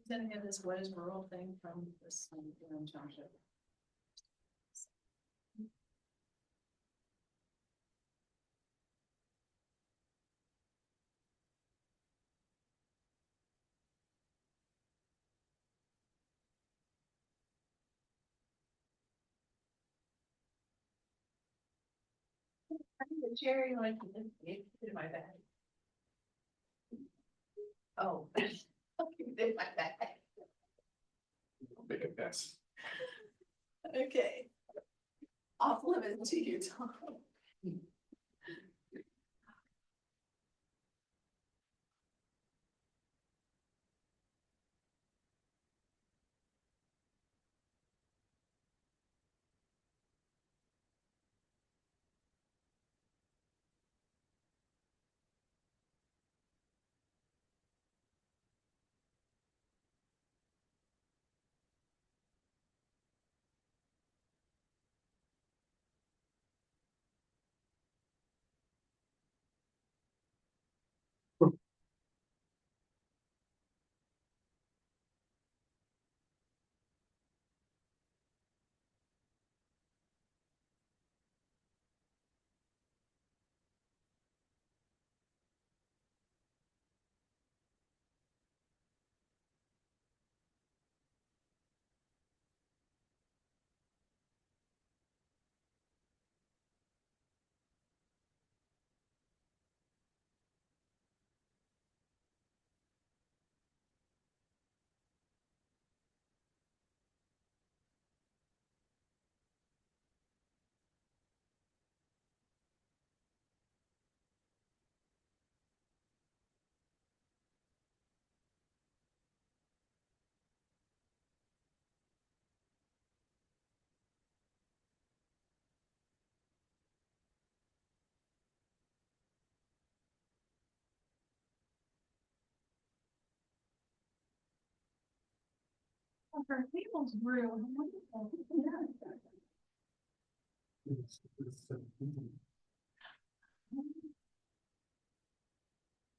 Sending in this what is rural thing from this township. I think the cherry like it in my bag. Oh, in my bag. Make a mess. Okay. Off limits to you, Tom. Her tables real wonderful.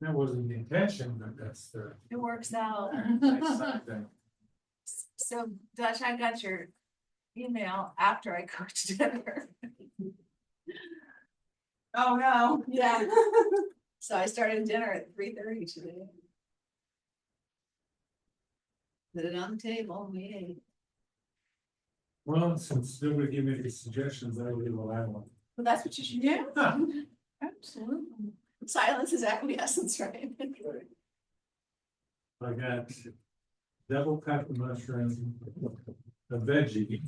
That wasn't the intention, but that's the It works out. nice side thing. So Dutch, I got your email after I cooked dinner. Oh, no. Yeah. So I started dinner at 3:30 today. Put it on the table, we ate. Well, since nobody gave me any suggestions, I will do what I want. Well, that's what you should do. Huh. Absolutely. Silence is acquiescence, right? I got double pepper mushroom, a veggie.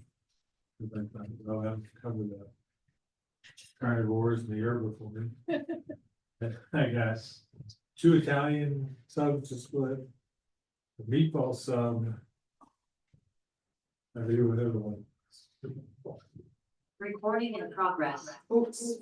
I'll have to cover the carnivores and the herbivores. I got 2 Italian subs to split, a meatball sub. I do whatever one. Recording in progress. Oops.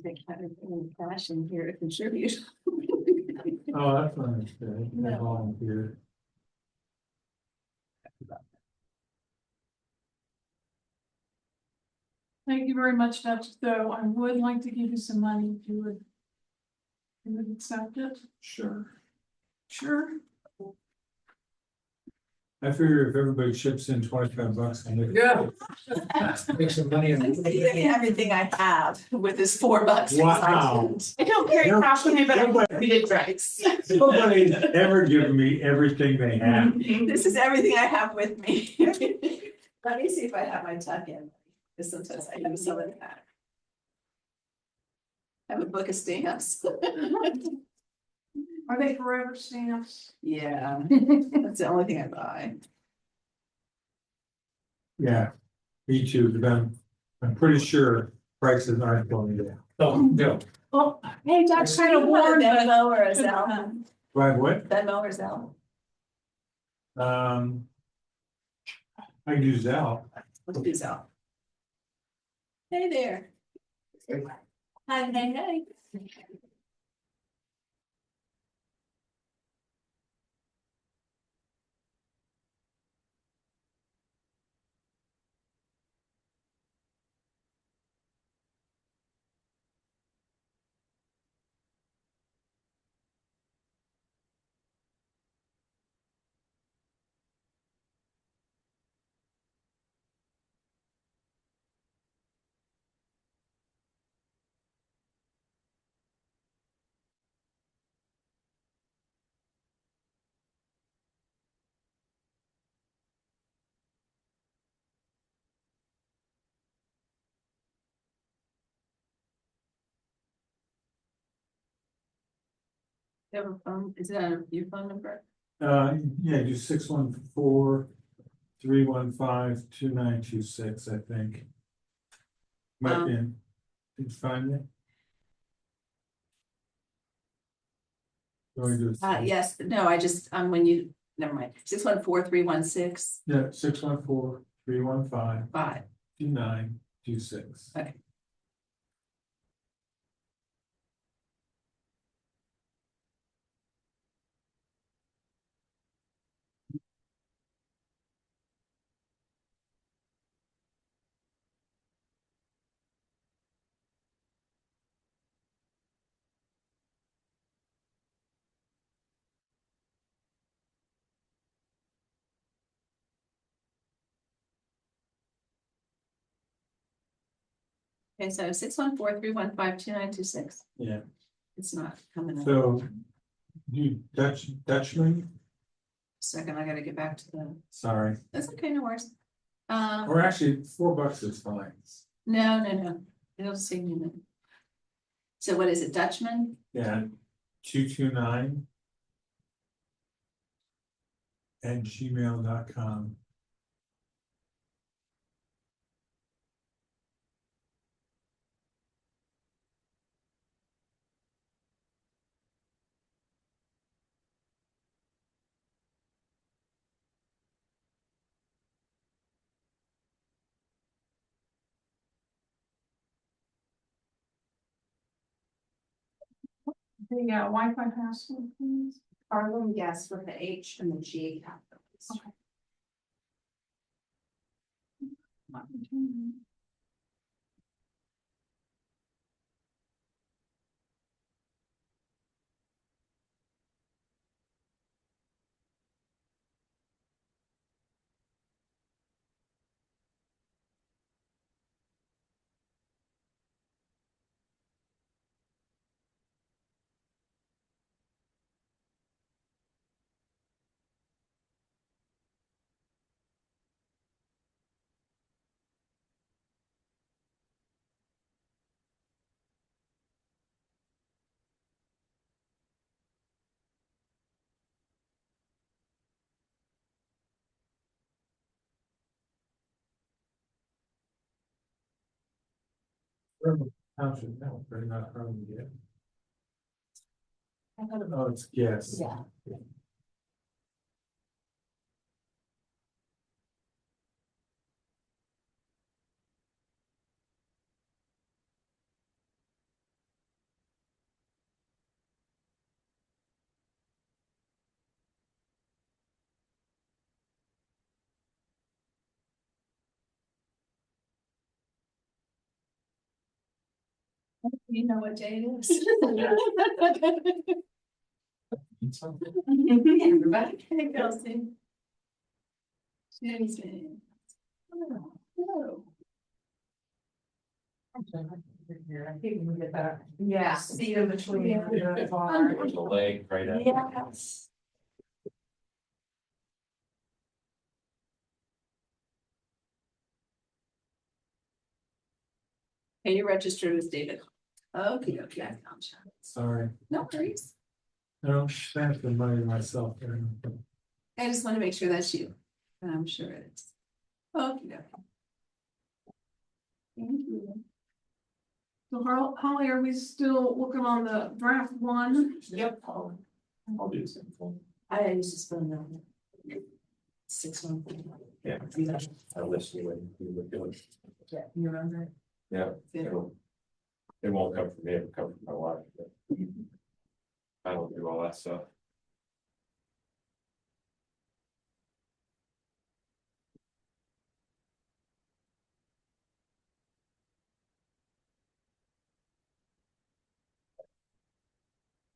Take everything in fashion here to contribute. Oh, that's not understood. I No. volunteered. Thank you very much, Dutch, though I would like to give you some money if you would. You would accept it? Sure. Sure. I figure if everybody chips in $25, I make. Yeah. Make some money on Give me everything I have with this $4. Wow. I don't carry cash with me, but I Nobody- read it twice. Nobody's ever given me everything they have. This is everything I have with me. Let me see if I have my tuck in, because sometimes I use some of that. I have a book of stamps. Are they forever stamps? Yeah, that's the only thing I buy. Yeah, me too, but I'm pretty sure prices aren't going down. Oh, no. Well, hey, Dutch kind of warned, but. Venmo or a Zelle? Right, what? Venmo or Zelle? I can do Zelle. Let's do Zelle. Hey there. Hi, hey. You have a phone, is that your phone number? Yeah, do 614-315-2926, I think. Might be, did you find it? Going to. Yes, no, I just, when you, never mind, 614-316-5. Yeah, 614-315-2926. Okay. Okay, so 614-315-2926. Yeah, It's not coming up. so you Dutchman, Second, I gotta get back to the, sorry, that's okay, no worries. or actually $4 is fine. No, it'll save me a minute. So what is it, Dutchman? Yeah, 229 @gmail.com. The Wi-Fi password, please. Harlem, yes, with the H and the G capitals. Okay. Township, no, they're not from yet. Oh, it's yes. Yeah. You know what day it is. Something. Everybody, hey, Kelsey. Tuesday. Oh, hello. Yeah. See you between. Yeah. There's a leg right at. Yes. Hey, you registered as David. Okay, I found you. Sorry, No worries. I don't spend the money myself. I just want to make sure that's you. And I'm sure it is. Okay. Thank you. So Holly, are we still working on the draft one? Yep. I'll do the same thing. I used to spend them. 6 months. Yeah. I listen when you were doing. Yeah, you remember? Yeah. It won't come from me, it'll come from my wife. but I don't do all that stuff.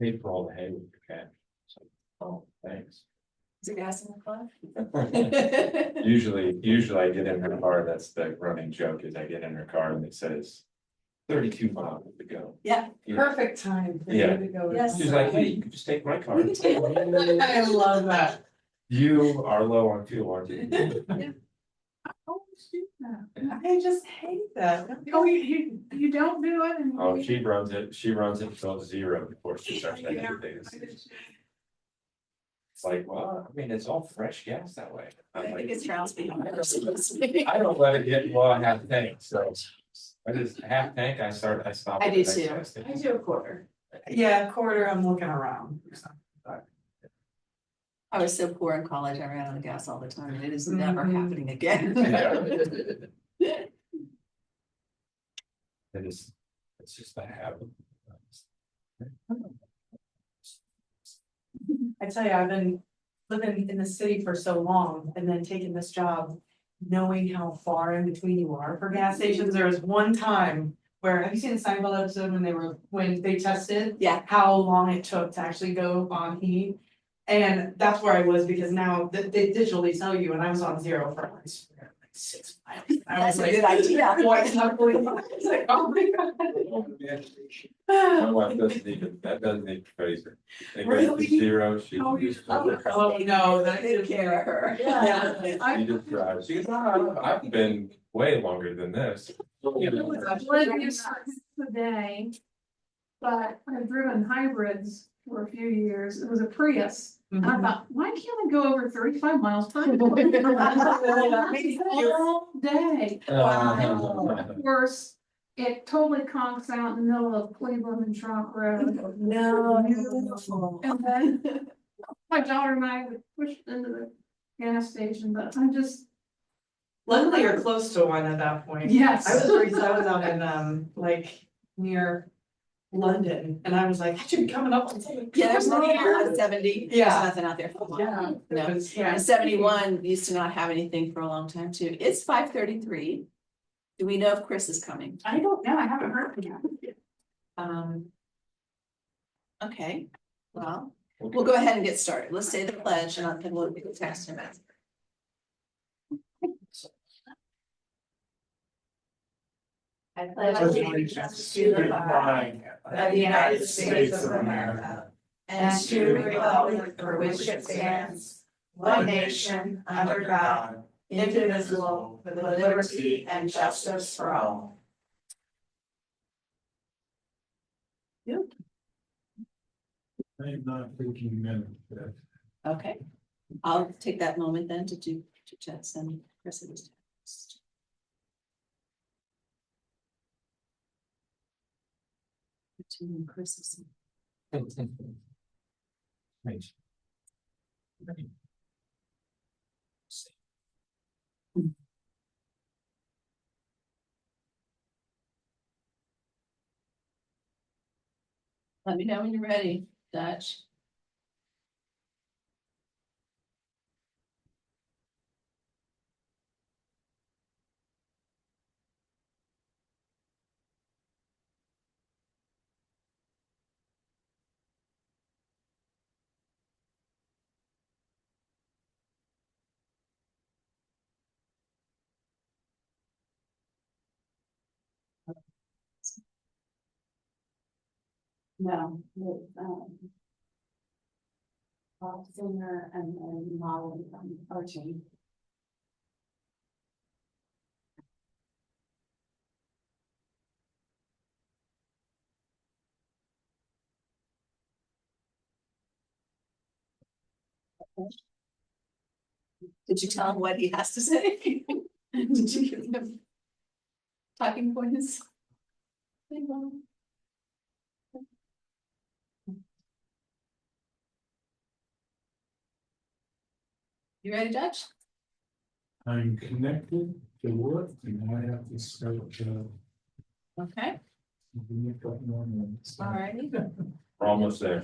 Paid for all the hay with your cat. So, oh, thanks. Is it gas in the car? Usually I get in her car, that's the running joke, is I get in her car and it says 32 miles to go. Yeah. Perfect time for you Yeah. to go. Yes. She's like, hey, you can just take my car. I love that. You are low on fuel, aren't you? I just hate that. Oh, you don't do it and. Oh, she runs it until zero before she starts making her data. It's like, well, I mean, it's all fresh gas that way. I I'm think like, it's rounds behind. I don't let it get, well, I have tank, so. I just half tank, I stop. I at do the next too. gas station. I do a quarter. Yeah, quarter, I'm looking around. I was so poor in college, I ran out of gas all the time, and it is never happening again. It's just a habit. I tell you, I've been living in the city for so long and then taking this job, knowing how far in between you are for gas stations. There was one time where, have you seen the Seinfeld episode when they tested? Yeah. How long it took to actually go on heat? And that's where I was, because now they digitally tell you, and I was on zero for like 6 miles. I That's was a like, good idea. boy, it's not believable. It's like, oh my My god. wife that doesn't need crazy. It goes Really? to zero, she Oh, just. Oh, no, that Take is. care of her. Yeah. She just drives. She goes, "Oh, I've been way longer than this. Today. But I've driven hybrids for a few years. It was a Prius. And I thought, why can't I go over 35 miles per hour? All day. Of course, it totally conks out in the middle of Cleveland and Trunk Road. No. And then my daughter and I were pushed into the gas station, but I'm just, Luckily, you're close to one at that point. yes. I was out in, like, near London, and I was like, I should be coming up on something. Yeah, there's nothing here on 70. There's Yeah. nothing out there for a while. Yeah. No. It was- yeah. And 71 used to not have anything for a long time too. It's 5:33. Do we know if Chris is coming? I don't know, I haven't heard from him. Okay, well, we'll go ahead and get started. Let's say the pledge and then we'll text him. I pledge allegiance to the flag of the United States of America and to the republic for which it stands, one nation, under God, indivisible, with liberty and justice for all. I'm not thinking minutes, but Okay, I'll take that moment then to just send Chris a text. To Chris is. Let me know when you're ready, Dutch. No, with, pop singer and model Archie. Did you tell him what he has to say? Did you give him talking points? You ready, Dutch? I'm connected to work and I have to start, Okay, give me a couple more minutes. all righty. We're almost there.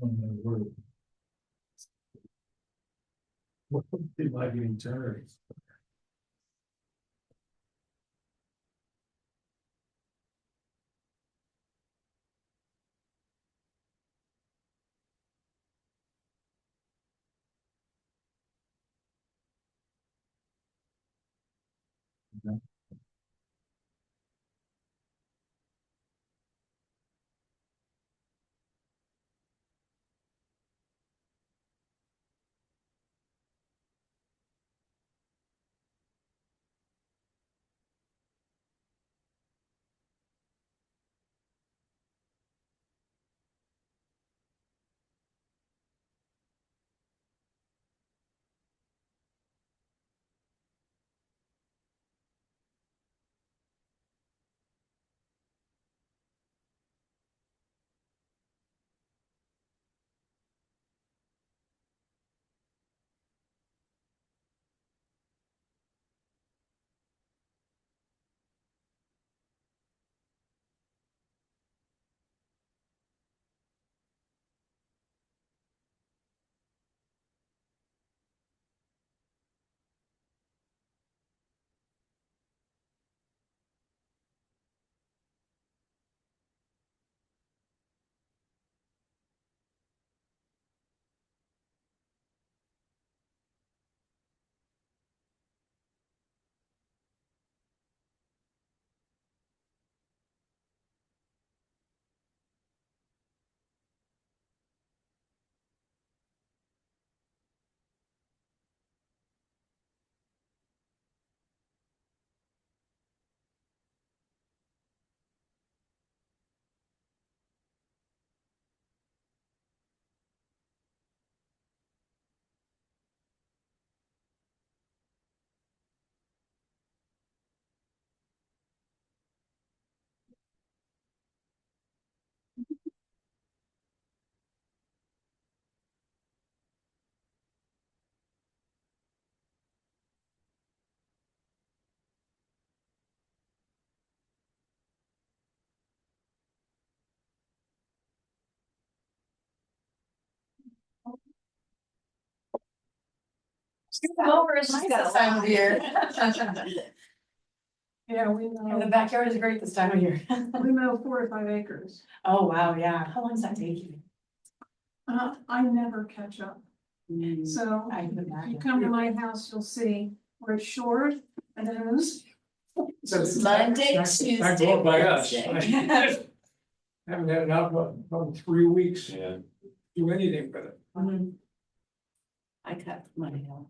Oh, my word. What did I getting tired? Over is nice this time of year. Yeah, And the backyard is great this time of year. we mow 4 to 5 acres. Oh, wow, yeah. How long does that take you? I never catch up, so I can if you imagine. come to my house, you'll see where it's short and then it was. Monday, That Tuesday, go by us. Wednesday. Haven't had it out about 3 weeks, Yeah, do anything with it. Mhm. I cut my hair.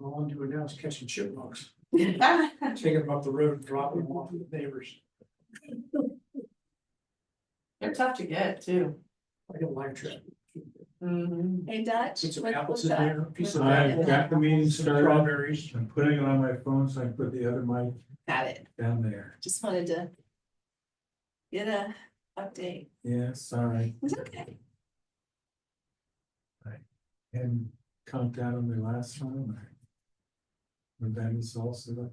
All I'm doing now is catching chipmunks, taking them up the road and dropping them off with neighbors. They're tough to get too. I don't like traffic. Hey Dutch. Put some what- apples what's in that? there, a piece of I've apple, got the meeting some started, strawberries. I'm putting it on my phone, so I can put the other mic Got it. down there. Just wanted to get a update. Yeah, sorry, It's okay. and conked out on the last one. When that is also.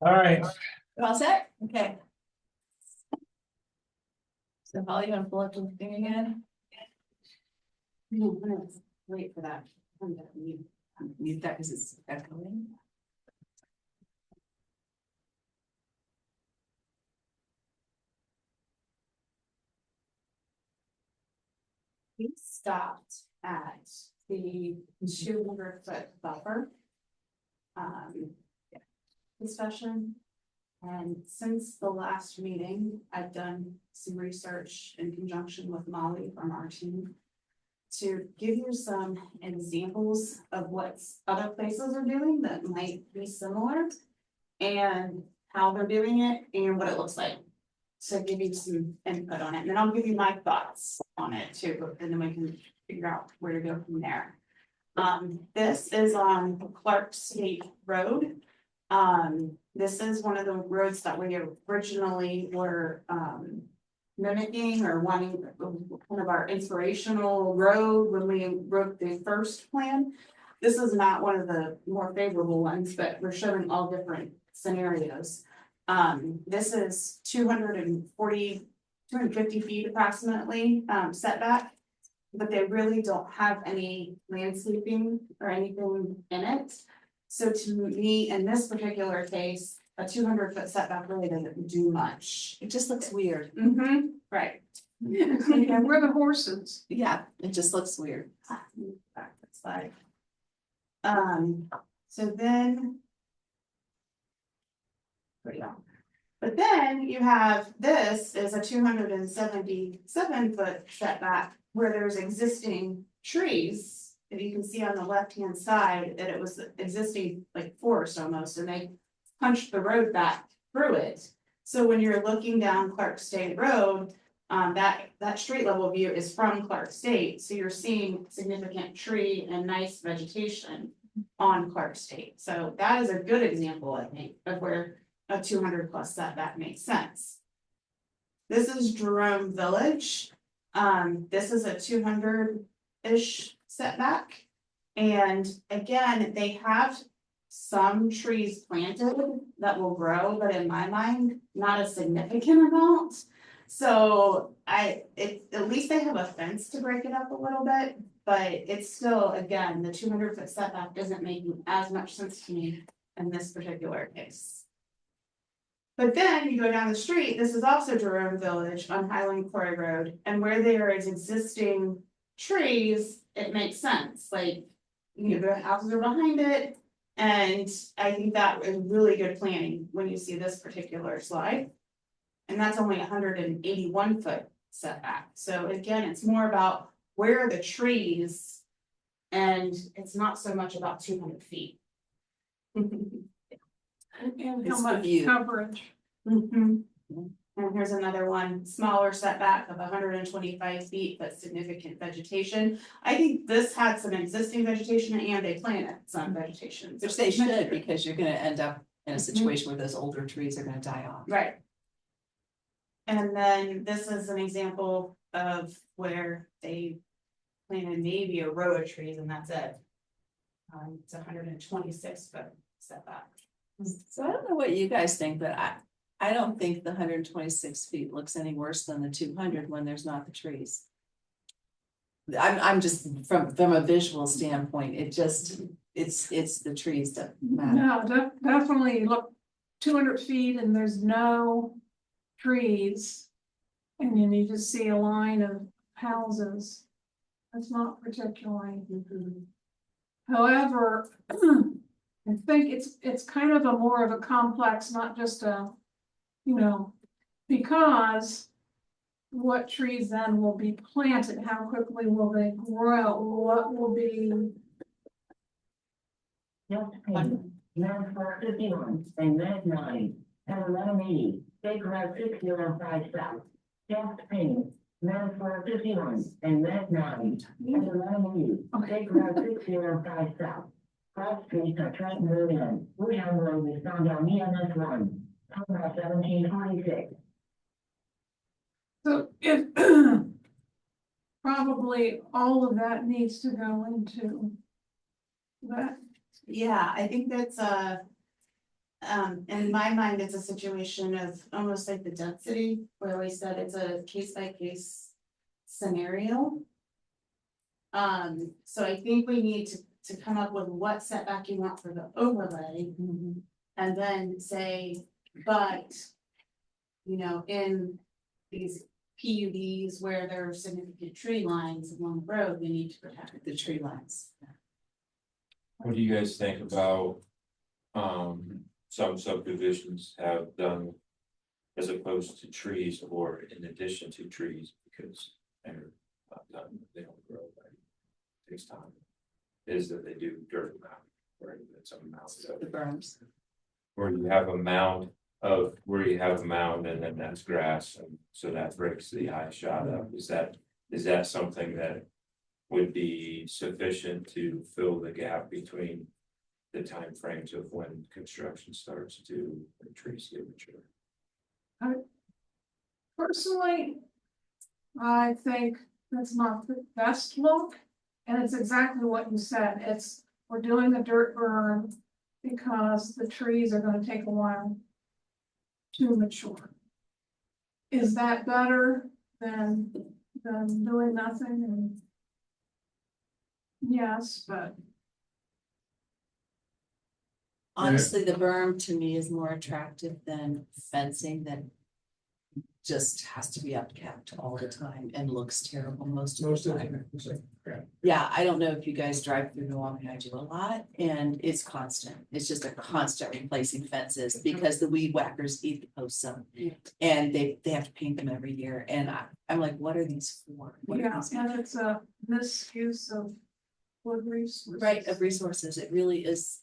All right, You all set? Okay. So Holly, you wanna pull up the thing again? No, I'm gonna wait for that. I'm gonna mute. Mute that because it's echoing. We stopped at the 200-foot buffer. Discussion. And since the last meeting, I've done some research in conjunction with Molly from our team. To give you some examples of what other places are doing that might be similar. And how they're doing it and what it looks like. So give you some input on it, and then I'll give you my thoughts on it too, and then we can figure out where to go from there. This is on Clark State Road. This is one of the roads that we originally were, mimicking or wanting, kind of our inspirational road when we wrote the first plan. This is not one of the more favorable ones, but we're showing all different scenarios. This is 250 feet approximately, setback. But they really don't have any landscaping or anything in it. So to me, in this particular case, a 200-foot setback really doesn't do much. It just looks weird. Right. Yeah, where the horses. Yeah, it just looks weird. Back that slide. So then. There you go. But then you have, this is a 277-foot setback where there's existing trees. If you can see on the left-hand side that it was existing like forest almost, and they punched the road back through it. So when you're looking down Clark State Road, that street level view is from Clark State, so you're seeing significant tree and nice vegetation on Clark State. So that is a good example, I think, of where a 200+ setback makes sense. This is Jerome Village. This is a 200-ish setback. And again, they have some trees planted that will grow, but in my mind, not a significant amount. So at least they have a fence to break it up a little bit, but it's still, again, the 200-foot setback isn't making as much sense to me in this particular case. But then you go down the street, this is also Jerome Village on Highland Quarry Road, and where there is existing trees, it makes sense, like, you know, the houses are behind it. And I think that is really good planning when you see this particular slide. And that's only 181-foot setback, so again, it's more about where are the trees And it's not so much about 200 feet. And It's how the much view. coverage? And here's another one, smaller setback of 125 feet, but significant vegetation. I think this had some existing vegetation and they planted some vegetation. Which they should, because you're gonna end up in a situation where those older trees are gonna die off. Right. And then this is an example of where they planted maybe a row of trees and that's it. It's 126 foot setback. So I don't know what you guys think, but I don't think the 126 feet looks any worse than the 200 when there's not the trees. I'm just, from a visual standpoint, it just, it's the trees that matter. No, definitely look 200 feet and there's no trees. And then you just see a line of houses. That's not particularly. However, I think it's kind of a more of a complex, not just a, you know, because what trees then will be planted, how quickly will they grow, what will be. Just Payne, Mass 451, and Mass 9, and 1180, State Route 605 South. Just Payne, Mass 451, and Mass 9, and 1180, State Route 605 South. Cross streets are Trenton Road and Woodhouse Road is found on EMS 1, Congress 1746. So if probably all of that needs to go into that. Yeah, I think that's in my mind, it's a situation of almost like the density, where we said it's a case by case scenario. So I think we need to come up with what setback you want for the overlay. And then say, but, you know, in these PUDs where there are significant tree lines along the road, we need to protect The tree lines. What do you guys think about, some subdivisions have done as opposed to trees or in addition to trees, because they're not done, they don't grow, right? Takes time. Is that they do dirt mound, right, that's a mound, The berms. where you have a mound of, where you have a mound and then that's grass, and so that breaks the eye shot up, is that something that would be sufficient to fill the gap between the timeframes of when construction starts to when trees get mature? Personally, I think that's not the best look, and it's exactly what you said, we're doing the dirt berm because the trees are gonna take a while to mature. Is that better than doing nothing? And yes, but Honestly, the berm to me is more attractive than fencing that just has to be upkept all the time and looks terrible most of the time. Yeah, I don't know if you guys drive through Milwaukee, I do a lot, and it's constant. It's just a constant replacing fences because the weed whackers eat the posts up. And they have to paint them every year, and I'm like, what are these for? What are yeah, these- and it's a misuse of wood resources. Right, of resources, it really is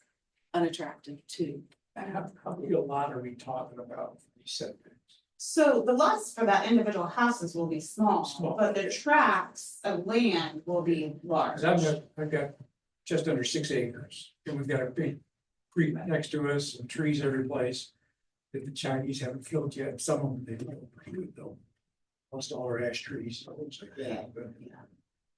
unattractive too. How big a lot are we talking about for these setbacks? So the lots for that individual houses will be small, Small. but the tracts of land will be large. 'Cause I've got just under 6 acres, and we've got a big creek next to us and trees every place. That the Chinese haven't killed yet, some of them they killed pretty good though. Most all are ash trees, so things like that, but.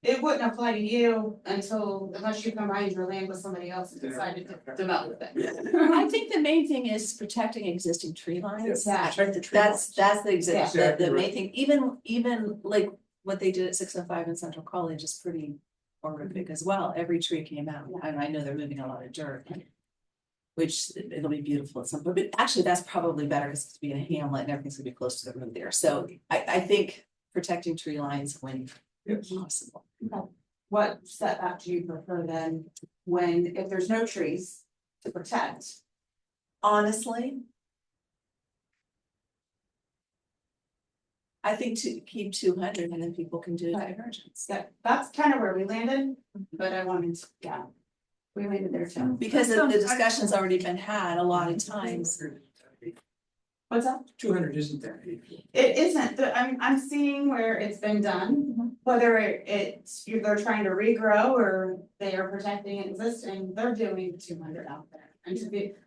It wouldn't apply to you unless you combined your land with somebody else and Yeah. decided to develop it. I think the main thing is protecting existing tree lines. Yeah. Protect the tree That's lines. the exact, Exactly the main right. thing, even like what they did at 605 in Central College is pretty horrific as well. Every tree came out, and I know they're moving a lot of dirt. Which it'll be beautiful at some point, but actually that's probably better because it's being a hamlet and everything's gonna be close to the road there. So I think protecting tree lines when Yes. possible. What setback do you prefer then, if there's no trees to protect? Honestly. I think to keep 200 and then people can do divergence. That's kind of where we landed, but I wanted to, yeah. We landed there too. Because the discussion's already been had a lot of times. What's that? 200 isn't that big. It isn't, I'm seeing where it's been done, whether it's, they're trying to regrow or they are protecting existing, they're doing 200 out there. And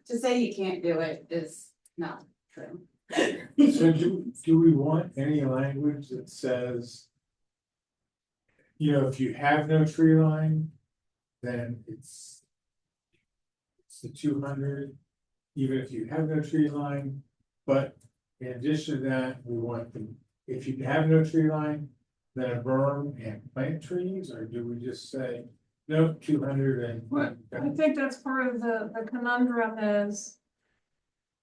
to say you can't do it is not true. So do we want any language that says, you know, if you have no tree line, then it's the 200, even if you have no tree line, but in addition to that, we want them, if you have no tree line, then a berm and plant trees, or do we just say, no, 200 and? What, I think that's part of the conundrum is.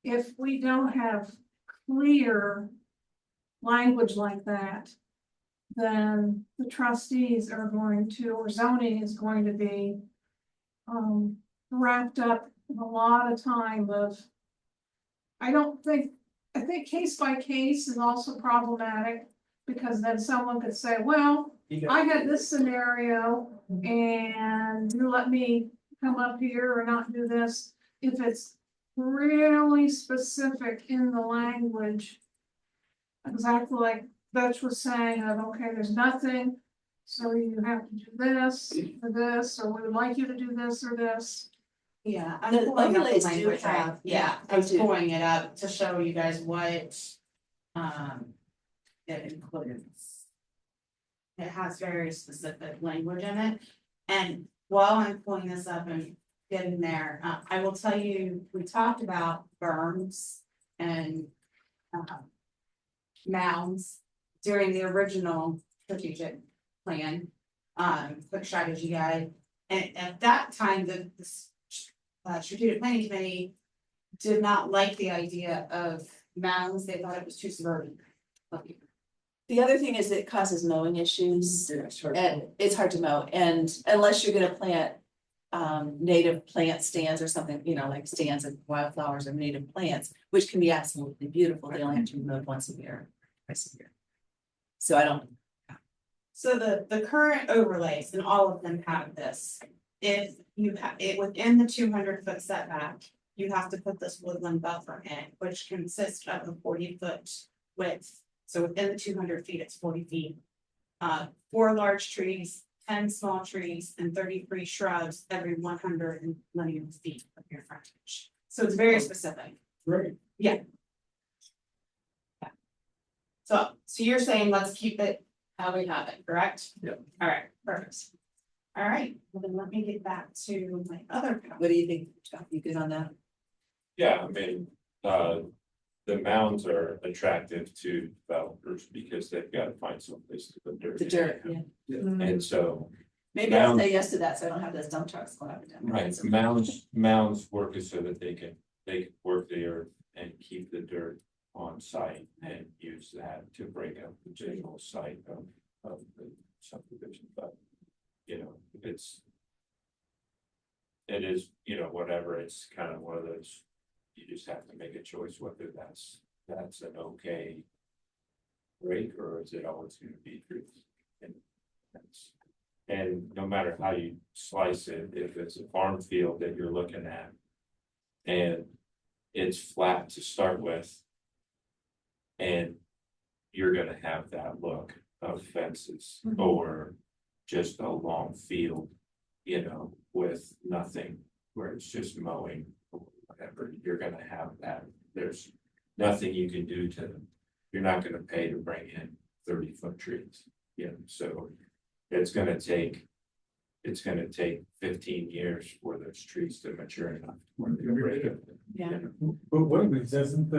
If we don't have clear language like that. Then the trustees are going to, or zoning is going to be. Wrapped up in a lot of time of. I think case by case is also problematic, because then someone could say, well, I had this scenario. And you let me come up here or not do this, if it's really specific in the language. Exactly like Butch was saying, of okay, there's nothing, so you have to do this or this, or we would like you to do this or this. Yeah, The I'm pulling up the overlays do language, right? have- Yeah, yeah, I was they do. pulling it up to show you guys what. It includes. It has very specific language in it, and while I'm pulling this up and getting there, I will tell you, we talked about berms and. Mounds during the original strategic plan, quick strategy guide. And at that time, the strategic planning committee did not like the idea of mounds. They thought it was too suburban. The other thing is it causes mowing issues and it's hard to mow, and unless you're gonna plant. Native plant stands or something, you know, like stands of wildflowers or native plants, which can be absolutely beautiful. They only have to be mowed once a year, twice a year. So I don't, So the current overlays, and all of them have this, if you have it within the 200-foot setback. You have to put this woodland buffer in, which consists of a 40-foot width, so within the 200 feet, it's 40 feet. 4 large trees, 10 small trees, and 33 shrubs every 100 linear feet of your frontage. So it's very specific. Right. So you're saying let's keep it how we have it, correct? Yeah. All right, perfect. All right, well then let me get back to my other. what do you think, Chuck? You good on that? Yeah, I mean, the mounds are attractive to developers because they've got to find some place to put dirt. The dirt, yeah. And so, Maybe I'll Mounds- say yes to that, so I don't have those dump trucks going up and down. right, mounds work is so that they can work the earth and keep the dirt on site and use that to break up the general site of the subdivision, but, you know, it is, you know, whatever, it's kind of one of those, you just have to make a choice whether that's an okay break, or is it always gonna be trees? And no matter how you slice it, if it's a farm field that you're looking at and it's flat to start with, and you're gonna have that look of fences or just a long field, you know, with nothing, where it's just mowing or whatever, you're gonna have that. There's nothing you can do to them. You're not gonna pay to bring in 30-foot trees, you know, so it's gonna take 15 years for those trees to mature enough where they break up. Yeah. But wait a minute, doesn't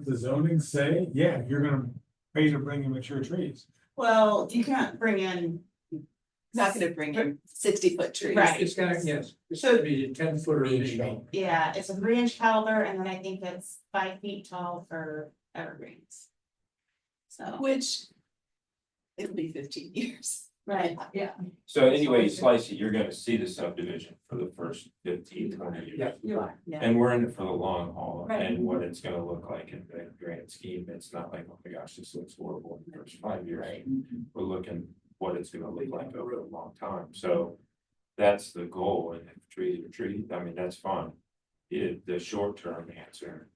the zoning say, yeah, you're gonna pay to bring in mature trees? Well, you can't bring in. Not gonna bring in 60-foot trees. Right. It's gonna, yes, it's gonna be a 10-foot range. Yeah, it's a 3-inch caliber, and then I think it's 5 feet tall for evergreens. So, Which. It'll be 15 years. Right, yeah. So anyway, you slice it, you're gonna see the subdivision for the first 15-20 years. Yeah. You are. And we're in it for the long haul Right. and what it's gonna look like in the grand scheme. It's not like, oh my gosh, this looks horrible in the first 5 years. We're looking what it's gonna look like over a long time. So that's the goal, and if trees are trees, I mean, that's fine. The short term answer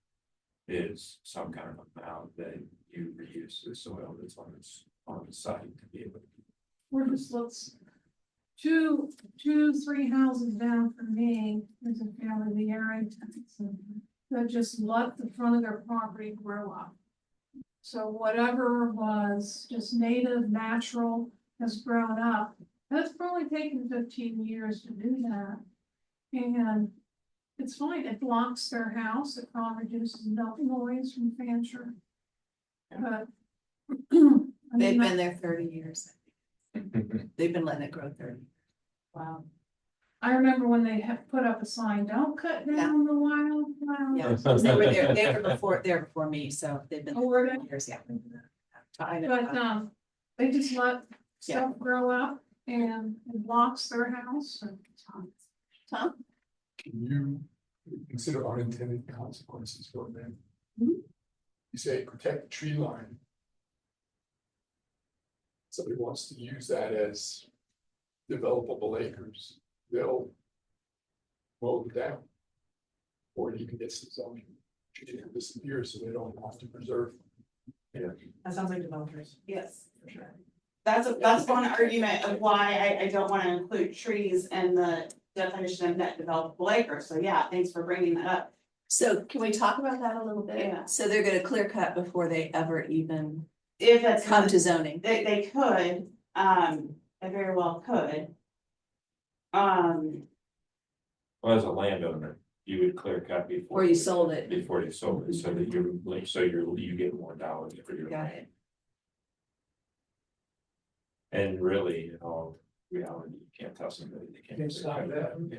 is some kind of amount that you reuse the soil that's on the site to be able to. We're just, let's, three houses down from me, there's a family, the Arringtons, that just let the front of their property grow up. So whatever was just native, natural, has grown up. And it's probably taken 15 years to do that. And it's fine, it blocks their house, it probably reduces no noise from Fancher. But. I They've mean, been there 30 years. They've been letting it grow 30. Wow. I remember when they had put up a sign, don't cut down the wildflower. Yeah, they were there, they were before me, so they've been Oh, were there they? for years, yeah. I know. But, they just let stuff grow up and it blocks their house. Tom? Can you consider unintended consequences for them? Mhm. You say protect the tree line. Somebody wants to use that as developable acres, they'll mow it down. Or you can get some zoning, trees will disappear, so they don't have to preserve. That sounds like developers. Yes, for sure. That's one argument of why I don't wanna include trees in the definition of net developable acre, so yeah, thanks for bringing that up. So can we talk about that a little bit? Yeah. So they're gonna clear cut before they ever even If that's. come to zoning. They could, they very well could. Well, as a landowner, you would clear cut before. Or you sold it. Before you sold it, so that you get more dollars for your Got land. And really, in all reality, you can't tell somebody they can't. Can't stop that. Yeah.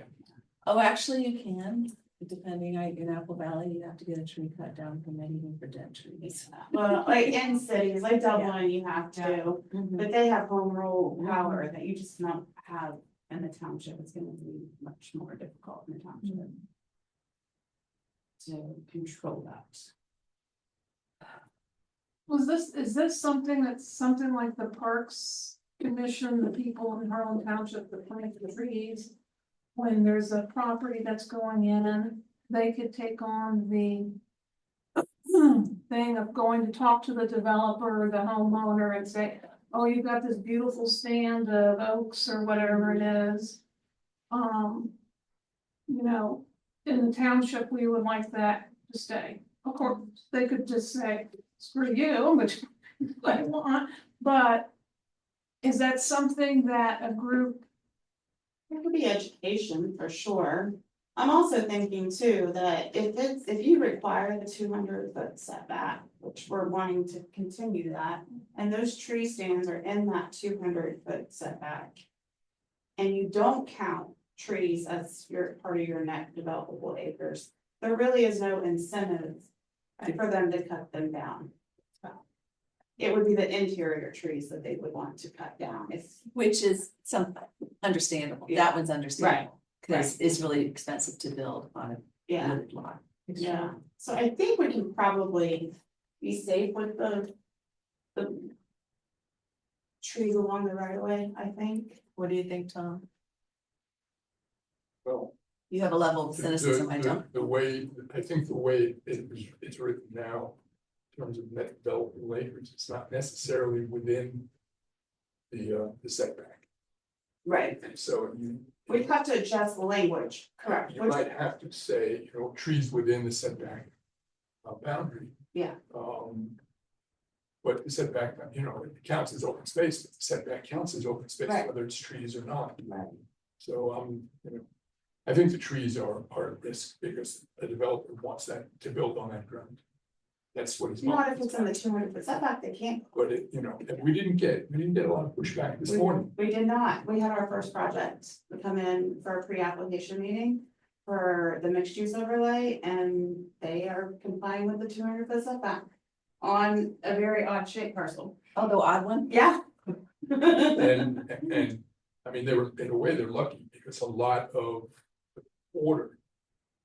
Oh, actually you can, depending on in Apple Valley, you have to get a tree cut down permit even for dead trees. Well, like in cities, like Dublin, you have to, Mhm. but they have home rule power that you just don't have in the township. It's gonna be much more difficult in the township. To control that. Is this something that's something like the Parks Commission, the people in Harlan Township that plant the trees? When there's a property that's going in, they could take on the thing of going to talk to the developer or the homeowner and say, oh, you've got this beautiful stand of oaks or whatever it is. You know, in the township, we would like that to stay. Of course, they could just say, screw you, which I want, but is that something that a group, It could be education for sure. I'm also thinking too, that if you require the 200-foot setback, which we're wanting to continue that, and those tree stands are in that 200-foot setback. And you don't count trees as your part of your net developable acres, there really is no incentive for them to cut them down. It would be the interior trees that they would want to cut down. Which is some understandable, Yeah. that one's understandable. Cause right. it's really expensive to build on a Yeah, wooded lot. yeah. So I think we can probably be safe with the trees along the right of way, I think. What do you think, Tom? Well, You have a level of cynicism, I don't. The way, I think the way it's written now, in terms of net developable acres, it's not necessarily within the setback. Right. And so you. We'd have to adjust the language, correct? You might have to say, trees within the setback boundary. Yeah. But the setback, it counts as open space, but the setback counts as open space, Right. whether it's trees or not. Right. So, I think the trees are at risk because a developer wants that to build on that ground. That's what he's. Not if it's in the 200-foot setback, they can't. But and we didn't get a lot of pushback this morning. We did not. We had our first project come in for a pre-application meeting for the mixed use overlay, and they are complying with the 200-foot setback on a very odd shaped parcel. Although odd one, Yeah, And, I mean, they were, in a way, they're lucky because a lot of the order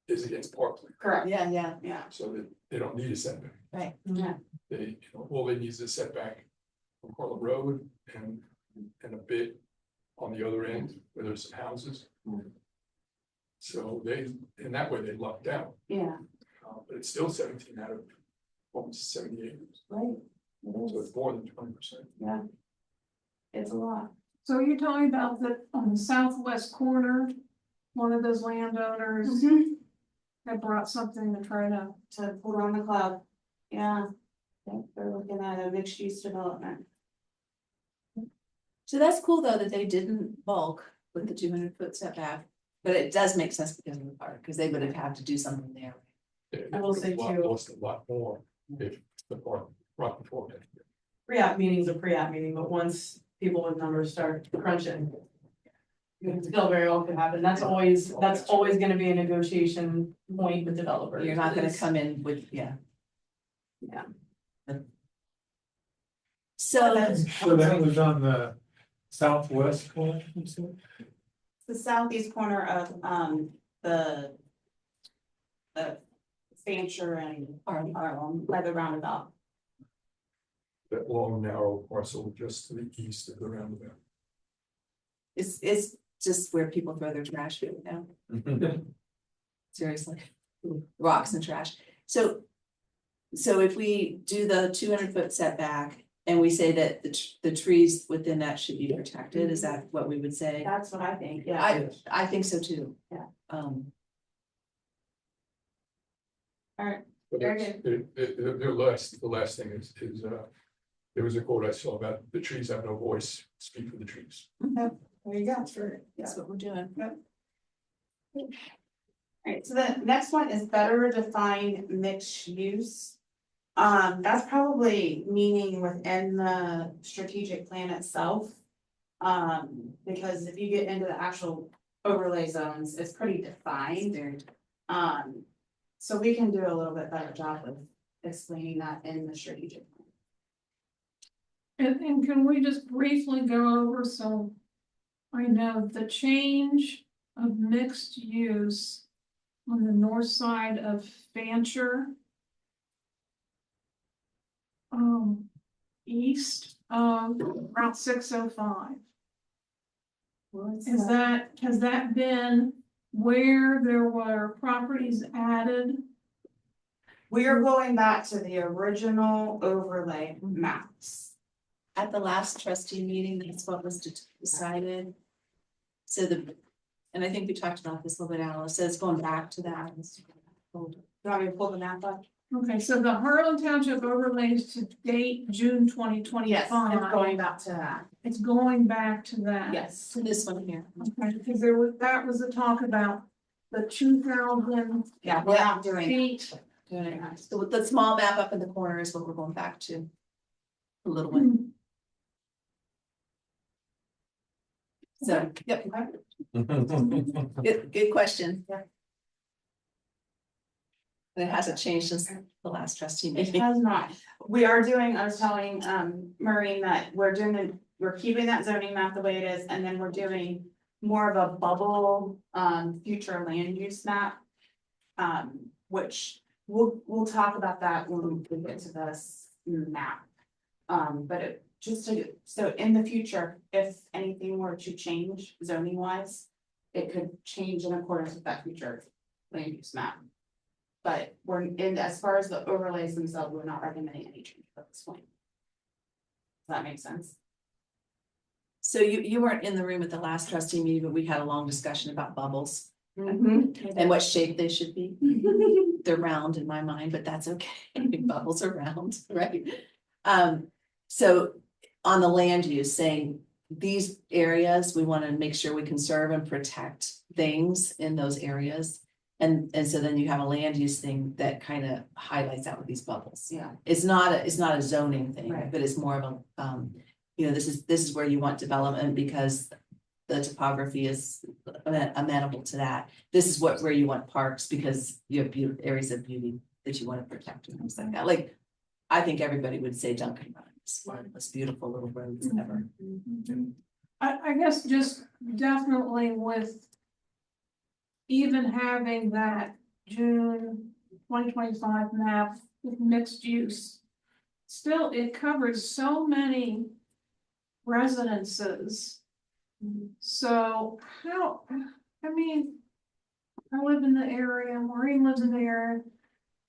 is against parkland, Correct, Yeah, yeah, so that they don't need a setback. right. yeah, They, all they need is a setback from Cortland Road and a bit on the other end where there's some houses. So they, in that way, they lucked out, yeah, but it's still 17 out of almost 70 acres, right. so it's more than 20%. Yeah. It's a lot. So you're talking about that on the southwest corner, one of those landowners that brought something to try to. To put on the cloud, yeah. I think they're looking at a mixed use development. So that's cool though that they didn't bulk with the 200-foot setback, but it does make sense because of the park, because they would have had to do something there. I will say too- Lost a lot more if the park brought before that. Pre-app meeting's a pre-app meeting, but once people with numbers start crunching. It still very well could happen, that's always gonna be a negotiation point with developers. You're not gonna come in with, yeah. Yeah. So, So that was on the southwest corner, you said? The southeast corner of, the Fancher and Harlem, by the roundabout. That long narrow parcel just to the east of the roundabout. it's just where people throw their trash now, seriously, rocks and trash. So if we do the 200-foot setback and we say that the trees within that should be protected, is that what we would say? That's what I think, yeah. I think so too. Yeah. But Very the last thing is, there was a quote I saw about the trees have no voice, speak for the trees. There you go. Sure. That's what we're doing. Alright, so the next one is better define mixed use. That's probably meaning within the strategic plan itself. Because if you get into the actual overlay zones, it's pretty defined. So we can do a little bit better job of explaining that in the strategic plan. And can we just briefly go over, so I know the change of mixed use on the north side of Fancher. East of Route 605. Has that been where there were properties added? We are going back to the original overlay maps. At the last trustee meeting, that's what was decided. So and I think we talked about this a little bit, Alice, so it's going back to that. You want me to pull the map up? Okay, so the Harlan Township overlays to date June 2025. Yes, it's going back to that. It's going back to that. Yes. So this one here. Okay, because that was a talk about the 2,000 Yeah, we're not doing. feet. Doing it. So with the small map up in the corner is what we're going back to. The little one. So, yep, good question. Yeah. And it hasn't changed since the last trustee It meeting. has not. We are doing, I was telling Maureen that we're keeping that zoning map the way it is, and then we're doing more of a bubble future land use map. Which we'll talk about that when we get to this map. But so in the future, if anything were to change zoning wise, it could change in accordance with that future land use map. But as far as the overlays themselves, we're not recommending any change at this point. Does that make sense? So you weren't in the room at the last trustee meeting, but we had a long discussion about bubbles Mm-hmm. and what shape they should be. They're round in my mind, but that's okay. Bubbles are round, right? So on the land use, saying these areas, we want to make sure we conserve and protect things in those areas. And so then you have a land use thing that kind of highlights out with these bubbles. Yeah. It's not a zoning thing, Right. but it's more of a, this is where you want development because the topography is amenable to that. This is where you want parks because you have areas of beauty that you want to protect and things like that. Like, I think everybody would say Dunkin' Run, It's one of the most beautiful little roads ever. I guess just definitely with even having that June 2025 map with mixed use, still it covers so many residences. So how, I mean, I live in the area, Maureen lives in the area.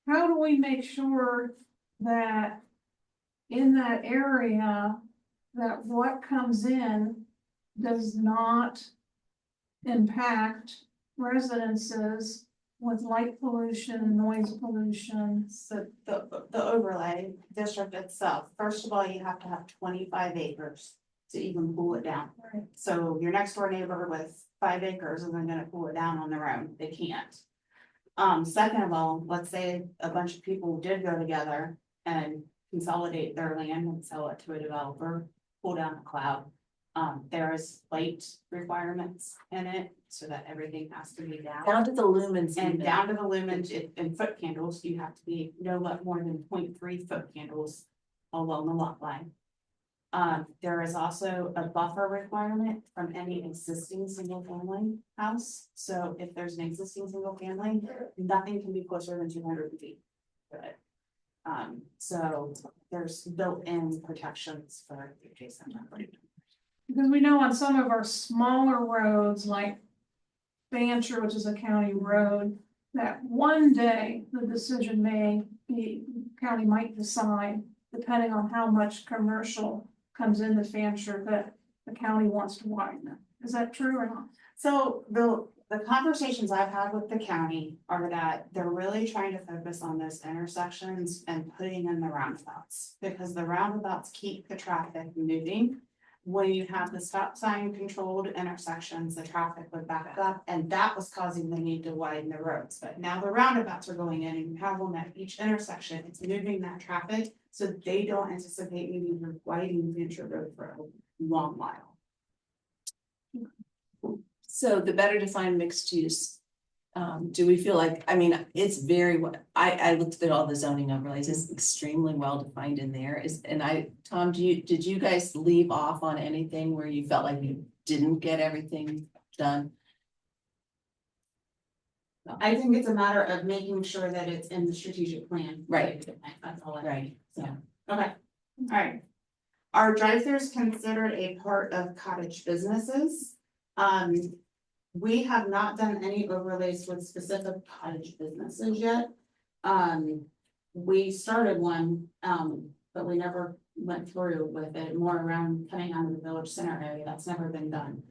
How do we make sure that in that area, that what comes in does not impact residences with light pollution, noise pollution? So the overlay district itself, first of all, you have to have 25 acres to even cool it down. Right. So your next door neighbor with 5 acres isn't gonna cool it down on their own, they can't. Second of all, let's say a bunch of people did go together and consolidate their land and sell it to a developer, pull down the cloud. There is light requirements in it, so that everything has to be down. Down to the lumens. And even. down to the lumens in foot candles, you have to be no more than 0.3 foot candles along the lot line. There is also a buffer requirement from any existing single family house. So if there's an existing single family, nothing can be closer than 200 feet. to it. So there's built-in protections for the adjacent property. Because we know on some of our smaller roads, like Fancher, which is a county road, that one day the decision may be, county might decide, depending on how much commercial comes into Fancher, that the county wants to widen it. Is that true or not? So the conversations I've had with the county are that they're really trying to focus on those intersections and putting in the roundabouts. Because the roundabouts keep the traffic moving. When you have the stop sign controlled intersections, the traffic would back up, and that was causing the need to widen the roads. But now the roundabouts are going in and you have them at each intersection, it's moving that traffic, so they don't anticipate needing widening Venture Road for a long while. So the better defined mixed use, do we feel like, I mean, it's very, I looked at all the zoning overlays, it's extremely well defined in there. Tom, did you guys leave off on anything where you felt like you didn't get everything done? I think it's a matter of making sure that it's in the strategic plan. Right. That's all. Right, So, yeah. okay, all right. Are drive-throughs considered a part of cottage businesses? We have not done any overlays with specific cottage businesses yet. We started one, but we never went through with it, more around coming out of the village center area, that's never been done.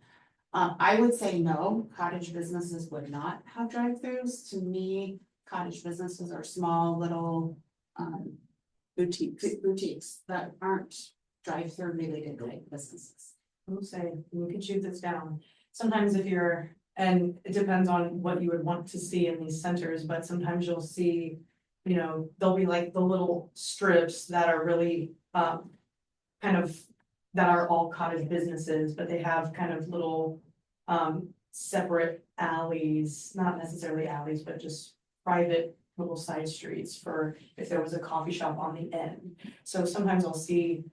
I would say no, cottage businesses would not have drive-throughs. To me, cottage businesses are small little boutiques that aren't drive-through related type businesses. I will say, we could shoot this down. Sometimes if you're, and it depends on what you would want to see in these centers, but sometimes you'll see, you know, there'll be like the little strips that are really, kind of, that are all cottage businesses, but they have kind of little, separate alleys, not necessarily alleys, but just private little side streets for if there was a coffee shop on the end. So sometimes I'll see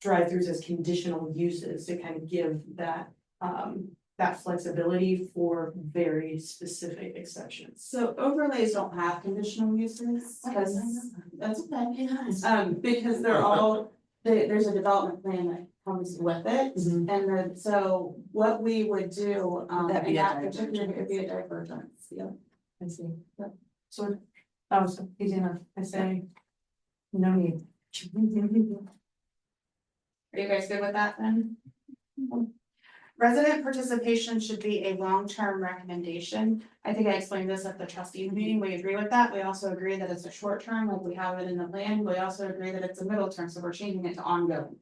drive-throughs as conditional uses to kind of give that, that flexibility for very specific exceptions. So overlays don't have conditional uses, because that's okay. Because they're all, there's a development plan that comes with it. Mhm. And then, so what we would do, That'd be in a that particular, divergence. it'd be a divergence, yeah. I see. Yep. So that was easy enough. I say, no need. Are you guys good with that then? Resident participation should be a long-term recommendation. I think I explained this at the trustees meeting. We agree with that. We also agree that it's a short term, like we have it in the plan. We also agree that it's a middle term, so we're changing it to ongoing.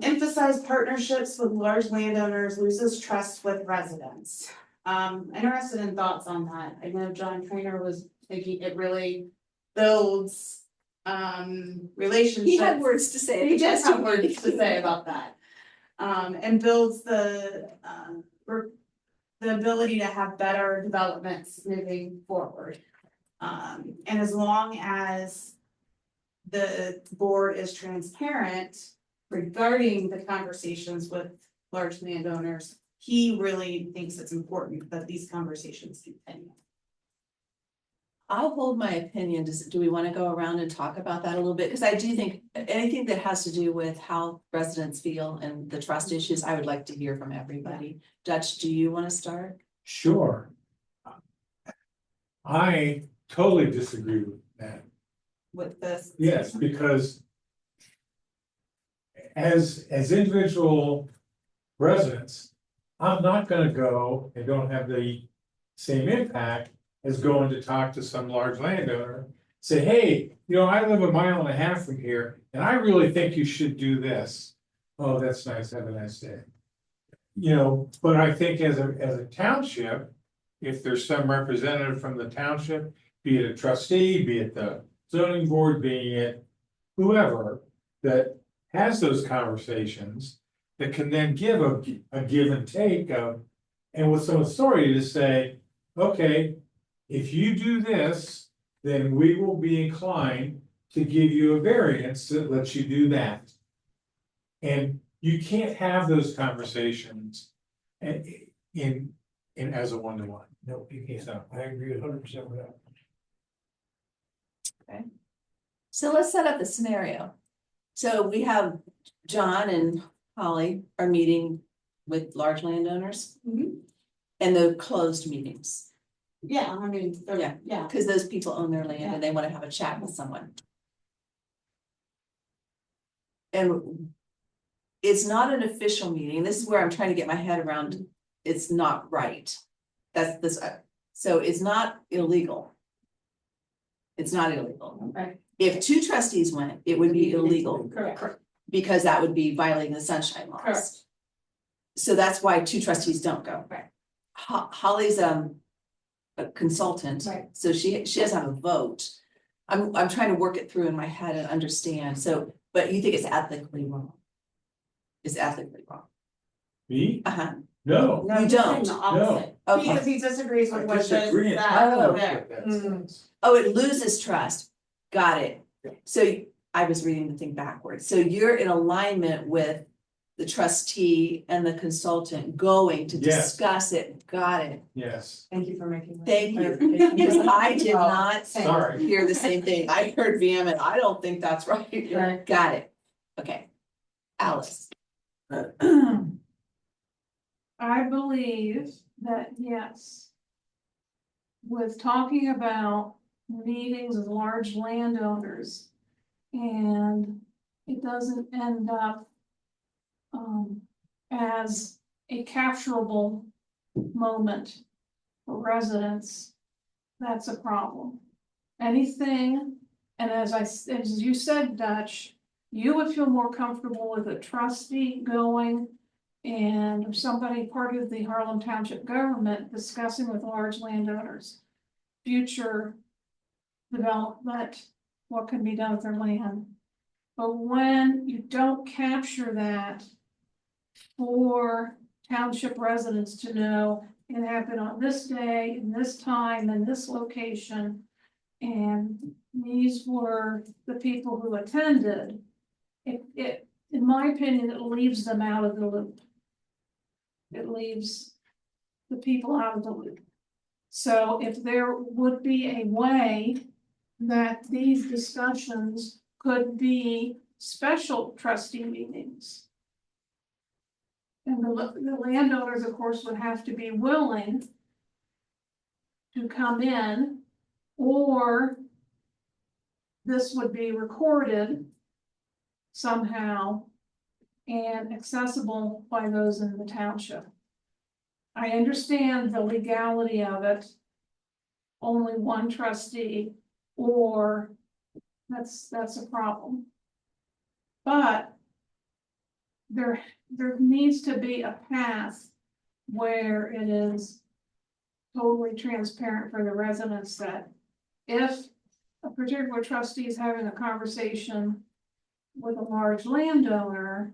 Emphasize partnerships with large landowners, loses trust with residents. Interested in thoughts on that. I know John Trainer was thinking it really builds relationships. He had words to say. He did have words to say about that. And builds the ability to have better developments moving forward. And as long as the board is transparent regarding the conversations with large landowners, he really thinks it's important that these conversations continue. I'll hold my opinion. Do we want to go around and talk about that a little bit? Because I do think anything that has to do with how residents feel and the trust issues, I would like to hear from everybody. Dutch, do you want to start? Sure. I totally disagree with that. With this. Yes, because as individual residents, I'm not gonna go and don't have the same impact as going to talk to some large landowner. Say, hey, you know, I live 1.5 miles from here, and I really think you should do this. Oh, that's nice, have a nice day. You know, but I think as a township, if there's some representative from the township, be it a trustee, be it the zoning board, be it whoever, that has those conversations, that can then give a give and take of, and with some authority to say, okay, if you do this, then we will be inclined to give you a variance that lets you do that. And you can't have those conversations in as a one-to-one. No, you can't. So, I agree 100% with that. So let's set up the scenario. So we have John and Holly are meeting with large landowners. Mhm. And the closed meetings, Yeah, I mean, Yeah. yeah. because those people own their land and they want to have a chat with someone. And it's not an official meeting. This is where I'm trying to get my head around. It's not right. That's this, so it's not illegal. It's not illegal. Right. If 2 trustees went, it would be illegal. Correct. Because that would be violating the sunshine laws. Correct. So that's why 2 trustees don't go. Right. Holly's a consultant. Right. So she doesn't have a vote. I'm trying to work it through in my head and understand, so, but you think it's ethically wrong? It's ethically wrong. me? Uh-huh, No. you don't, No. okay, Because he disagrees I with what disagree. is that Oh. there. That Mm. sense. oh, it loses trust, got it. So I was reading the thing backwards, so you're in alignment with the trustee and the consultant going to Yes. discuss it, got it. Yes, Thank you for making. that Thank you, clarification. because I did Oh, not sorry. hear the same thing, I heard vehement, I don't think that's right, Right. got it, okay. Alice, I believe that, yes. With talking about meetings with large landowners. And it doesn't end up. As a capturable moment for residents. That's a problem. Anything, and as you said, Dutch, you would feel more comfortable with a trustee going. And somebody part of the Harlem Township government discussing with large landowners. Future development, what can be done with their land. But when you don't capture that. For township residents to know it happened on this day, in this time, in this location. And these were the people who attended. It, in my opinion, it leaves them out of the loop. It leaves the people out of the loop. So if there would be a way that these discussions could be special trustee meetings. And the landowners, of course, would have to be willing to come in, or this would be recorded somehow and accessible by those in the township. I understand the legality of it. Only one trustee, or that's a problem. But there needs to be a path where it is totally transparent for the residents that if a particular trustee is having a conversation with a large landowner,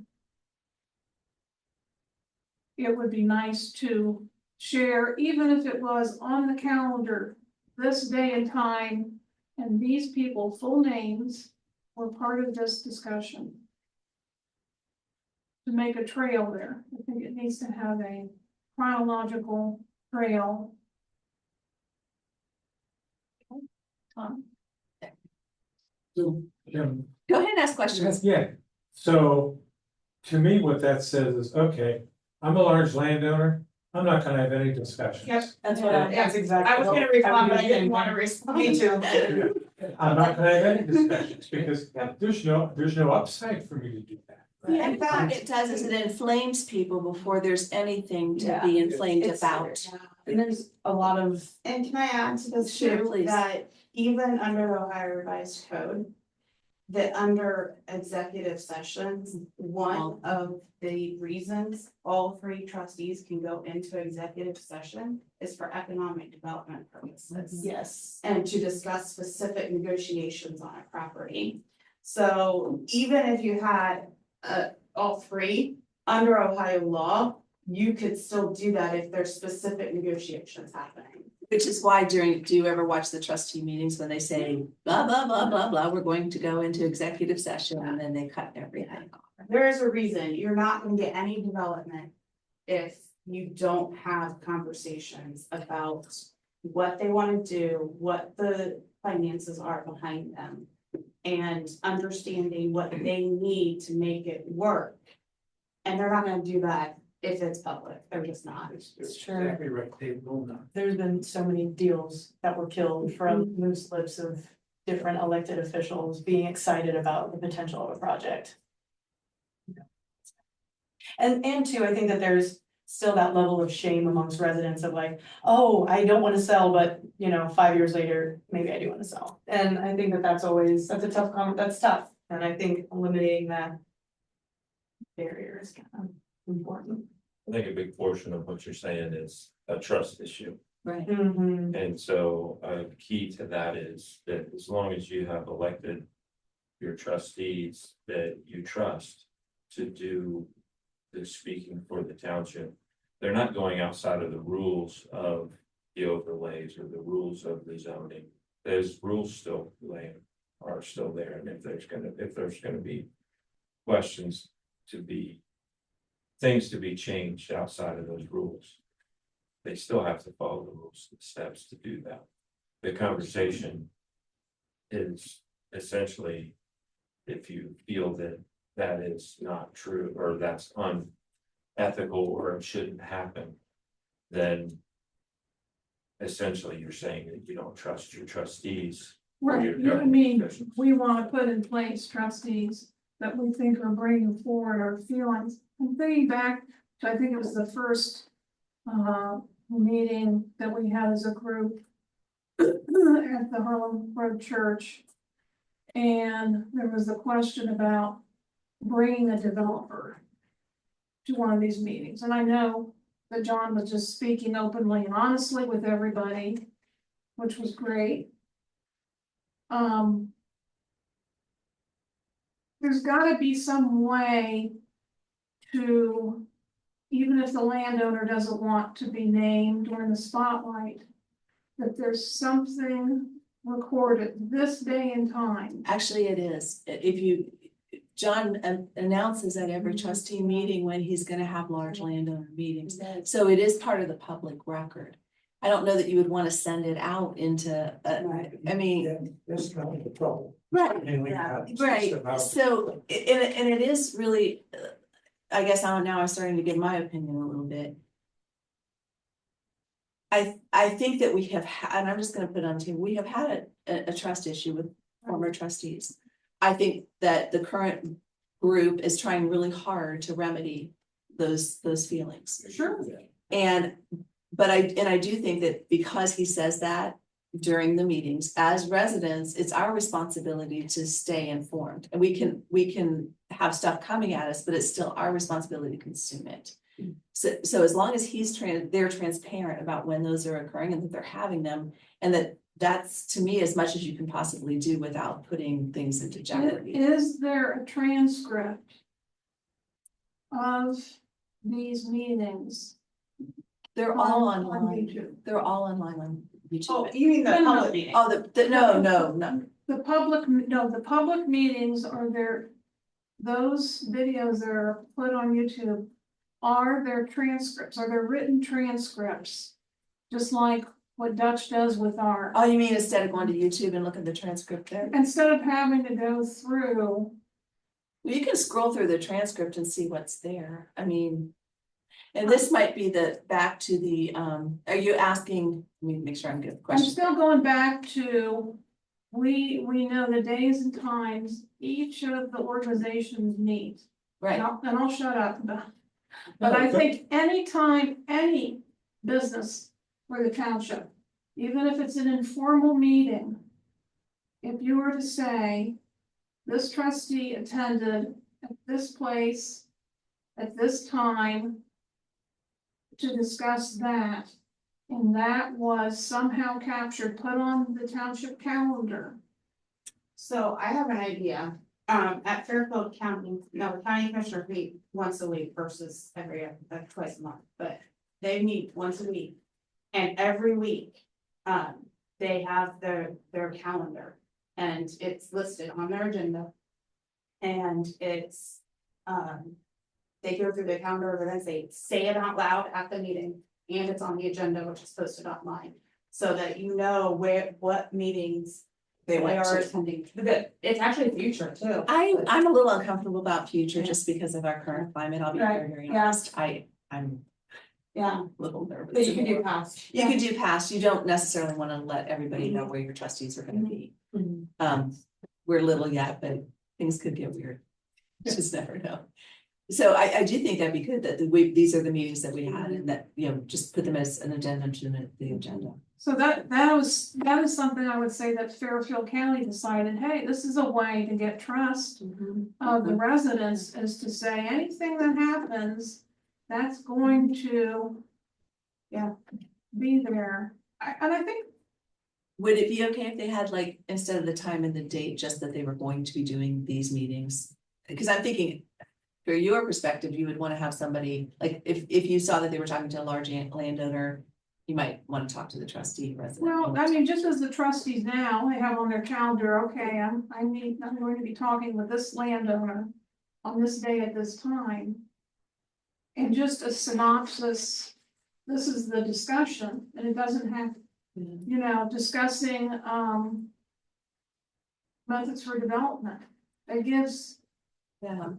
it would be nice to share, even if it was on the calendar, this day and time, and these people full names, were part of this discussion. To make a trail there, I think it needs to have a chronological trail. So, Jim, Go ahead and ask questions. yeah, so to me, what that says is, okay, I'm a large landowner, I'm not gonna have any discussions. Yep. That's what that's exactly. I was gonna what respond, but I would didn't think. wanna respond. Me too. I'm not gonna have any discussions, because there's no upside for me to do that. In fact, What it does is it inflames people before there's anything to Yeah, be inflamed it's- about. And there's a lot of, and can I add to this Sure, too, please. that even under the Ohio Revised Code. That under executive sessions, one of the reasons all 3 trustees can go into executive session is for economic development purposes. yes. And to discuss specific negotiations on a property. So even if you had all 3 under Ohio law, you could still do that if there's specific negotiations happening. Which is why do you ever watch the trustee meetings when they say blah, blah, blah, blah, blah, we're going to go into executive session and then they cut everything off. There is a reason, you're not gonna get any development if you don't have conversations about what they wanna do, what the finances are behind them. And understanding what they need to make it work. And they're not gonna do that if it's public, they're just not. It's Sure. exactly right, they will not. There's been so many deals that were killed from loose lips of different elected officials being excited about the potential of a project. And two, I think that there's still that level of shame amongst residents of like, oh, I don't wanna sell, but 5 years later, maybe I do wanna sell. And I think that that's a tough that's tough, and I think eliminating that barrier is kind of important. I think a big portion of what you're saying is a trust issue. Right. Mhm. And so a key to that is that as long as you have elected your trustees that you trust to do the speaking for the township, they're not going outside of the rules of the overlays or the rules of the zoning. Those rules still are still there, and if there's gonna be questions to be things to be changed outside of those rules, they still have to follow the rules and steps to do that. The conversation is essentially, if you feel that that is not true or that's unethical or it shouldn't happen, then essentially you're saying that you don't trust your trustees. or Right, your you know what I government mean, officials. we wanna put in place trustees that we think are bringing forward our feelings. I'm thinking back to, I think it was the first meeting that we had as a group at the Harlem Road Church. And there was the question about bringing a developer to one of these meetings, and I know that John was just speaking openly and honestly with everybody, which was great. There's gotta be some way to, even if the landowner doesn't want to be named or in the spotlight, that there's something recorded this day and time. Actually, it is. John announces at every trustee meeting when he's gonna have large landowner meetings. So it is part of the public record. I don't know that you would wanna send it out into, I mean. Yeah, that's kind of the trouble. Right. And we have Right, about- so, and it is really, I guess now I'm starting to give my opinion a little bit. I think that we have had, and I'm just gonna put on team, we have had a trust issue with former trustees. I think that the current group is trying really hard to remedy those feelings. Sure. But I do think that because he says that during the meetings, as residents, it's our responsibility to stay informed. And we can have stuff coming at us, but it's still our responsibility to consume it. So as long as they're transparent about when those are occurring and that they're having them, and that's to me as much as you can possibly do without putting things into jeopardy. Is there a transcript of these meetings? They're all on online. YouTube? They're all online on YouTube. you mean the No, no, no. public meeting? Oh, no. The public meetings are there, those videos that are put on YouTube are their transcripts, are their written transcripts. Just like what Dutch does with our, Oh, you mean instead of going to YouTube and look at the transcript there? instead of having to go through. Well, you can scroll through the transcript and see what's there, I mean. And this might be back to the, are you asking, let me make sure I'm getting the I'm question. still going back to, we know the days and times each of the organizations meet. Right, And I'll shut up, but I think anytime, any business for the township, even if it's an informal meeting. If you were to say, this trustee attended at this place, at this time. To discuss that, and that was somehow captured, put on the township calendar. So I have an idea, at Fairfield County, no, the county commissioners meet once a week versus twice a month, but they meet once a week. And every week, they have their calendar, and it's listed on their agenda. And it's, they go through the calendar of events, they say it out loud at the meeting, and it's on the agenda, which is posted online. So that you know what meetings they went are to. attending. Good, it's actually future too. I'm a little uncomfortable about future just because of our current climate, I'll be Right, very, very yeah. honest, I'm Yeah, a little nervous. but you can do past. You can do past, you don't necessarily wanna let everybody know where your trustees are gonna be. Mhm. We're little yet, but things could get weird, you just never know. So I do think that'd be good that these are the meetings that we had and that, you know, just put them as an addendum to the agenda. So that is something I would say that Fairfield County decided, hey, this is a way to get trust of the residents, is to say anything that happens, that's going to. Yeah, be there, and I think. Would it be okay if they had like, instead of the time and the date, just that they were going to be doing these meetings? Because I'm thinking, for your perspective, you would want to have somebody, like, if you saw that they were talking to a large landowner, you might want to talk to the trustee resident. Well, I mean, just as the trustees now, they have on their calendar, okay, I'm going to be talking with this landowner on this day at this time. And just a synopsis, this is the discussion, and it doesn't have, you know, discussing, methods for development. It gives, Yeah,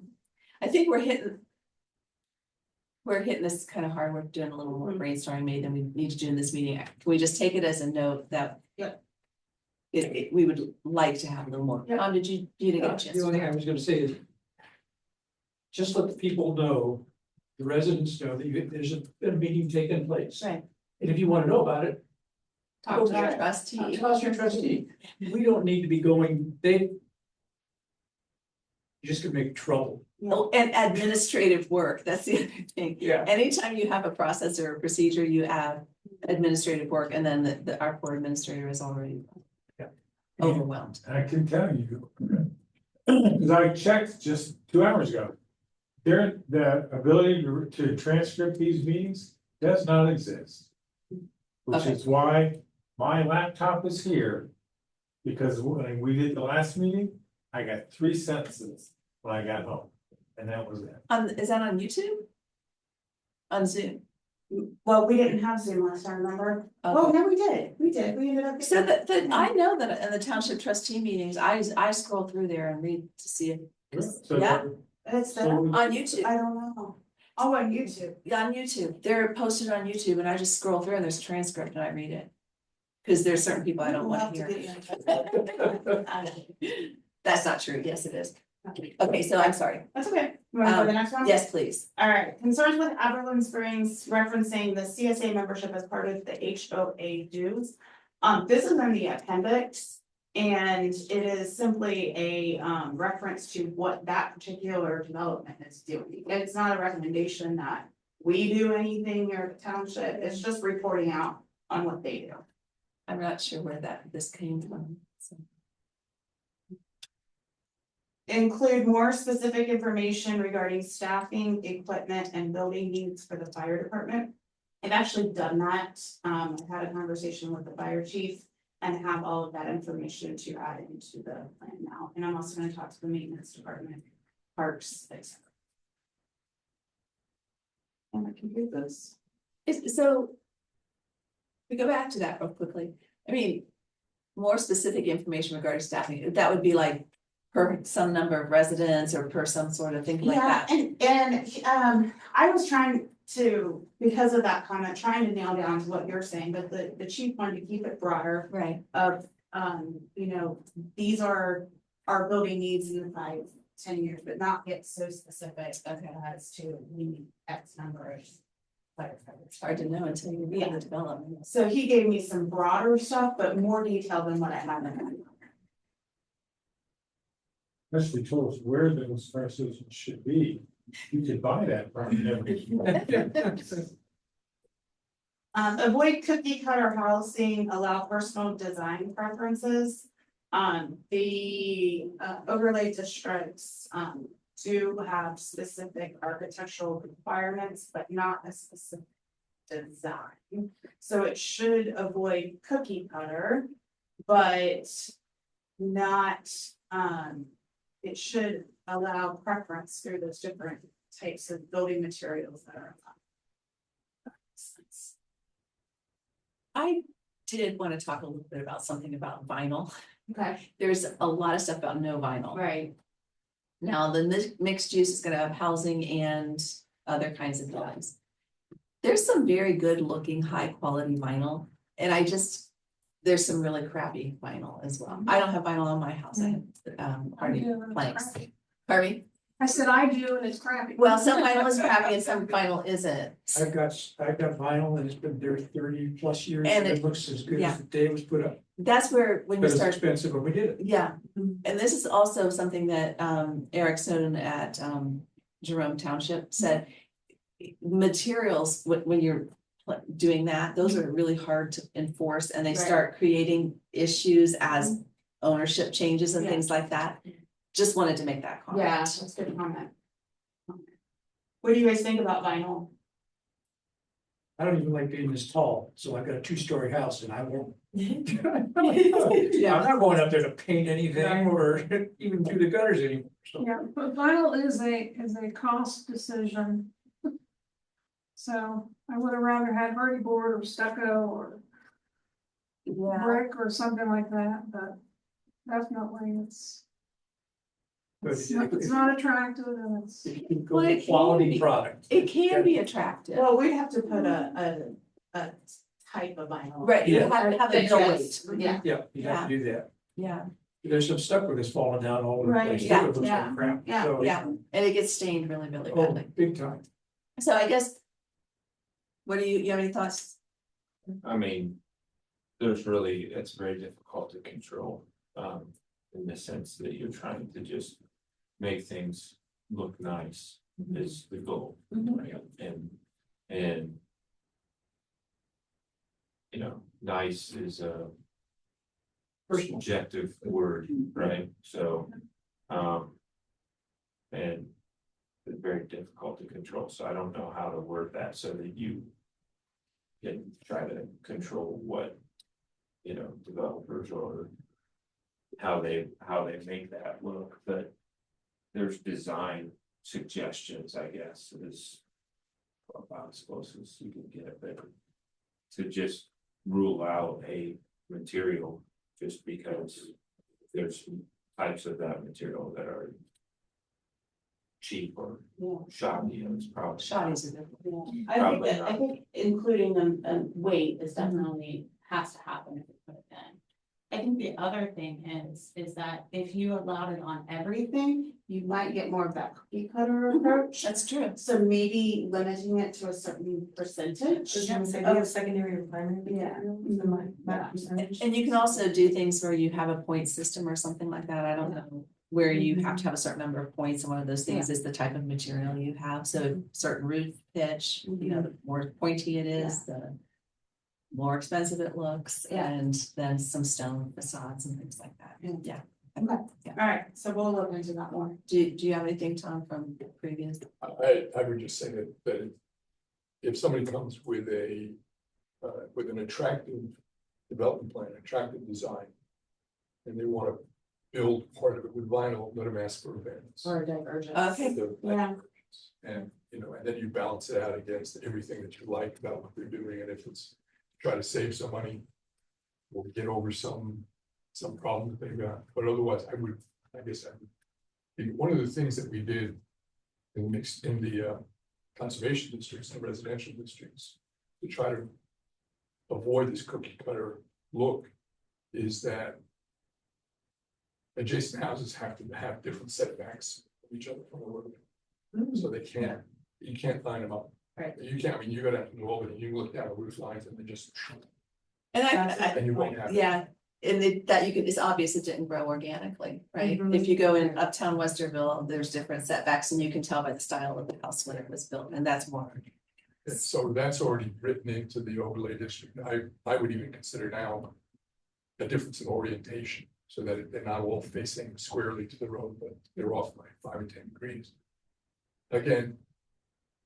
I think we're hitting this kind of hard, we're doing a little more brainstorming maybe than we need to do in this meeting. Can we just take it as a note that? Yep. We would like to have a little more, did you didn't get a chance? The only thing I was gonna say is. Just let the people know, the residents know that there's a meeting taking place. Right. And if you wanna know about it, Talk to your trustee. tell us your trustee. We don't need to be going, you just could make trouble. Oh, and administrative work, that's the other thing. Yeah. Anytime you have a process or a procedure, you add administrative work, and then our poor administrator is already Yeah. overwhelmed. I can tell you, because I checked just 2 hours ago. The ability to transcript these meetings does not exist. Which Okay. is why my laptop is here. Because when we did the last meeting, I got 3 sentences when I got home, and that was it. Is that on YouTube? On Zoom? Well, we didn't have Zoom last time, remember? Oh, no, we did, we ended up. So that I know that in the township trustee meetings, I scroll through there and read to see if, So- yeah, It's so- on YouTube. I don't know. Oh, on YouTube. Yeah, on YouTube, they're posted on YouTube and I just scroll through and there's a transcript and I read it. Cause there's certain people I don't We'll want have to to hear. get you in touch. That's not true, yes, it is. Okay, so I'm sorry, That's okay. You wanna go to the next one? yes, please. All right, concerns with Aberlin Springs referencing the CSA membership as part of the HOA dues. This is in the appendix. And it is simply a reference to what that particular development is doing. It's not a recommendation that we do anything or the township, it's just reporting out on what they do. I'm not sure where this came from, so. Include more specific information regarding staffing, equipment, and building needs for the fire department. I've actually done that. I had a conversation with the fire chief and have all of that information to add into the plan now. And I'm also gonna talk to the maintenance department, parks, etc. And I can do this. So. We go back to that real quickly. I mean, more specific information regarding staffing, that would be like per some number of residents or per some sort of thing like Yeah, that. and I was trying to, because of that comment, trying to nail down to what you're saying, but the chief wanted to keep it broader Right, of, you know, these are our building needs in the 5-10 years, but not get so specific as to we need X number of firefighters. it's hard to know until you read the development. So he gave me some broader stuff, but more detail than what I have in mind. Especially told us where those fire stations should be. You could buy that property. Avoid cookie cutter housing, allow personal design preferences. The overlay districts, do have specific architectural requirements, but not a specific design. So it should avoid cookie cutter, but not, it should allow preference through those different types of building materials that are. I did want to talk a little bit about something about vinyl. Okay, There's a lot of stuff about no vinyl. right. Now, the mixed use is gonna have housing and other kinds of buildings. There's some very good looking, high quality vinyl, and there's some really crappy vinyl as well. I don't have vinyl on my house, I have hardy do, and it's planks. crappy. Pardon me? I said I do, and it's crappy. Well, some vinyl is crappy and some vinyl isn't. I've got vinyl and it's been there 30+ years, And and it- it looks as good yeah. as the day it was put up, That's where, when but you it's start, expensive, but we did it. yeah, and this is also something that Eric Snowden at Jerome Township said. Materials, when you're doing that, those are really hard to enforce and they Right. start creating issues as ownership changes and Yeah. things like that. Just wanted to make that comment. Yeah, that's a good comment. What do you guys think about vinyl? I don't even like being this tall, so I've got a 2-story house and I won't. I'm not going up there to paint anything or even do the gutters anymore, so. Yeah, but vinyl is a cost decision. So I would have rather had hardy board or stucco or Yeah, brick or something like that, but definitely But it's not attractive and it's. if you can go Well, it with can quality be. product. it can be attractive. Well, we'd have to put a type of vinyl. Right, you have to have it Yes, built. yeah. Yeah, you have to do that. Yeah, There's some stuff that's falling down all over the Right, place, too, yeah, it looks yeah, like crap, yeah, so. yeah, and it gets stained really, really Oh, badly. big time. So I guess. What you have any thoughts? I mean. It's very difficult to control, in the sense that you're trying to just make things look nice is the goal. Right? And. You know, nice is a subjective word, right? So, and it's very difficult to control, so I don't know how to word that so that you can try to control what, you know, developers or how they make that look, but there's design suggestions, I guess, is about as close as you can get, but to just rule out a material just because there's types of that material that are cheap or shoddy, and it's probably. Shotties are different. I think Probably that, I not. think including a weight is definitely has to happen if you put it in. I think the other thing is that if you allowed it on everything, you might get more of that cookie cutter approach. That's true. So maybe limiting it to a certain percentage. Does it say we have secondary requirement? Yeah. And you can also do things where you have a point system or something like that, I don't know. Where you have to have a certain number of points, and one of those things is the type of material you have, so certain roof pitch, you know, the more pointy it is, the. More expensive it looks, Yeah. and then some stone facades and things like that, yeah. Okay, all right, so we'll look into that more. Do you have anything, Tom, from previous? I would just say that if somebody comes with with an attractive development plan, attractive design. And they wanna build part of it with vinyl, let them ask for a variance. Or divergence. Okay. Yeah. And, you know, and then you balance it out against everything that you like about what they're doing, and if it's try to save some money. Or get over some problem that they've got, but otherwise, I guess one of the things that we did. In the conservation districts and residential districts, to try to. Avoid this cookie cutter look, is that. Adjacent houses have to have different setbacks from each other from the road. So they can't, you can't line them up. Right. You can't, I mean, you go down to New Albany, you look down the roof lines and they just, And and you won't have. yeah, and that you could, it's obvious it didn't grow organically, right? Mhm. If you go in uptown Westerville, there's different setbacks and you can tell by the style of the house when it was built, and that's more. And so that's already written into the overlay district. I would even consider now. A difference in orientation, so that they're not all facing squarely to the road, but they're off by 5 or 10 degrees. Again.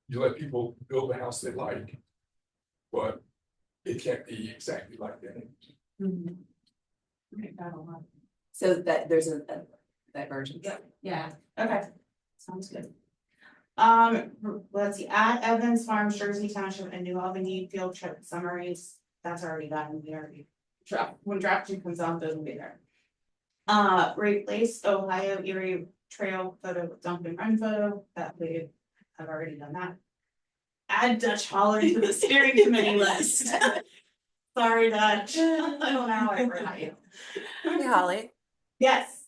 You let people build the house they like. But it can't be exactly like that. Mhm. Okay, got a lot. So that there's a divergence. Yeah, okay, Sounds good. let's see, add Evans Farms, Jersey Township and New Albany field trip summaries, that's already done, we already. When draft two comes out, those will be there. Replace Ohio Erie Trail photo with Duncan Run photo, that we have already done that. Add Dutch Holler to the steering committee list. Sorry, Dutch, I don't know, I forgot you. Hey, Holly. Yes.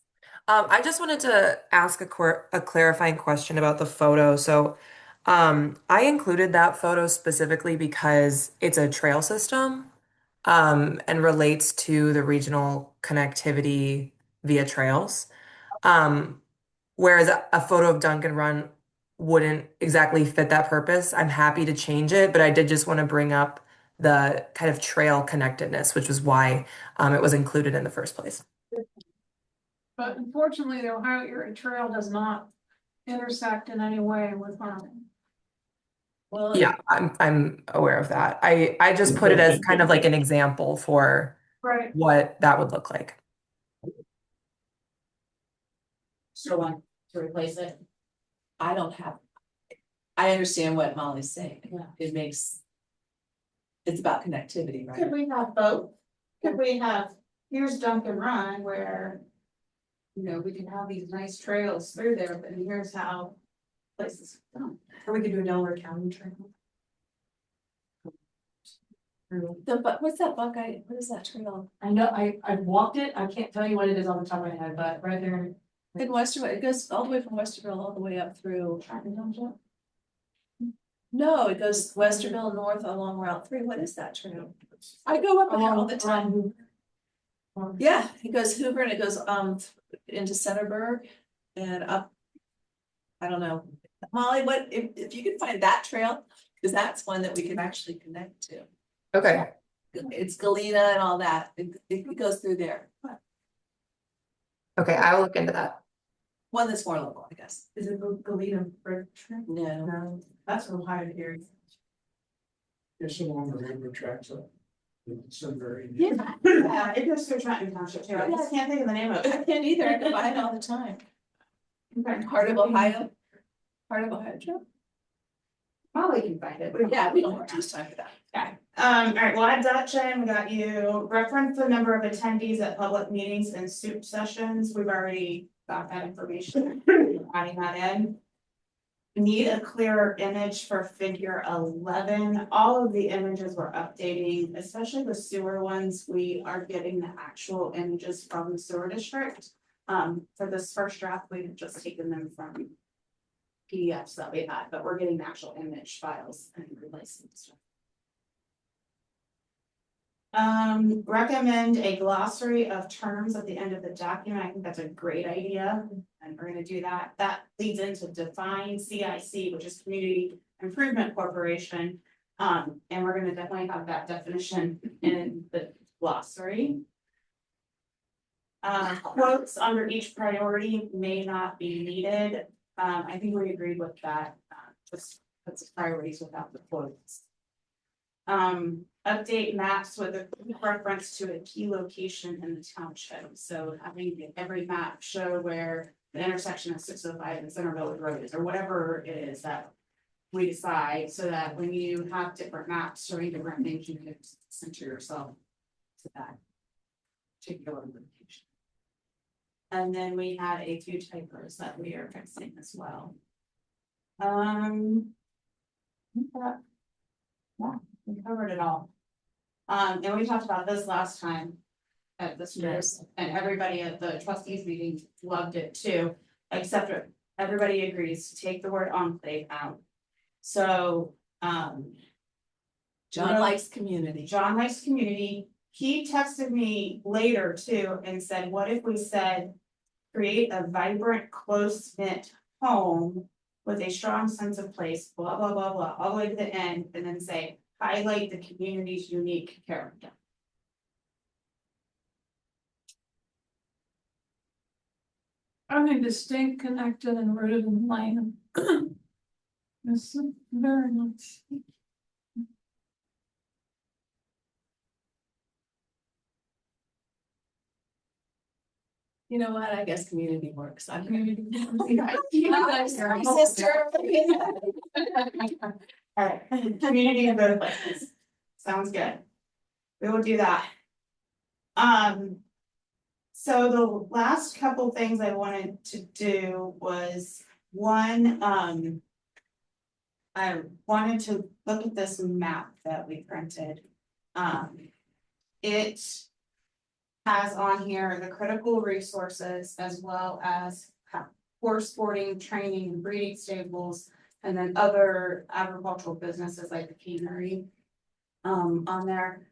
I just wanted to ask a clarifying question about the photo. So, I included that photo specifically because it's a trail system, and relates to the regional connectivity via trails. Whereas a photo of Duncan Run wouldn't exactly fit that purpose. I'm happy to change it, but I did just want to bring up the kind of trail connectedness, which was why, it was included in the first place. But unfortunately, the Ohio Erie Trail does not intersect in any way with farming. Well, Yeah, I'm aware of that. I just put it as kind of like an example for Right. what that would look like. So want to replace it? I don't have. I understand what Molly's saying. Yeah. It makes. It's about connectivity, right? Could we have both? Could we have, here's Duncan Run where. You know, we can have these nice trails through there, but here's how places are done. Or we could do a Delaware County trail. What's that Buckeye? What is that trail? I know, I've walked it, I can't tell you what it is on the top of my head, but right there. In Westerville, it goes all the way from Westerville all the way up through. No, it goes Westerville north along Route 3. What is that trail? I go up there all the time. Yeah, it goes Hoover and it goes into Centerburg and up. I don't know. Molly, what if you can find that trail? Because that's one that we can actually connect to. Okay. It's Galena and all that. It goes through there. Okay, I will look into that. One that's more local, I guess. Is it Galena Bridge Trail? No. No, that's Ohio Erie. It's along the railroad tracks up. It's so very. Yeah, it goes through Trenton Township too, I just can't think of the name of I it. can't either. I can buy it all the time. Heart of Ohio. Heart of Ohio trail. Molly can find it. Yeah, we don't have too much time for that. Okay, all right, well, add Dutch in, we got you, reference the number of attendees at public meetings and soup sessions, we've already got that information, adding that in. Need a clearer image for figure 11, all of the images we're updating, especially the sewer ones, we are getting the actual images from the sewer district. For this first draft, we've just taken them from PDFs that we had, but we're getting the actual image files and replacing stuff. Recommend a glossary of terms at the end of the document. I think that's a great idea, and we're gonna do that. That leads into define CIC, which is Community Improvement Corporation. And we're gonna definitely have that definition in the glossary. Quotes under each priority may not be needed. I think we agreed with that, just puts priorities without the quotes. Update maps with a reference to a key location in the township, so having every map show where the intersection of 605 and Center Village Road is, or whatever it is that we decide, so that when you have different maps showing different things, you can center yourself to that particular location. And then we had a few typos that we are fixing as well. I think that- Yeah, we covered it all. And we talked about this last time at this group, and everybody at the trustees meeting loved it too, except for everybody agrees to take the word enclave out. So, John likes community. John likes community. He texted me later too and said, what if we said, create a vibrant, close-knit home with a strong sense of place, blah, blah, blah, blah, all the way to the end, and then say, highlight the community's unique character. I think distinct, connected, and rooted in land. This is very nice. You know what? I guess community works. I'm Community. sister. All right, community in both places. Sounds good. We will do that. So the last couple things I wanted to do was, one, I wanted to look at this map that we printed. It has on here the critical resources as well as horse sporting, training, and breeding stables, and then other agricultural businesses like the cannery on there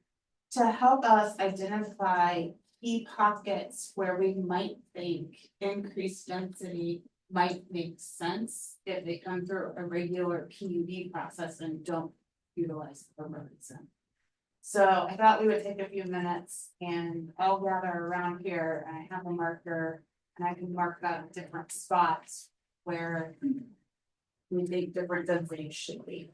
to help us identify key pockets where we might think increased density might make sense if they come through a regular PUD process and don't utilize the roads. So I thought we would take a few minutes and I'll gather around here and I have a marker and I can mark out different spots where we think different densities should be.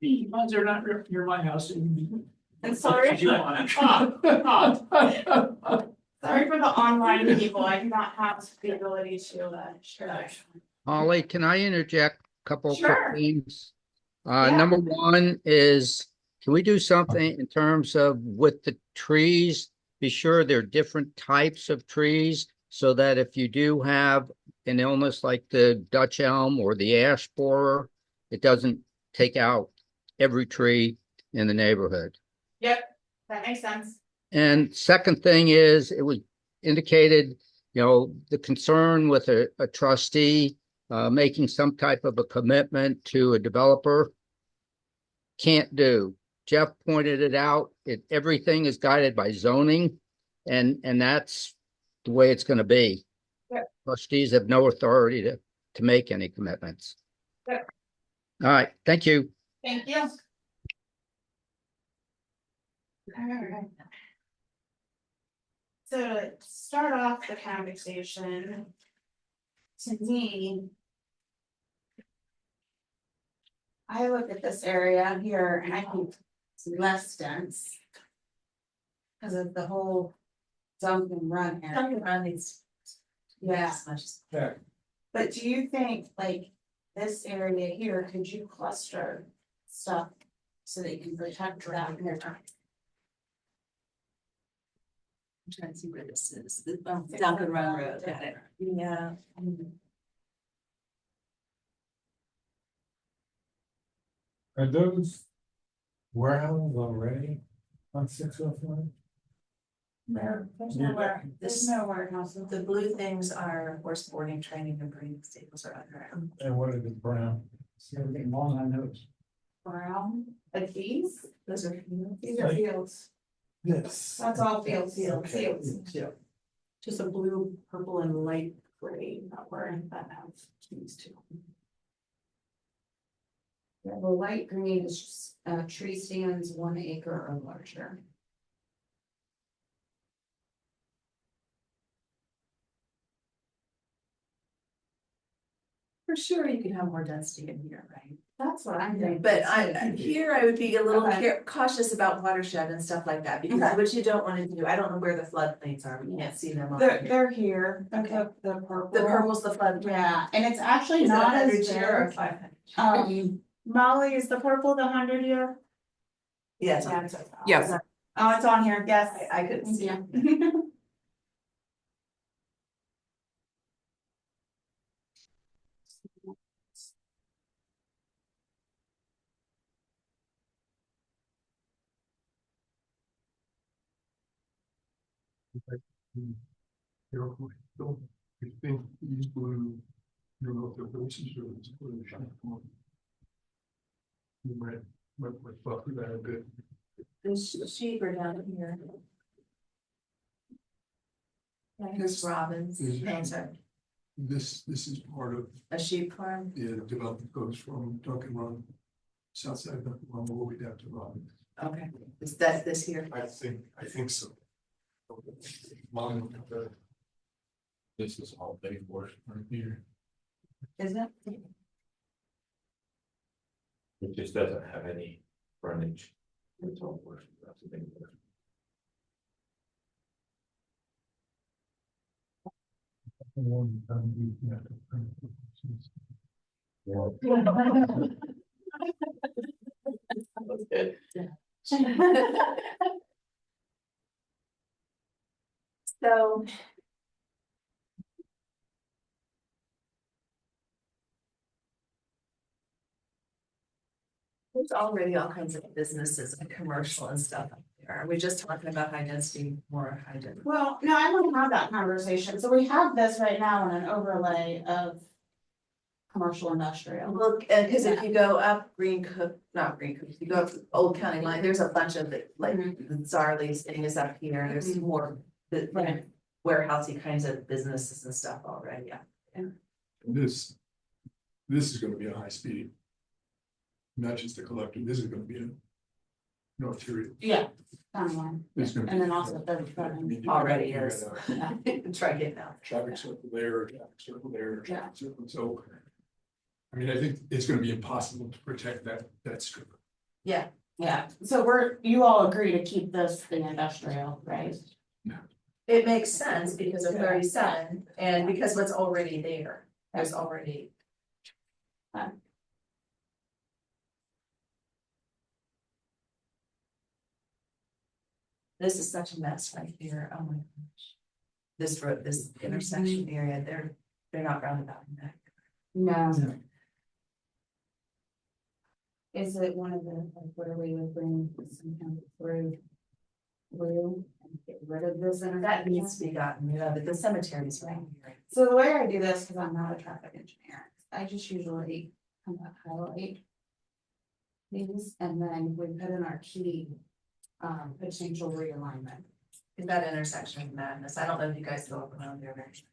Mine's are not near my house. I'm sorry. Sorry for the online people. I do not have the ability to share that. Holly, can I interject a couple of quick Sure. things? Yeah. Number one is, can we do something in terms of with the trees? Be sure they're different types of trees so that if you do have an illness like the Dutch elm or the ash borer, it doesn't take out every tree in the neighborhood. Yep, that makes sense. And second thing is, it was indicated, the concern with a trustee making some type of a commitment to a developer. Can't do. Jeff pointed it out. Everything is guided by zoning, and that's the way it's going to be. Yep. Trustees have no authority to make any commitments. Yep. All right. Thank you. Thank you. All right. So to start off the conversation, to me, I look at this area here and I think it's less dense because of the whole dump and run area. Dump and run is. Yeah. As much as- Yeah. But do you think like this area here, could you cluster stuff so that you can protect that in your time? I'm trying to see where this is. The Dump and Run Road. Got it. Yeah. Are those warehouses already on 605? There's Yeah. nowhere, there's no warehouse. The blue things are horse boarding, training, and breeding stables are underground. And what are the brown? See everything long on those. Brown, like these? Those are. These are fields. Yes. That's all fields, Okay. fields. Yeah. Just a blue, purple and light gray that were that have keys too. Yeah, the light green is just, tree stands 1 acre or larger. For sure, you can have more density in here, right? That's what I'm thinking. But here I would be a little Okay. cautious about watershed and stuff like that, because Okay. what you don't wanna do, I don't know where the floodplains are, we can't see them on They're, here. they're here, Okay. the purple. The purple's the flood. Yeah, and it's actually Is it not 100 as year or big. 500? Molly, is the purple the 100 year? Yes. Yes. Oh, it's on here, yes. I couldn't see. Yeah. I think these blue, you don't know if they're roses or it's blue. You might buffer that a bit. The sheep are down here. Yeah, here's Robin's, Is- no, sorry, This is part of, a sheep farm, the development goes from Duncan Run, south side of Duncan Run, all the way down to Robin. okay, is that this here? I think so. Mine, this is all they for right here. Is it? It just doesn't have any frontage. It's all portion, that's the big portion. That's good. So. There's already all kinds of businesses and commercial and stuff up there. Are we just talking about high density, more high density? Well, no, I want to have that conversation. So we have this right now in an overlay of commercial industrial. Look, and cause if you go up not Green Cook, if you go up Old County Line, there's a bunch of it, like Zarly's thing is up here, there's more. Right. Warehousey kinds of businesses and stuff already, yeah. And this is gonna be a high speed. Not just a collector, this is gonna be an arterial. Yeah. Timeline. It's gonna be- And then also 35. I mean, Already you is. got a Try getting out. Traffic circle there, traffic circle there, Yeah. traffic circle, so. I mean, I think it's gonna be impossible to protect that strip. Yeah, Yeah, so you all agree to keep this in industrial, right? it makes sense because of 37 and because what's already there, there's already. This is such a mess right here, oh my gosh. This road, this intersection area, they're not roundabouting that. No. Is it one of the, like, where we would bring some kind of through and get rid of this That intersection? needs to be gotten rid of, but the cemetery is right here. So the way I do this, because I'm not a traffic engineer, I just usually kind of highlight these, and then we put in our key potential realignment. That intersection of madness, I don't know if you guys go up around there very much.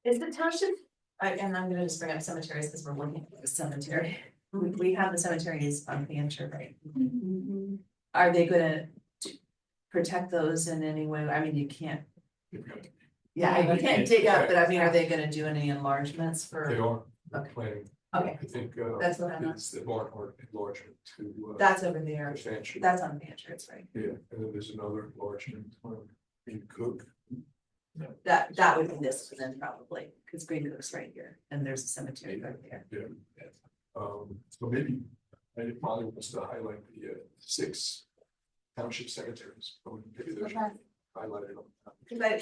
Is the township, and I'm gonna just bring up cemeteries because we're looking at the cemetery. We have the cemeteries on Fancher, right? Are they gonna protect those in any way? I mean, you can't. They've got- Yeah, you can't dig up, but I mean, are they gonna do any enlargements They for? are Okay. planning, Okay, I think, that's what I'm, it's the Barnhart enlargement to. that's over there. to Fancher. That's on Fancher, it's right. Yeah, and then there's another enlargement in Cook. That would be this then probably, because Green Cook's right here and there's a cemetery right there. Yeah. So maybe, I probably wants to highlight the 6 township cemeteries. Maybe those should be highlighted on that.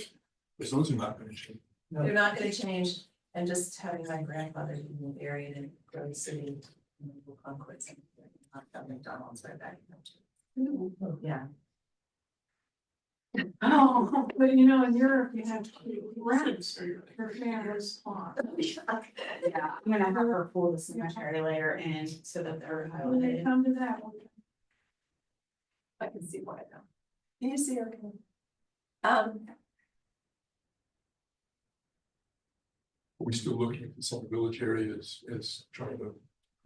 Because those are not gonna change. They're not gonna change, and just having my grandfather being buried in Grove City. Concord Cemetery, not that McDonald's right back. Yeah. Oh, but you know, in Europe, you have to rent your family's spot. Yeah, I'm gonna have her pull the cemetery later in so that they're When they highlighted. come to that one. I can see why now. Can you see her? Are we still looking at some village areas as trying to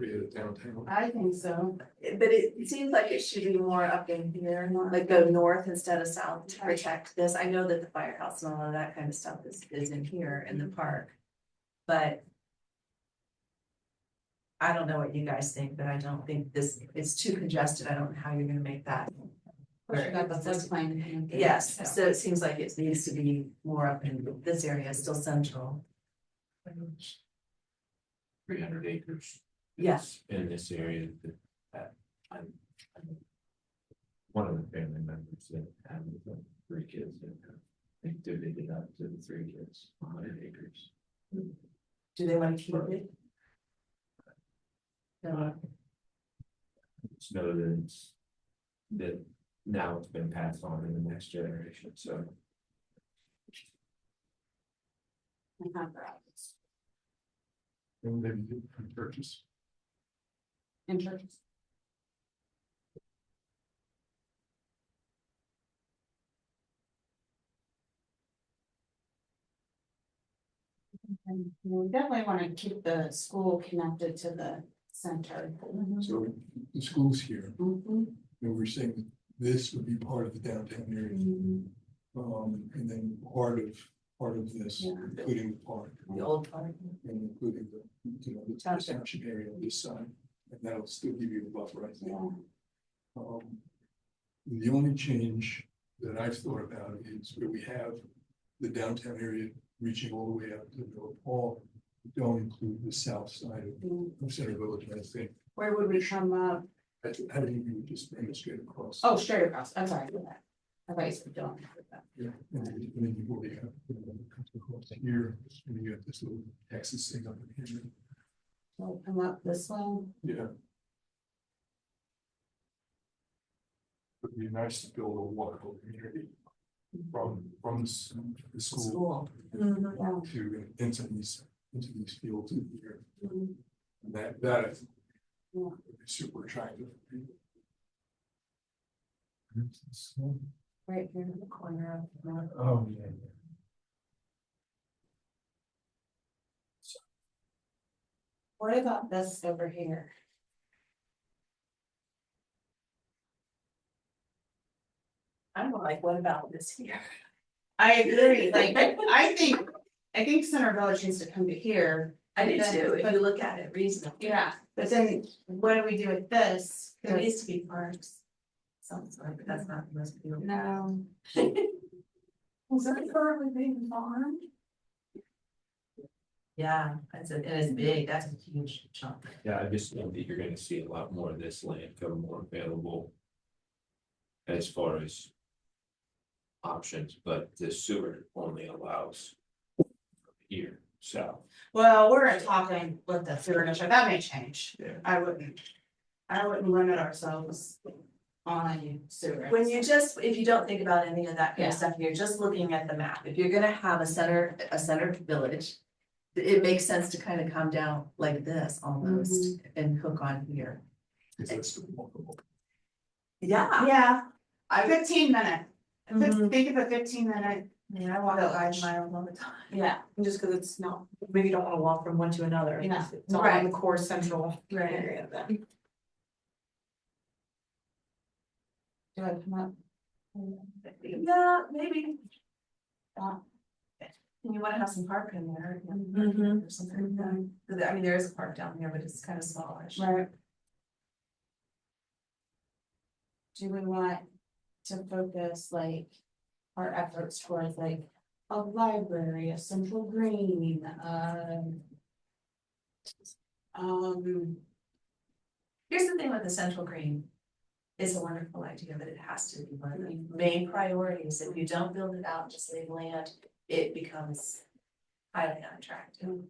create a downtown. I think so. But it seems like it should be more up in here, like go north instead of south to protect this. I know that the firehouse and all of that kind of stuff is in here in the park. But I don't know what you guys think, but I don't think this, it's too congested. I don't know how you're gonna make that. We got the floodplain. Yes, so it seems like it needs to be more up in this area, still central. 300 acres. Yes. In this area that I'm. One of the family members that have 3 kids that they divided up to the 3 kids, 100 acres. Do they want to keep it? No. Just know that it's, that now it's been passed on to the next generation, so. And then you can purchase. Interest. We definitely want to keep the school connected to the center. So the school's here, Mhm. and we're saying this would be part of the downtown area. Mhm. And then part of this, Yeah. including the park. The old park. And including the, the township area on this side, and that'll still give you a buffer, I think. Yeah. The only change that I've thought about is where we have the downtown area reaching all the way out to Villa Paul. Don't include the south side of Center Village, and I think, Where would we come up? how do you just demonstrate across? Oh, straight across. I'm sorry for that. I thought you said don't. Yeah, and then you already have, comes across here, and you got this little Texas thing up in here. So come up this way. Yeah. It'd be nice to build a walkable community from the school Yeah. to into these fields in here. Mhm. And that I think Yeah. would be super attractive. Right here in the corner of the. Oh, yeah. What about this over here? I'm like, what about this here? I agree, like, I think Center Village needs to come to here. I do But- too, if but- you look at it reasonably. Yeah, but then what do we do with this? There needs to be parks. Some sort, but that's not the most beautiful. No. Is that currently being farmed? Yeah, and it's big, that's a huge chunk. Yeah, I just think that you're gonna see a lot more of this land come more available. As far as. Options, but the sewer only allows. Here, so. Well, we're talking with the sewer district, that may change. Yeah. I wouldn't limit ourselves on sewer. When you just, if you don't think about any of that kind of stuff, you're just looking at the map, if you're gonna have a center village. It makes sense to kind of come down like this almost and hook on here. Is that still walkable? Yeah. Yeah, I 15 minute, Mhm. think of a 15 minute, I walk by miles all the time. yeah, Just because it's not, maybe you don't want to walk from one to another. Yeah. It's not on the core central Right. area then. do I come up? Yeah, maybe. Uh, And you wanna have some park in there. Mhm. Or something, I mean, there is a park down here, but it's kind of smallish. Right. Do we want to focus like our efforts towards like a library, a central green, Here's the thing with the central green. It's a wonderful idea, but it has to be one of the main priorities. If you don't build it out, just leave land, it becomes highly unattractive.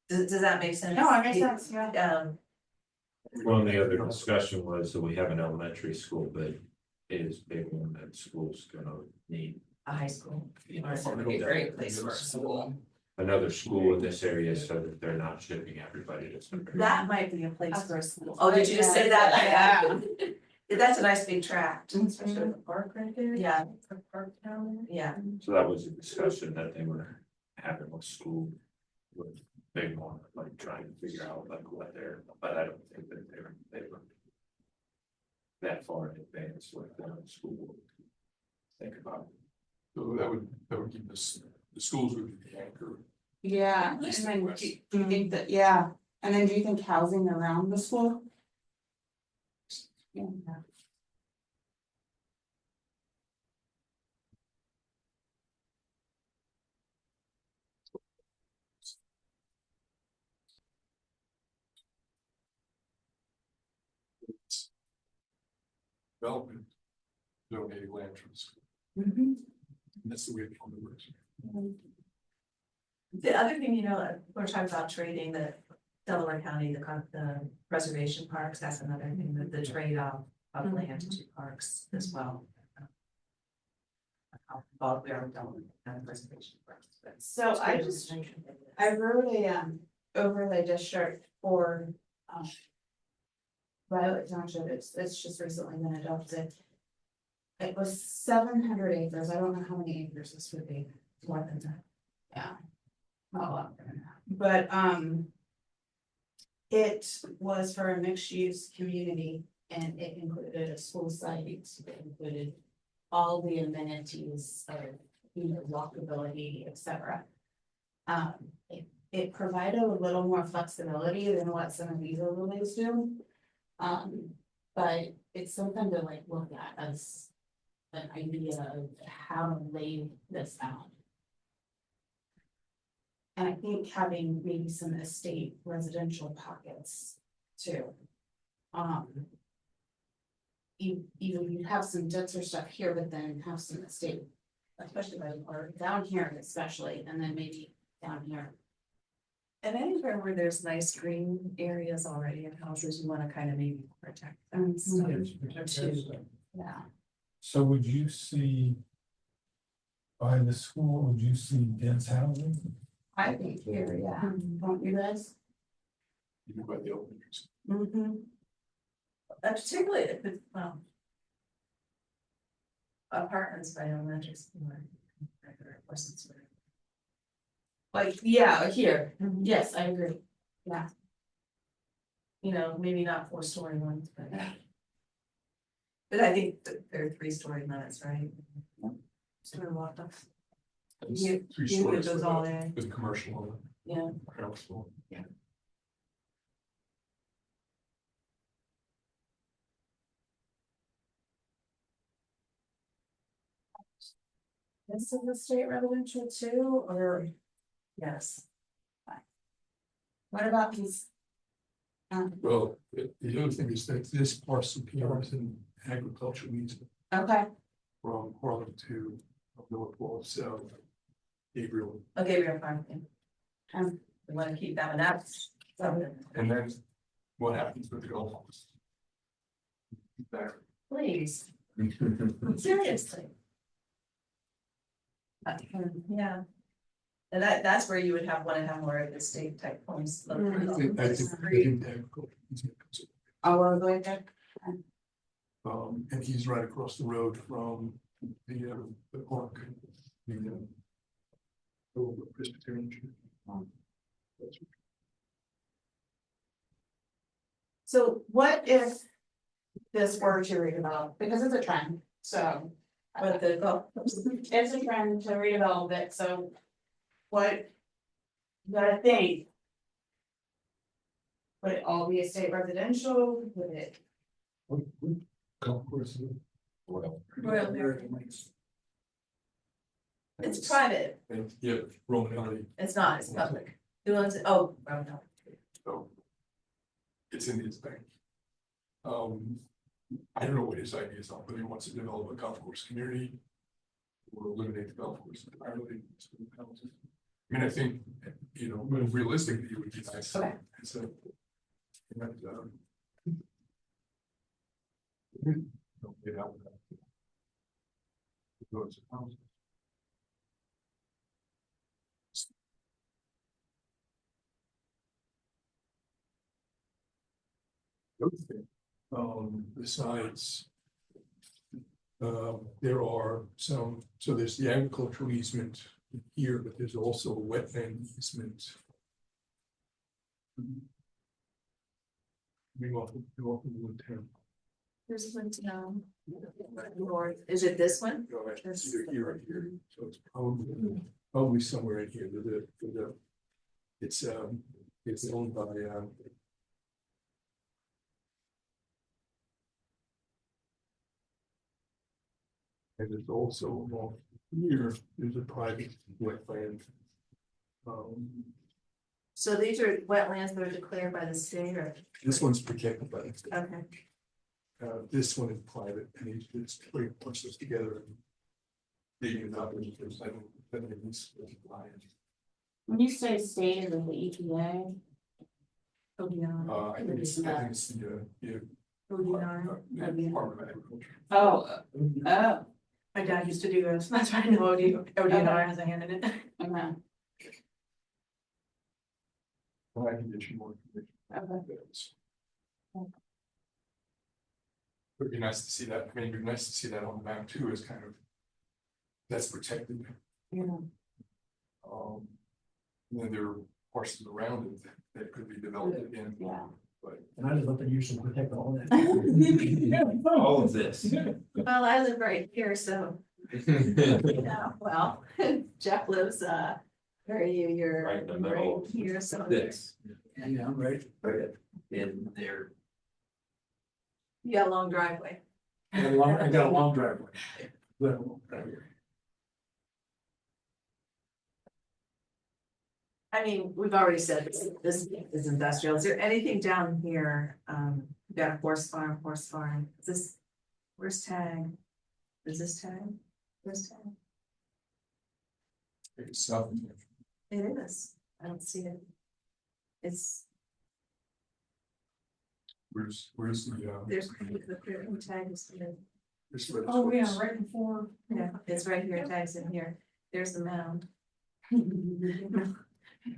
Does that make sense? No, it makes sense, yeah. Well, the other discussion was that we have an elementary school, but it is big one that school's gonna need. A high school. You know, Or it would be a great place for a school. another school in this area so that they're not shipping everybody to Sunbury. That might be a place for a school. Oh, did you just say that? Yeah. That's a nice big tract. Especially with the park right there. Yeah, The park down there. yeah. So that was a discussion that they were having with school. With big one, like trying to figure out like what they're, but I don't think that they were that far in advance with the school. Think about it. So that would keep us, the schools would be the anchor. Yeah, and East and then west. do you think that, yeah, and then do you think housing around the school? Yeah. Development, donating land for the school. Mhm. And that's the way it normally works. The other thing, you know, we're talking about trading the Delaware County, the reservation parks, that's another thing, the trade-off of land to parks as well. How involved we are with Delaware County reservation parks. but So it's I good just, to mention. I wrote a overlay district for Violet Township, it's just recently been adopted. It was 700 acres, I don't know how many acres this would be, more than that, yeah. Not a lot more than that. But it was for a mixed use community and it included a school site, it included all the amenities of, you know, walkability, etc. It provided a little more flexibility than what some of these overlays do. But it's something to like look at as an idea of how to lay this out. And I think having maybe some estate residential pockets too. You have some denser stuff here, but then have some estate, especially by the park, down here especially, and then maybe down here. And anywhere where there's nice green areas already in houses, you wanna kind of maybe protect them. Yeah. So would you see by the school, would you see dense housing? I think here, yeah, don't you guys? Even by the elementary. Mm-hmm. Particularly if it's, apartments by elementary school. Or some sort of- Like, yeah, here, yes, I agree, You know, maybe not 4-story ones, but. But I think they're 3-story limits, right? Sort of walked up. You- Three you stories goes with all a- in. with commercial on it. Yeah. Commercial. this is the state residential too, or Yes. what about these? Well, the other thing is that this parcel here is an agricultural easement Okay, from Harlem to North Wall, so Gabriel. Okay, we're fine. We wanna keep that one up. And then what happens with the golf course? There. Please, seriously. Yeah. And that's where you would wanna have more of the state type homes. I think the agricultural easement comes I'll go ahead. and he's right across the road from the park. The Presbyterian Church. So what if this were to redevelop, because it's a trend, so. But It's a trend to redevelop it, so. What? You gotta think. Would it all be estate residential, would it? Golf course. Well, Royal it's private, And yeah, Roman County, it's not, it's public. Who owns it? Oh, no. so. It's in his bank. I don't know what his ideas are, but he wants to develop a golf course community. Or eliminate the golf course entirely. I mean, I think, you know, realistically, it would be nice. Okay. It's a. Don't get out with that. It goes to houses. Besides. There are some, so there's the agricultural easement here, but there's also a wetland easement. We welcome to Woodtown. There's one town. North, is it this one? No, it's either here or here, so it's probably somewhere in here, it's owned by, and it's also off here, there's a private wetland. So these are wetlands that are declared by the state or? This one's protected by the state. Okay. This one is private, and it's pretty puts this together. And digging it up, and there's like, this When you say state, is it the EPA? I think it's the, Department of Agriculture. Oh, oh, My dad used to do this, that's why I know ODNR has a hand in it. okay. I can get you more information. It'd be nice to see that, I mean, it'd be nice to see that on the map too, is kind of. That's protected. Yeah. And then there are parcels around it that could be developed again. Yeah. But And I just let them use and protect all that. All of this. Well, I live right here, so, yeah, well, Jeff lives, where are you, you're Right in the middle right here, so. This, Yeah, I'm right. in there. You got a long driveway. I got a long driveway. But- I mean, we've already said this is industrial. Is there anything down here? You got a horse farm. Is this, where's tag? Is this tag? Where's tag? it's south. It is. I don't see it. It's, Where's the, there's the tag is here. this where Oh, yeah, this- right before. Yeah, it's right here. Tag's in here. There's the mound.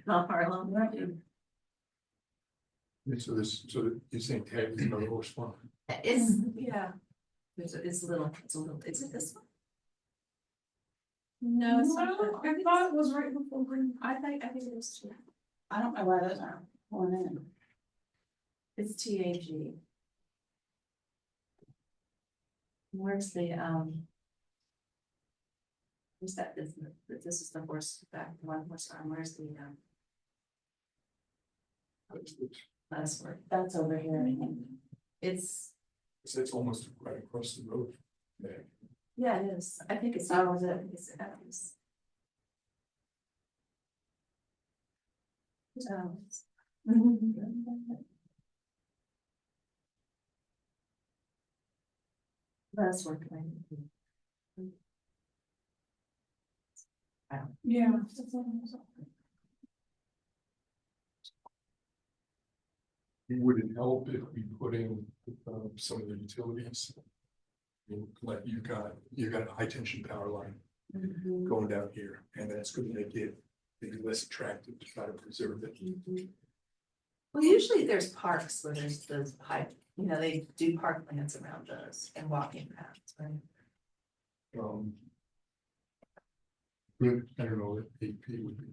Not far along. So you're saying tag is another horse farm? It's, yeah. It's a little, is it this one? No, it's not. I thought it was right before Green. I think it was, I don't know why those aren't going in. it's TAG. Where's the, where's that, this is the horse back, one horse farm, where's the, last word? That's over here, I think. It's, It's almost right across the road. Yeah. yeah, it is, I think it's, Oh, is it? it's. That's working. Yeah. Would it help if we put in some of the utilities? I mean, like you got a high tension power line going down here, and that's going to make it maybe less attractive to try to preserve it. Well, usually there's parks where there's those high, they do parklands around those and walking paths, right? But I don't know, if AP would be.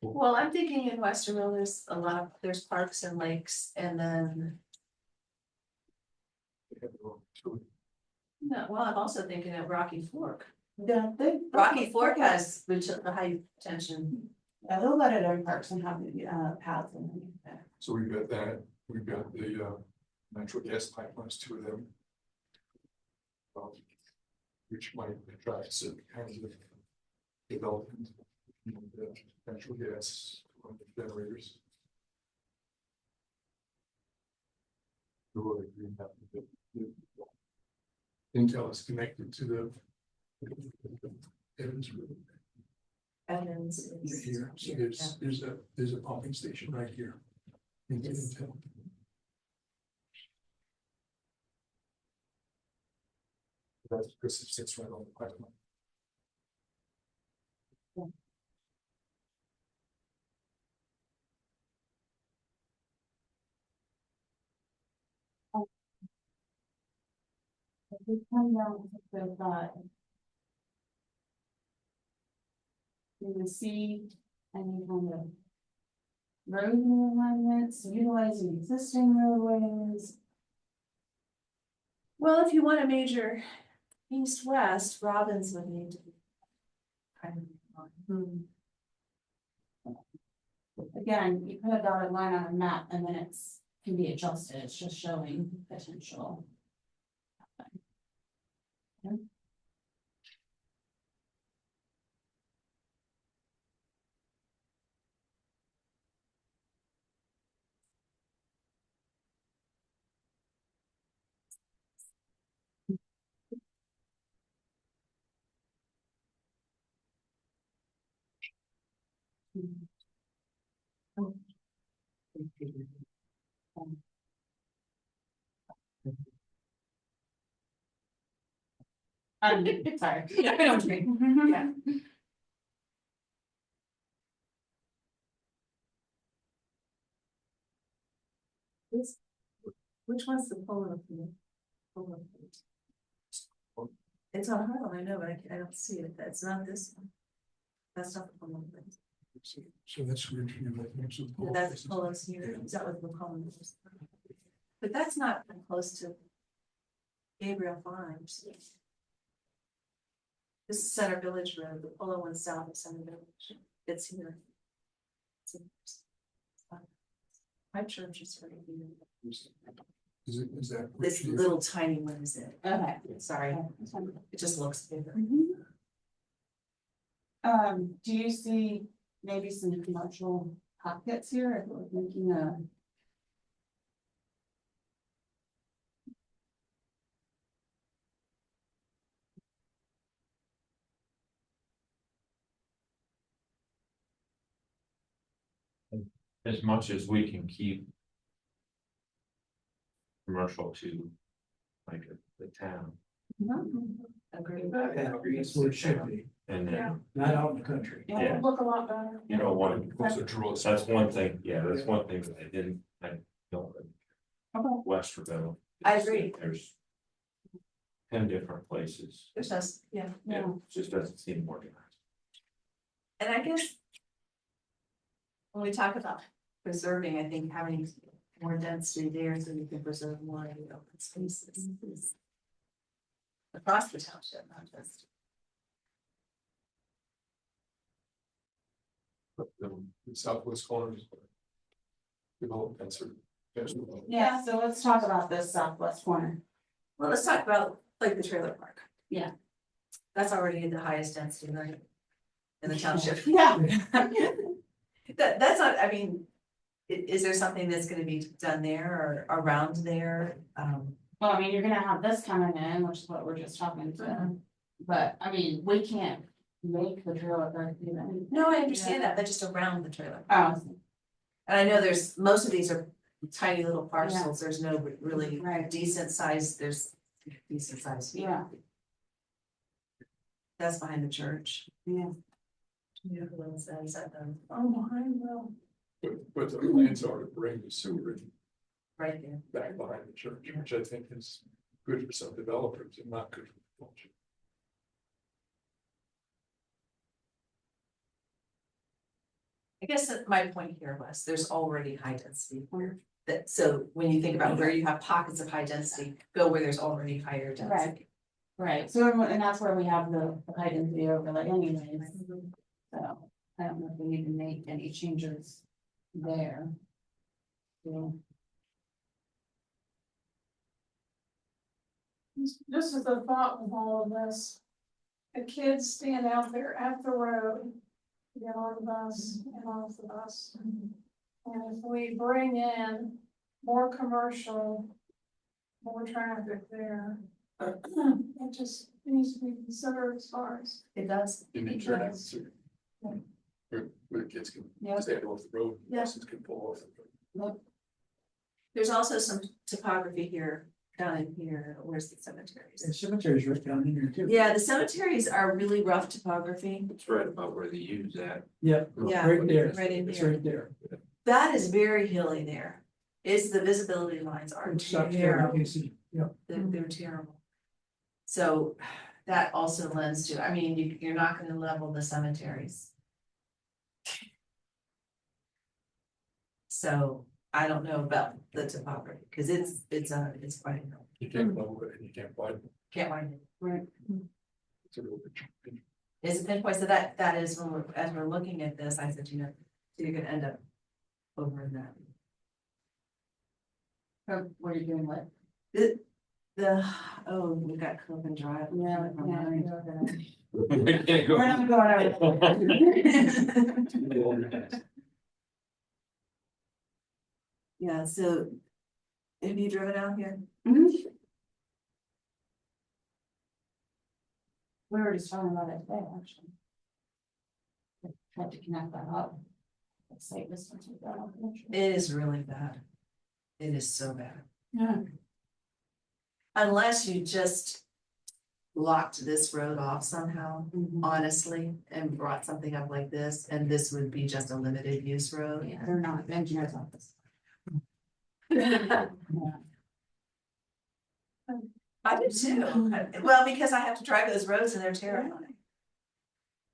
Well, I'm thinking in Westerville, there's parks and lakes, and then, no, well, I'm also thinking of Rocky Fork. Yeah, Rocky Fork has the high tension. Yeah, they'll let it in parks and have the paths and there. So we've got that, we've got the natural gas pipelines, two of them. Which might attract certain kinds of development, natural gas generators. Intel is connected to the Evans River. Evans is Here, so there's a pumping station right here. Into Intel. That's because it sits right on the pipeline. This come down with you will see any kind of road alignments, utilizing existing roadways. Well, if you want to measure east-west, Robbins would need to be. kind of- Again, you put a dotted line on a map and then it's, can be adjusted, it's just showing potential. Sorry. Yeah, I know what you mean. Yeah. Which one's the polo field? Polo field. It's on Harlem, I know, but I don't see it. That's not this one. That's not the polo field. So that's weird. That's Polo's here. Is that what we're calling it? But that's not close to Gabriel Farms. This is Center Village Road, the Polo one south of Center Village. It's here. My church is right here. Is that? This little tiny one is it. Okay. Sorry, it just looks bigger. Do you see maybe some commercial pockets here if we're making a? As much as we can keep. Commercial to. Like the town, Agree. That's where it should be, and Yeah. then, not out in the country. It Yeah. would look a lot better. you know, one, Those are draws. that's one thing, yeah, that's one thing that I don't. Westerville. I agree. There's. 10 different places, There's us, yeah. it just doesn't seem organized. And I guess. When we talk about preserving, I think having more density there so you can preserve more of the open spaces. is across the township, not just. The southwest corner. Developments are. Yeah, so let's talk about this southwest corner. Well, let's talk about like the trailer park. Yeah. That's already the highest density, right? In the township. Yeah. That's not, I mean, is there something that's gonna be done there or around there? Well, I mean, you're gonna have this coming in, which is what we're just talking to. But I mean, we can't make the trailer park even. No, I understand that, but just around the trailer. Oh, And I know there's, most of these are tiny little parcels, there's no really Right. decent size, there's decent size. yeah, That's behind the church. yeah. Yeah, who owns that? Is that them? Oh, behind the. But the plans are to bring the sewer Right there. back behind the church, which I think is good for some developers and not good for the culture. I guess that my point here was, there's already high density here. That, so when you think about where you have pockets of high density, go where there's already higher density. Right, so and that's where we have the high density overlay anyways. So I don't know if we need to make any changes there. Yeah. This is the thought with all of this. The kids stand out there at the road, get on the bus and off the bus. And if we bring in more commercial, more traffic there, it just needs to be considered as far as. It does. You need to turn sewer. Where the kids can Yeah. stay off the road, Yeah. buses can pull off. the road. There's also some topography here, down in here, where's the cemeteries? And cemeteries right down in here too. Yeah, the cemeteries are really rough topography. It's right about where the U's at. Yeah, Yeah, right there. right in It's here. right there. That is very hilly there. Is the visibility lines are It stops there, terrible. you see, yeah. They're terrible. So that also lends to, I mean, you're not gonna level the cemeteries. So I don't know about the topography, because it's quite, You can't level it and you can't widen it. can't find it. Right. It's a real big. Is it pinpoint, so that is when we're, as we're looking at this, I said, so you're gonna end up over in that. What are you doing, what? We've got Coven Drive. Yeah. We can't go. We're not going over. Yeah, so have you driven out here? We were just talking about it today, actually. Tried to connect that up. Site distance with that. It is really bad. It is so bad. Yeah. Unless you just locked this road off somehow, honestly, and brought something up like this, and this would be just a limited use road. Yeah, they're not, the engineer's office. I do too. Well, because I have to drive those roads and they're terrifying.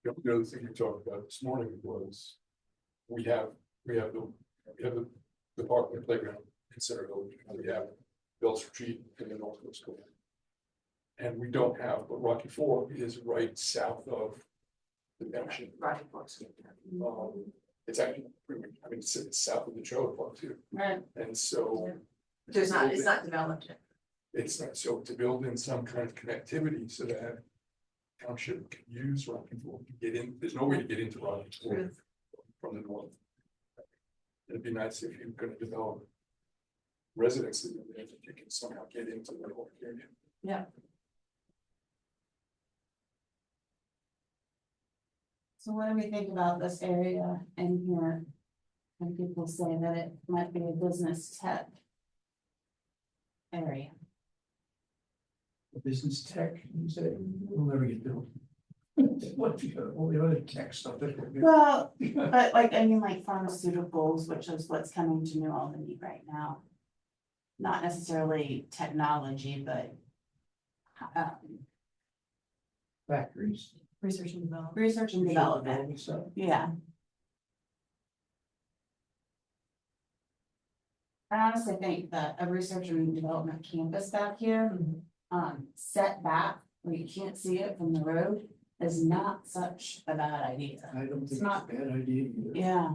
The other thing we talked about this morning was, we have the park and playground in Centerville, we have Bill's Retreat in the northwest corner. And we don't have, but Rocky Fork is right south of the junction. Rocky Forks. It's actually pretty, I mean, it's south of the trailer park too, Right. and so. It's not developed yet. It's not, so to build in some kind of connectivity so that township can use Rocky Fork to get in, there's no way to get into Rocky Fork from the north. It'd be nice if you're gonna develop residences in there, that you can somehow get into the north area. Yeah. So what do we think about this area in here? When people say that it might be a business tech area. Business tech, you say, we'll never get built. What, all the other tech stuff that we're. Well, but like, I mean, like pharmaceuticals, which is what's coming to New Albany right now. Not necessarily technology, but. Factories. Research and development. Research and development, Stuff. yeah. I honestly think that a research and development campus back here, set back where you can't see it from the road is not such a bad idea. I don't think it's a not- bad idea either. Yeah.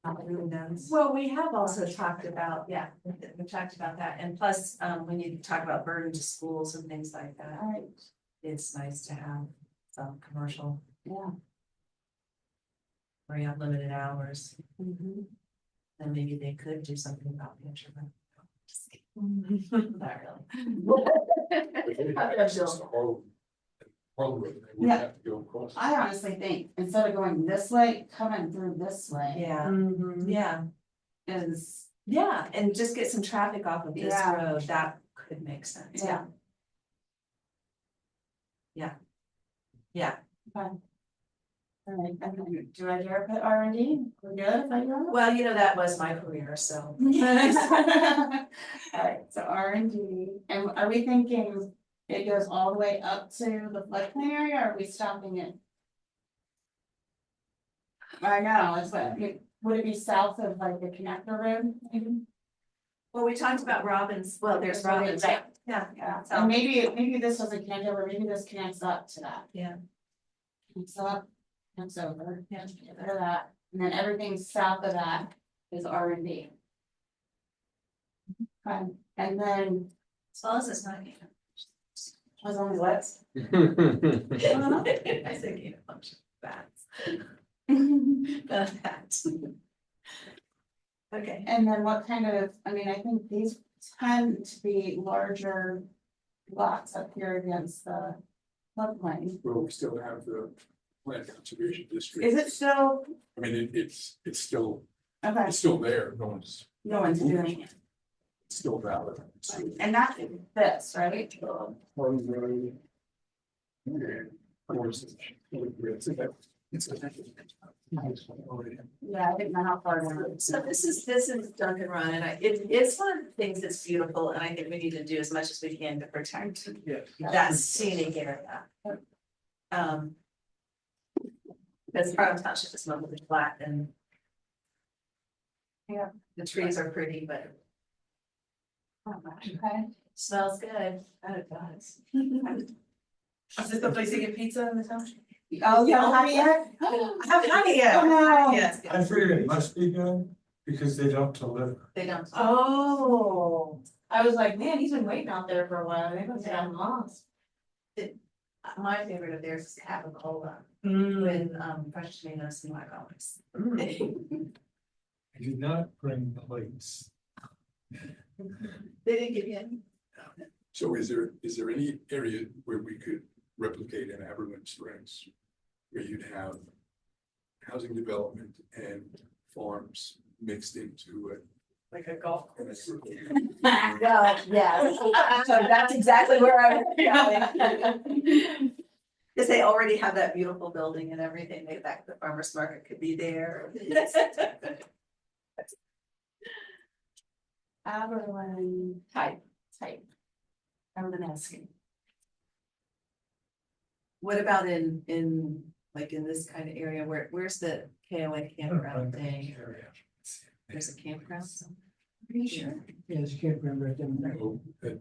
Not really does. Well, we have also talked about, we talked about that, and plus, when you talk about burden to schools and things like that, Right, It's nice to have some commercial yeah. where you have limited hours, Mhm. then maybe they could do something about the introvert. Just kidding. Not really. But they have access to Harlem Road, they wouldn't Yeah. have to go across. I honestly think instead of going this way, coming through this way. Yeah, yeah, Is, yeah, and just get some traffic off of this Yeah. road, that could make sense, yeah. yeah. Fine. All right, and then, do I dare put R and D? We're good if I do Well, that was my career, so. that? All right, so R and D, and are we thinking it goes all the way up to the floodplain area, or are we stopping it? I know, it's what, would it be south of like the connector road? Maybe? Well, we talked about Robbins, well, there's Robbins, Right. yeah, Yeah, and maybe this doesn't connect over, maybe this connects up to that. yeah. Connects up, connects over. Yeah. Get rid of that, and then everything south of that is R and D. And then, As long as it's not. as long as what? I think a bunch of bats. Bats. Okay. And then what kind of, I mean, I think these tend to be larger lots up here against the floodplain. Well, we still have the land conservation district. Is it still, I mean, it's still, okay, it's still there, no one's, no one's doing it, it's still valid. It's still- and that's this, right? Harlem Road. Of course, it's already. Yeah, I didn't know how far it was. So this is Duncan Run, and it's one of the things that's beautiful, and I think we need to do as much as we can to protect Yes. that scenic area. Because Harlem Township is mostly flat and Yeah, the trees are pretty, but. Okay. Smells good. Oh, it does. Is this the place to get pizza in the town? Oh, yeah, not yet? I haven't had it yet. Oh, no. Yes. I figured it must be good because they don't deliver. They don't. Oh, I was like, man, he's been waiting out there for a while. They must have gotten lost. My favorite of theirs is Capicola Mm. with fresh tomatoes and white olives. I did not bring plates. They didn't give you any. So is there any area where we could replicate an Aberlin Springs? Where you'd have housing development and farms mixed into it? Like a golf course. Well, yeah, so that's exactly where I was going. Cause they already have that beautiful building and everything, they back the farmer's market could be there. Aberlin Type. Aberlin-esque. What about in like in this kind of area, where's the KOA campground thing? There's a campground somewhere? Pretty sure. Yeah, there's a campground right down there. Oh, that-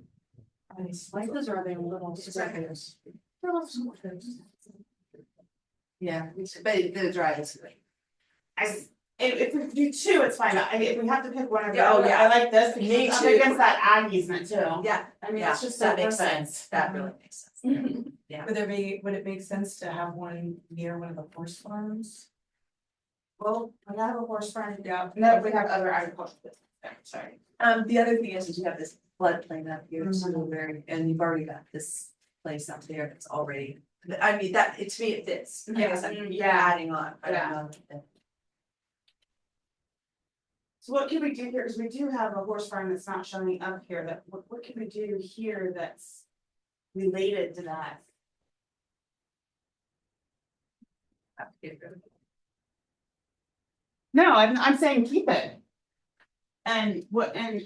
Like those are they little circles. Yeah, but the drive is good. If we do two, it's fine. If we have to pick one or the Yeah, oh, other, yeah. I like this because Me it's up too. against that ag easement too. Yeah, I mean, yeah, it's just that so makes perfect. sense, that really makes sense. Would it make sense to have one near one of the horse farms? Well, we have a horse farm, yeah, no, we have other agricultural business there, sorry. The other thing is you have this floodplain up here too, very, and you've already got this place up there that's already, I mean, that, to me, it fits. I guess I'm adding on, I don't know. So what can we do here, because we do have a horse farm that's not showing up here, that, what can we do here that's related to that? No, I'm saying keep it. And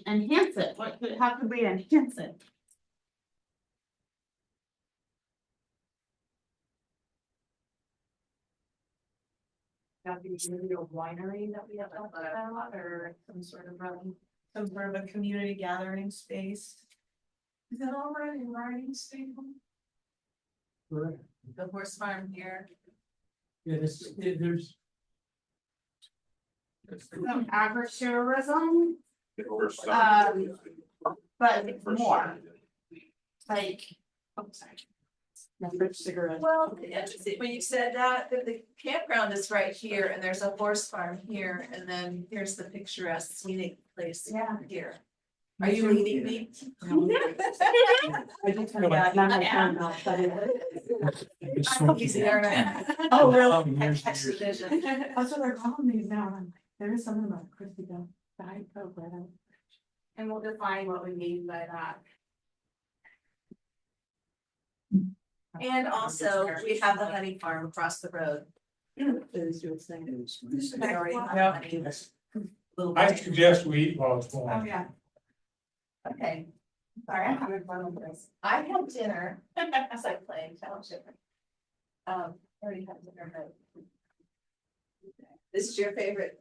enhance it, how could we enhance it? That be maybe a winery that we have talked about, or some sort of a community gathering space. Is that already writing stable? Correct. The horse farm here. Yeah, there's. Some agritourism, or but more. Like, oh, sorry. My fridge cigarette. Well, interesting, when you said that, the campground is right here and there's a horse farm here, and then here's the picturesque scenic place here. Are you leading me? I just heard that, not my phone, I'll shut it. I'm easy, all right. Oh, really? Extra vision. That's what they're calling these now, and I'm like, there is something about Christie Bell, Diet Coke, right? And we'll define what we mean by that. And also, we have the honey farm across the road. I already have Yeah. honey. Little I bit. suggest we eat while it's Oh, warm. yeah. Okay, Sorry, I'm having fun with this. I had dinner, as I playing township. Already had dinner, but. This is your favorite.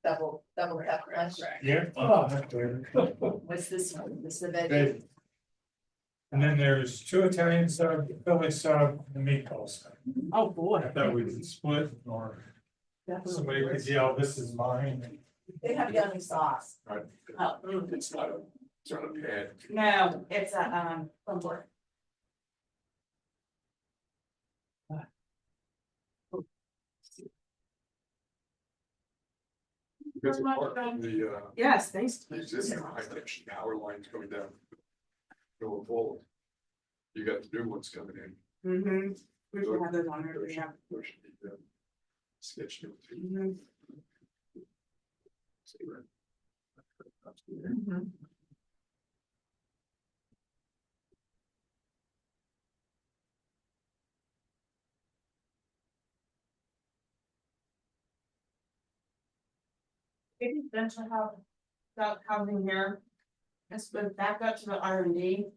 Double cup lunch. Yeah. Oh, that's good. What's this one? This is the veggie. Good. And then there's 2 Italian sub, Philly sub, and meatball sub. Oh, boy. I thought we could split, or somebody could yell, this is mine. They have yummy sauce. Right. Oh, It's not a pad. No, it's a, from board. Because part of the, Yes, thanks. the existing high tension power lines coming down. Going forward. You got the new ones coming in. Mm-hmm. We should have those on there, Those yeah. should- those should be, sketched out too. Mhm. See, right? Maybe then to have that housing here. It's been back up to the R and D.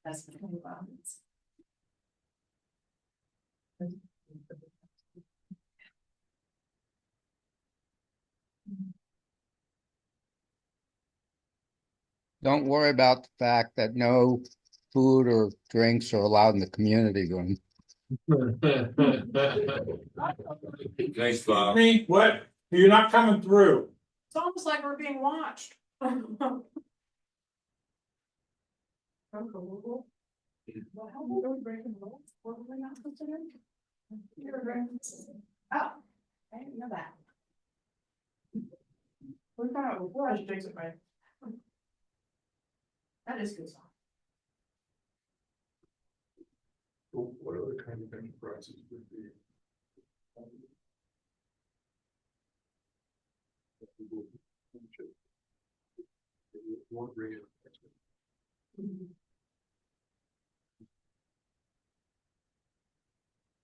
that's the thing about it. Don't worry about the fact that no food or drinks are allowed in the community room. Thanks, Bob. Me, what? You're not coming through. It's almost like we're being watched. Well, how are we breaking the rules? What were we not supposed to do? Oh, I didn't know that. We found out before I should take it back. That is good. What other kind of enterprises would be? Won't bring it.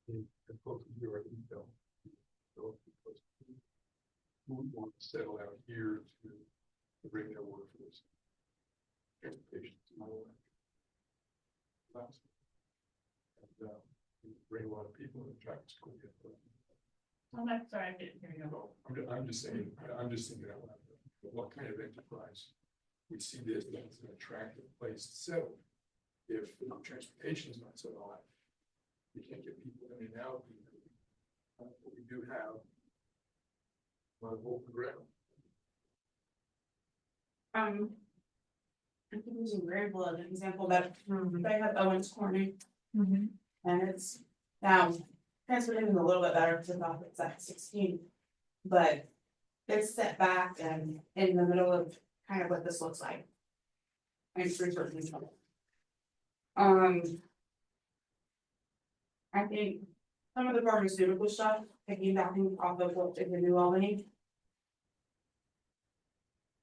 And both of you are intel. So, because who would want to settle out here to bring their workforce? Transportation to my work. And bring a lot of people in traffic school. I'm not sorry, I didn't hear you. So, I'm just saying, I'm just thinking out loud, what kind of enterprise would see this as an attractive place to settle? If transportation is not so high, you can't get people in and out. But we do have a lot of open ground. I'm using Grable as an example that they have Owens Corning. And it's now transportation is a little bit better because the it's at 16. But it's set back and in the middle of kind of what this looks like. And it's research and trouble. I think some of the pharmaceutical stuff, taking back off of what in the New Albany.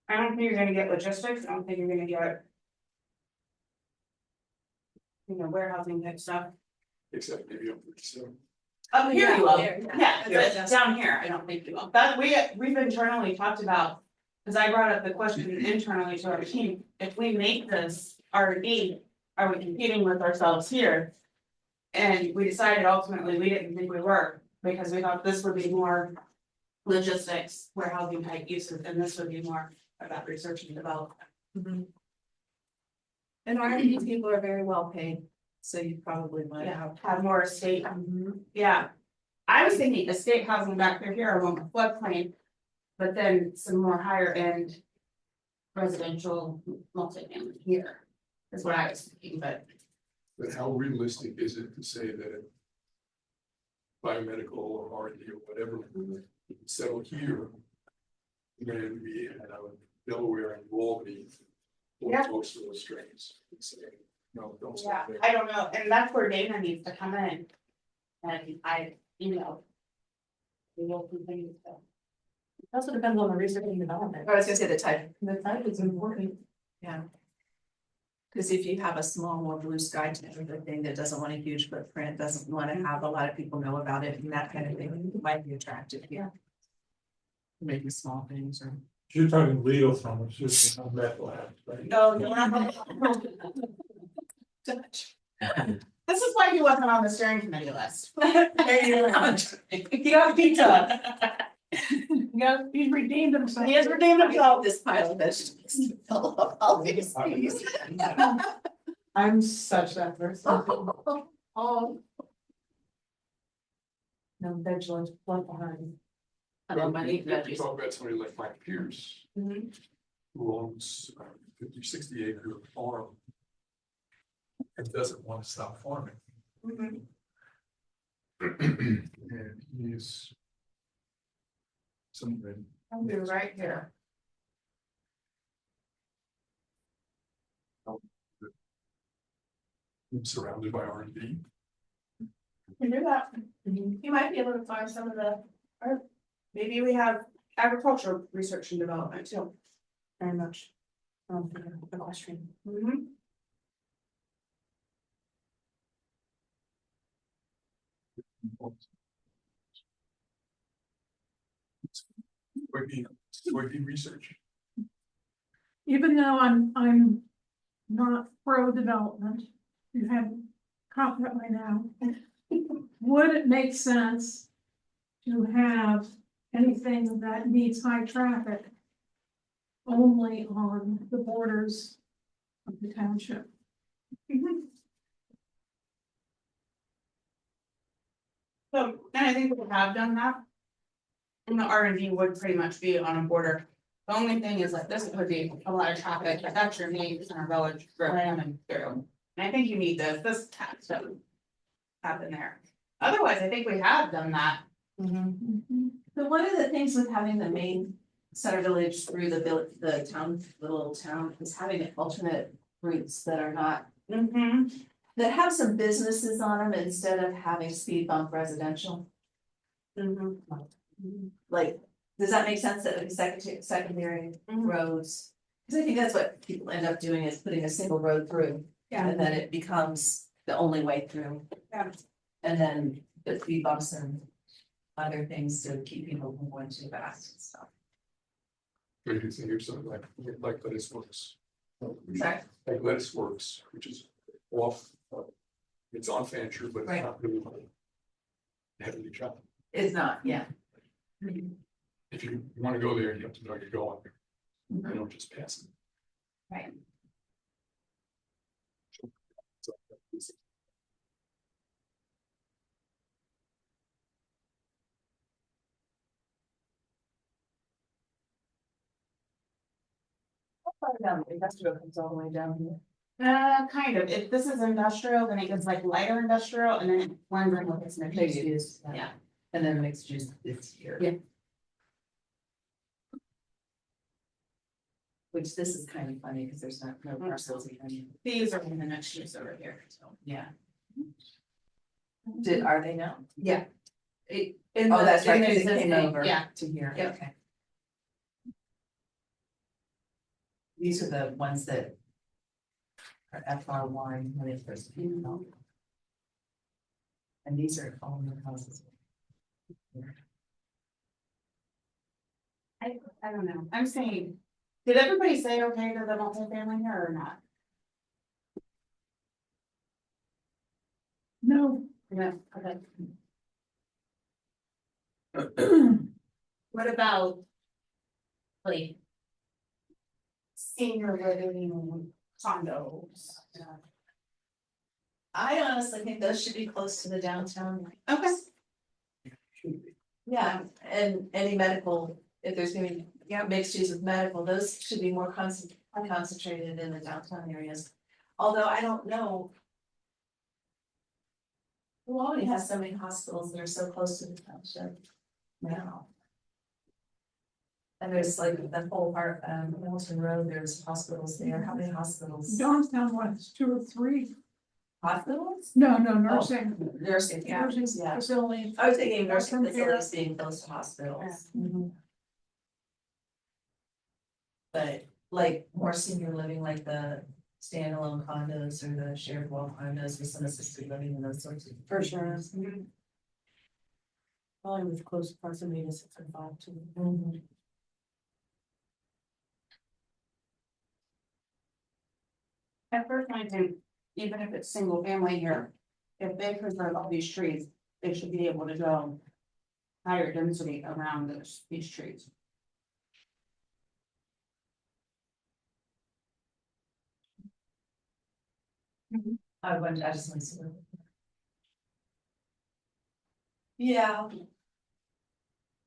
I don't think you're gonna get logistics, I don't think you're gonna get. Warehousing type stuff. Except maybe up to some. Up here you will, yeah, Yeah. but down here, I don't think you will. That we've internally talked about. Cause I brought up the question internally to our team, if we make this R&D, are we competing with ourselves here? And we decided ultimately we didn't think we were, because we thought this would be more. Logistics, warehousing type uses, and this would be more about research and development. And R&D people are very well paid, so you probably might Yeah, have more estate, yeah. I was thinking estate housing back through here along the floodplain. But then some more higher end. Residential multifamily here, is what I was thinking, but. But how realistic is it to say that biomedical or R&D or whatever settle here? And we had Delaware and Albany, or Yeah. most of those strains. Say, no, don't Yeah, stop there. I don't know, and that's where Dana needs to come in. And we will continue to. It also depends on the research and development. I was gonna say the type, The type is important. yeah. Cause if you have a small, more blue sky type of thing that doesn't want a huge footprint, doesn't wanna have a lot of people know about it and that kind of thing, it might be attractive, yeah. Maybe small things or. You're talking legal pharmaceutical, not medical labs, right? No, This is why he wasn't on the steering committee list. He got pizza. He's redeemed himself. He has redeemed himself. This pile of vegetables to fill up all these things. I'm such that person. Oh, No vigilance left behind. I love my You veggies. talk about somebody like Mike Pierce, who owns 50, 60 acre farm. And doesn't want to stop farming. And he's. Somebody. I'll be right here. Surrounded by R&D. Can do that. You might be able to find some of the, or maybe we have agricultural research and development too. Very much. The question. Would be research. even though I'm not pro development, you have confident right now. Would it make sense to have anything that needs high traffic only on the borders of the township. So, and I think we have done that. And the R and D would pretty much be on a border. The only thing is like this would be a lot of traffic, but that's your main center village coming through. And I think you need this tax to happen there. Otherwise, I think we have done that. But one of the things with having the main center village through the town, little town, is having alternate routes that are not, that have some businesses on them instead of having speed bump residential. Like, does that make sense that like secondary roads? Cause I think that's what people end up doing is putting a single road through. Yeah. And then it becomes the only way through. Yeah. And then the speed bumps and other things to keep people from going too fast and stuff. But you can see here's something like Lettuce Works. Sorry? Like Lettuce Works, which is off, it's on Fancher, but it's Right. not really heavily trafficked. It's not, yeah. If you want to go there, you have to know you're going. You don't just pass it. Right. Industrial comes all the way down here. Kind of, if this is industrial, then it gets like lighter industrial and then it blends in with its mixed use. Yeah, and then mixed use is here. Yeah. Which this is kind of funny because there's no parcels even. These are in the mixed use over here, so. Yeah. Are they now? Yeah. Oh, that's right, 'cause it came over Yeah. to here, Yep. okay. These are the ones that are FR1 when it first came out. And these are all new houses. I don't know, I'm saying, did everybody say okay to the multifamily here or not? No, No, okay. What about? Like. Senior living condos? I honestly think those should be close to the downtown. Okay. Yeah, and any medical, if there's gonna be, mixed use with medical, those should be more concentrated in the downtown areas. Although I don't know. Already has so many hospitals that are so close to the township now. And there's like that whole part, Hamilton Road, there's hospitals there. How many hospitals? downtown one's 2 or 3. Hospitals? No, nursing, Nursing, yeah, nursing yeah. facilities. I was thinking nursing Long-term care. facilities being close to hospitals. But like more senior living, like the standalone condos or the shared wall condos with some assisted living and those sorts of. For sure. Probably with close proximity to 6 and 5 too. At first, I think, even if it's single family here, if they preserve all these trees, they should be able to go. Higher density around these trees. I just want to see. Yeah.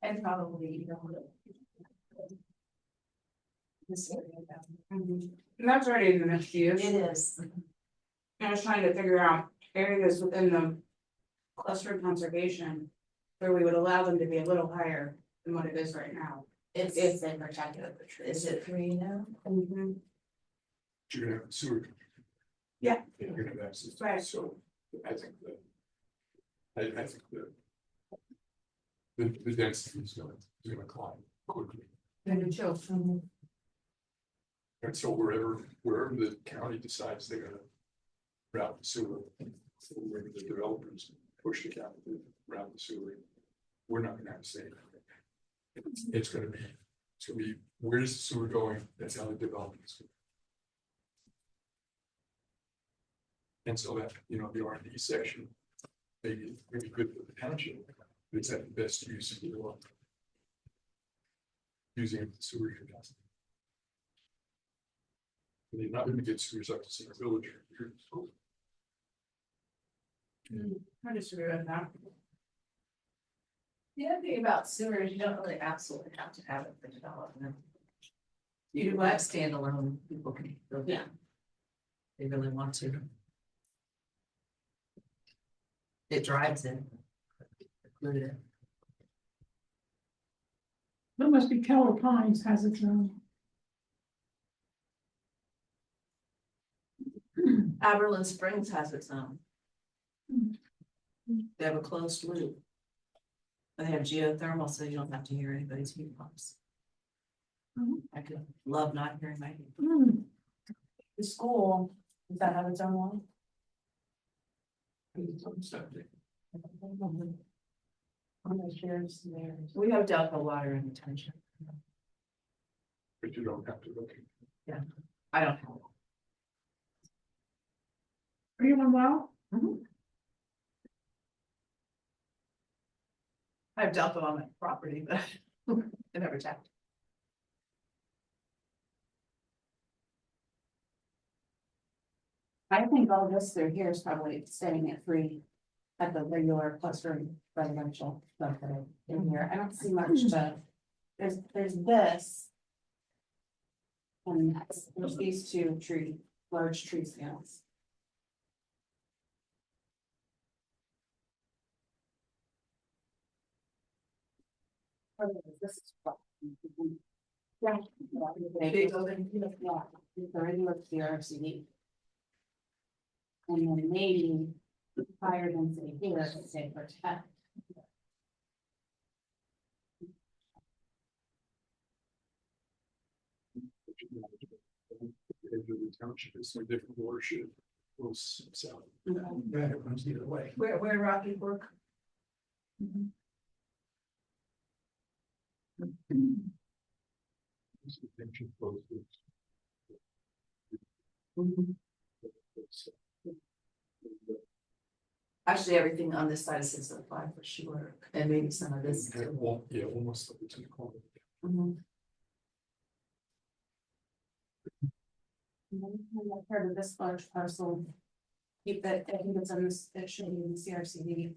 And probably, you know. This area down. And that's already in the mixed use. It is. I was trying to figure out areas within the cluster conservation. Where we would allow them to be a little higher than what it is right now, It's, if they protected the trees. is it 3 now? Mhm. You're gonna have sewer. Yeah. You're gonna have access, Right. so I think that. I think that. The density is gonna climb quickly, And the children. and so wherever the county decides they're gonna. Route the sewer, so where the developers push the county to route the sewer. We're not gonna have to say. It's gonna be, where's the sewer going, that's how the development is. And so that, the R and D section, maybe good for the township, but it's at the best use of the law. Using it for sewer capacity. You're not gonna get sewers up to St. Village. I disagree with that. The other thing about sewers, you don't really absolutely have to have it for development. You do have standalone, people can build Yeah. it. They really want to. It drives it. Included it. That must be Keller Pines has its own. Aberlin Springs has its own. They have a closed loop. They have geothermal, so you don't have to hear anybody's heat pumps. I could love not hearing my heat pump. The school, does that have its own one? We have Delco water in detention. But you don't have to look. I don't have. Are you on well? I have Delco on my property, but I never checked. I think all this through here is probably staying at free at the regular cluster residential stuff that are in here. I don't see much to, there's this. And there's these two large tree scales. This is what- Yeah. Big building. Yeah, it's already looks the RCD. And then maybe higher density here, say for 10. The township is some different watershed. Goes south. That it runs the other way. Where Rocky Brook? Actually, everything on this side is 605 for sure, and maybe some of this. Yeah, almost up to the corner. Part of this large parcel. Keep it, I think it's on this, it should be in the CRCD.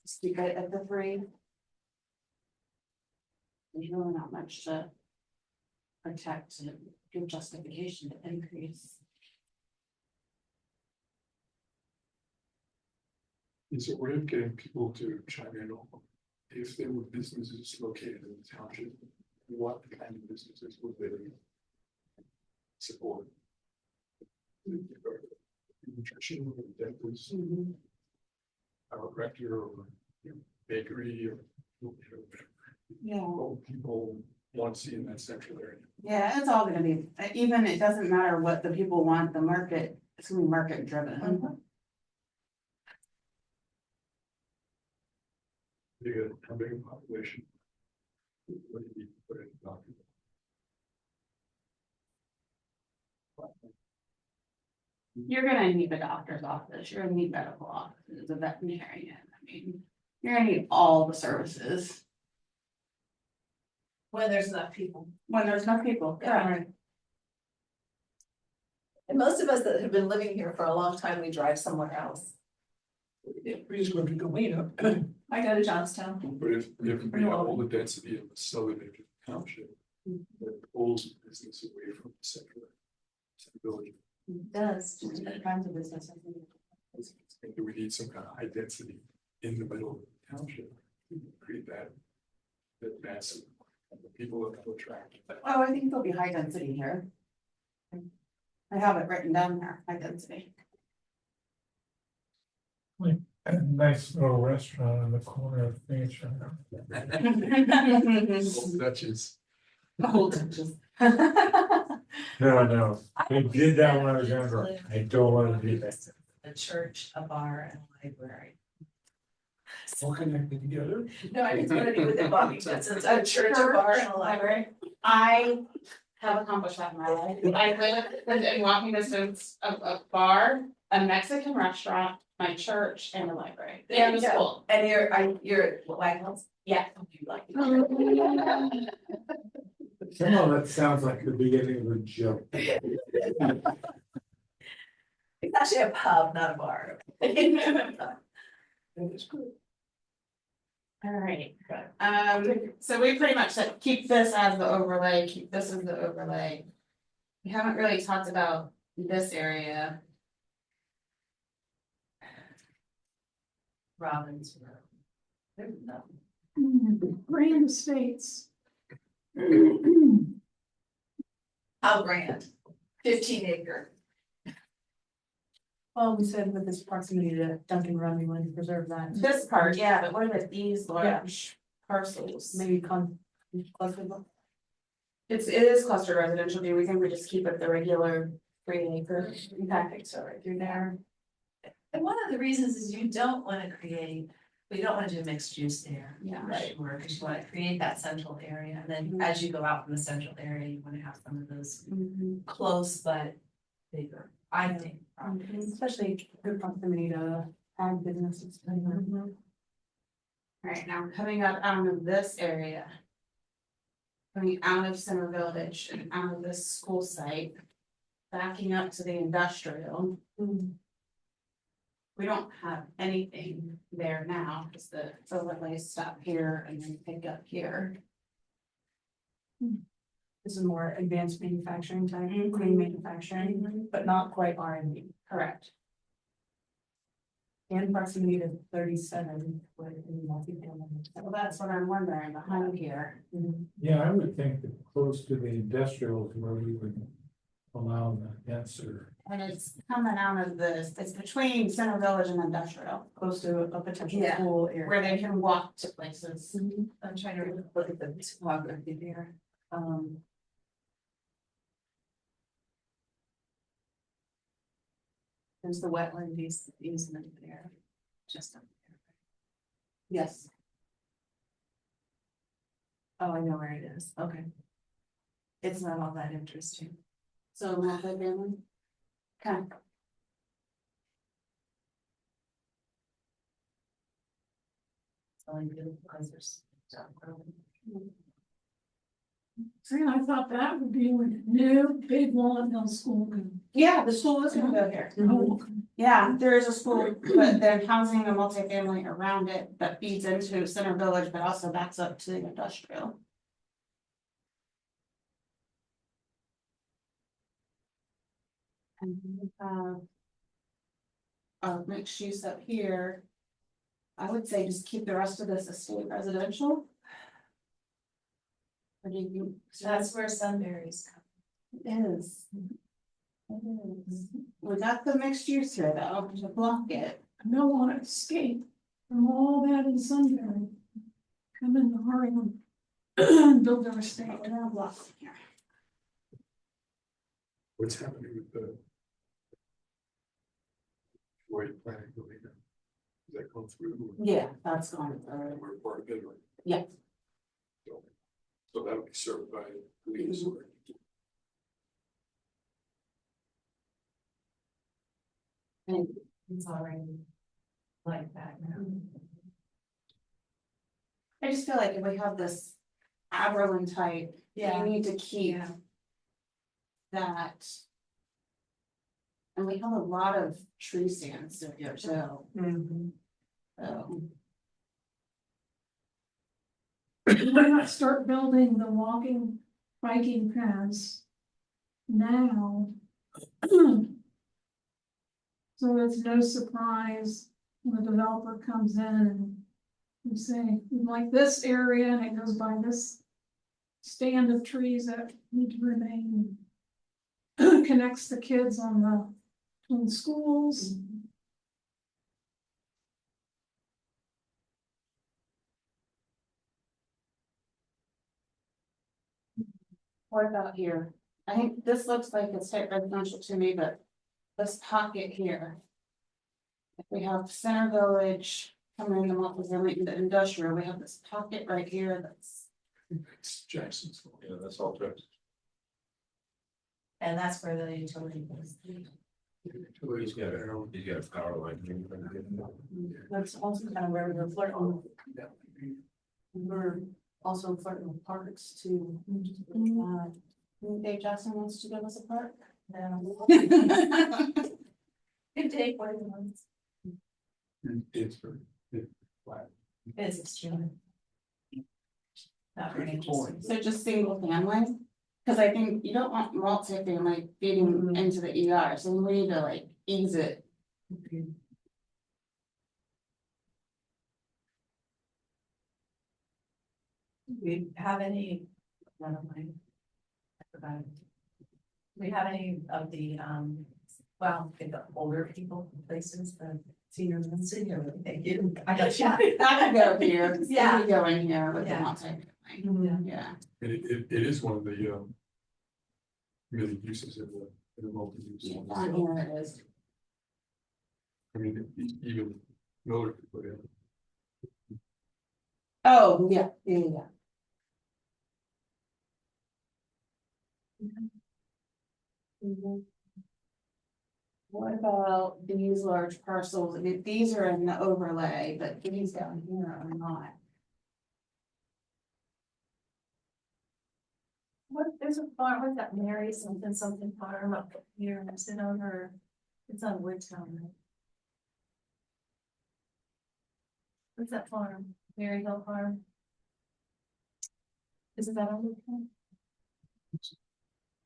Just keep it at the 3. There's really not much to protect and give justification to increase. Is it way of getting people to chime in on if there were businesses located in the township, what kind of businesses would they support? Nutrition, dentist, our rector, or bakery, or Yeah. what people want to see in that central area. Yeah, it's all gonna be, even it doesn't matter what the people want, the market, it's gonna be market driven. You got a big population. What do you need to put in the document? You're gonna need a doctor's office, you're gonna need medical offices, a veterinarian, I mean, you're gonna need all the services. When there's enough people. When there's enough people, yeah. And most of us that have been living here for a long time, we drive somewhere else. We just go to Galena. I go to Johnstown. But if we have all the density of the southern edge of the township, that pulls business away from the central village. It does, just different kinds of business. And do we need some kind of high density in the middle of the township to create that massive the people that will attract? Oh, I think there'll be high density here. I have it written down there, high density. A nice little restaurant in the corner of nature. Duchess. No, they did that when I was younger. I don't want to do that. A church, a bar, and a library. All connected together. No, I just wanted to be with the Bobby Johnson's, a church, a bar, and a library. I have accomplished that in my life. I live within walking distance of a bar, a Mexican restaurant, my church, and a library. There you And a go. school. And you're at Wagons? Yeah. You like it. Some of it sounds like the beginning of a joke. It's actually a pub, not a bar. Alright, so we pretty much said, keep this as the overlay, keep this as the overlay. We haven't really talked about this area. Robin's Road. There's nothing. Grand Estates. How grand? 15 acre. Well, we said with this proximity to Duncan Run, we wanted to preserve that. This part, yeah, but what about these large parcels? Maybe cluster. It is clustered residential, do we think we just keep it the regular 3 acre? Okay, so right through there. And one of the reasons is you don't wanna create, we don't wanna do mixed use there. Yeah. Right, because you wanna create that central area, and then as you go out from the central area, you wanna have some of those close but bigger, I think. properties. Especially good proximity to ag businesses. Alright, now coming up out of this area. Coming out of Center Village and out of this school site. Backing up to the industrial. We don't have anything there now, because the overlays stop here and then pick up here. This is more advanced manufacturing type, clean manufacturing, but not quite R&D. Correct. And proximity to 37 with multifamily. Well, that's what I'm wondering behind here. Yeah, I would think that close to the industrial is where we would allow the denser. And it's coming out of this, it's between Center Village and industrial, Close to a potential Yeah. school area. where they can walk to places. I'm trying to look at the topography there. There's the wetland easement there, just up there. Yes. Oh, I know where it is, okay. It's not all that interesting. So multi-family. Okay. It's only good because there's stuff growing. See, I thought that would be when new big Walnut Hill School could. Yeah, the school is gonna go here. Oh, Yeah, there is a school, but they're housing a multifamily around it that feeds into Center Village, but also backs up to the industrial. And we have. Mixed use up here. I would say just keep the rest of this estate residential. Or do you? That's where Sunbury's come. It is. It is. We got the mixed use here though, to block it. I don't want to escape from all that in Sunbury. Come into Harlem, build their estate. We're gonna block it here. What's happening with the? Where you planning to leave it? Does that come through? Yeah, that's going through. We're part of it, right? Yeah. So that'll be served by police or. And it's already like that now. I just feel like if we have this Aberlin type, Yeah. we need to keep Yeah. that. And we have a lot of tree stands in here too. So. Why not start building the walking, biking paths now? So it's no surprise when the developer comes in and you say, we like this area and it goes by this stand of trees that need to remain. Connects the kids on the, between schools. What about here? I think this looks like it's type residential to me, but this pocket here. If we have Center Village coming in the multifamily, the industrial, we have this pocket right here that's. It's Jackson's. Yeah, that's all true. And that's where the utility goes. He's got a power line. That's also kind of where we're flirting. We're also flirting with parks too. Dave Jackson wants to give us a park. Could take what he wants. It's very, it's flat. It's extremely. Not very interesting. So just single family, cause I think you don't want multi-family feeding into the ER, so we need to like ease it. We have any, never mind. I forgot. Do we have any of the, well, in the older people places, the senior, thank you. I got shot. That could go here, Yeah. that could go in here with the Yeah. multi-family, yeah. And it is one of the, many uses in the multi-use. Yeah, down here it is. I mean, even Miller could put in. Oh, yeah. What about these large parcels? I mean, these are in the overlay, but these down here are not. What, there's a farm, what's that, Mary something farm up here, and it's in over, it's on Woodtown, right? What's that farm, Mary Hill Farm? Isn't that on Woodtown?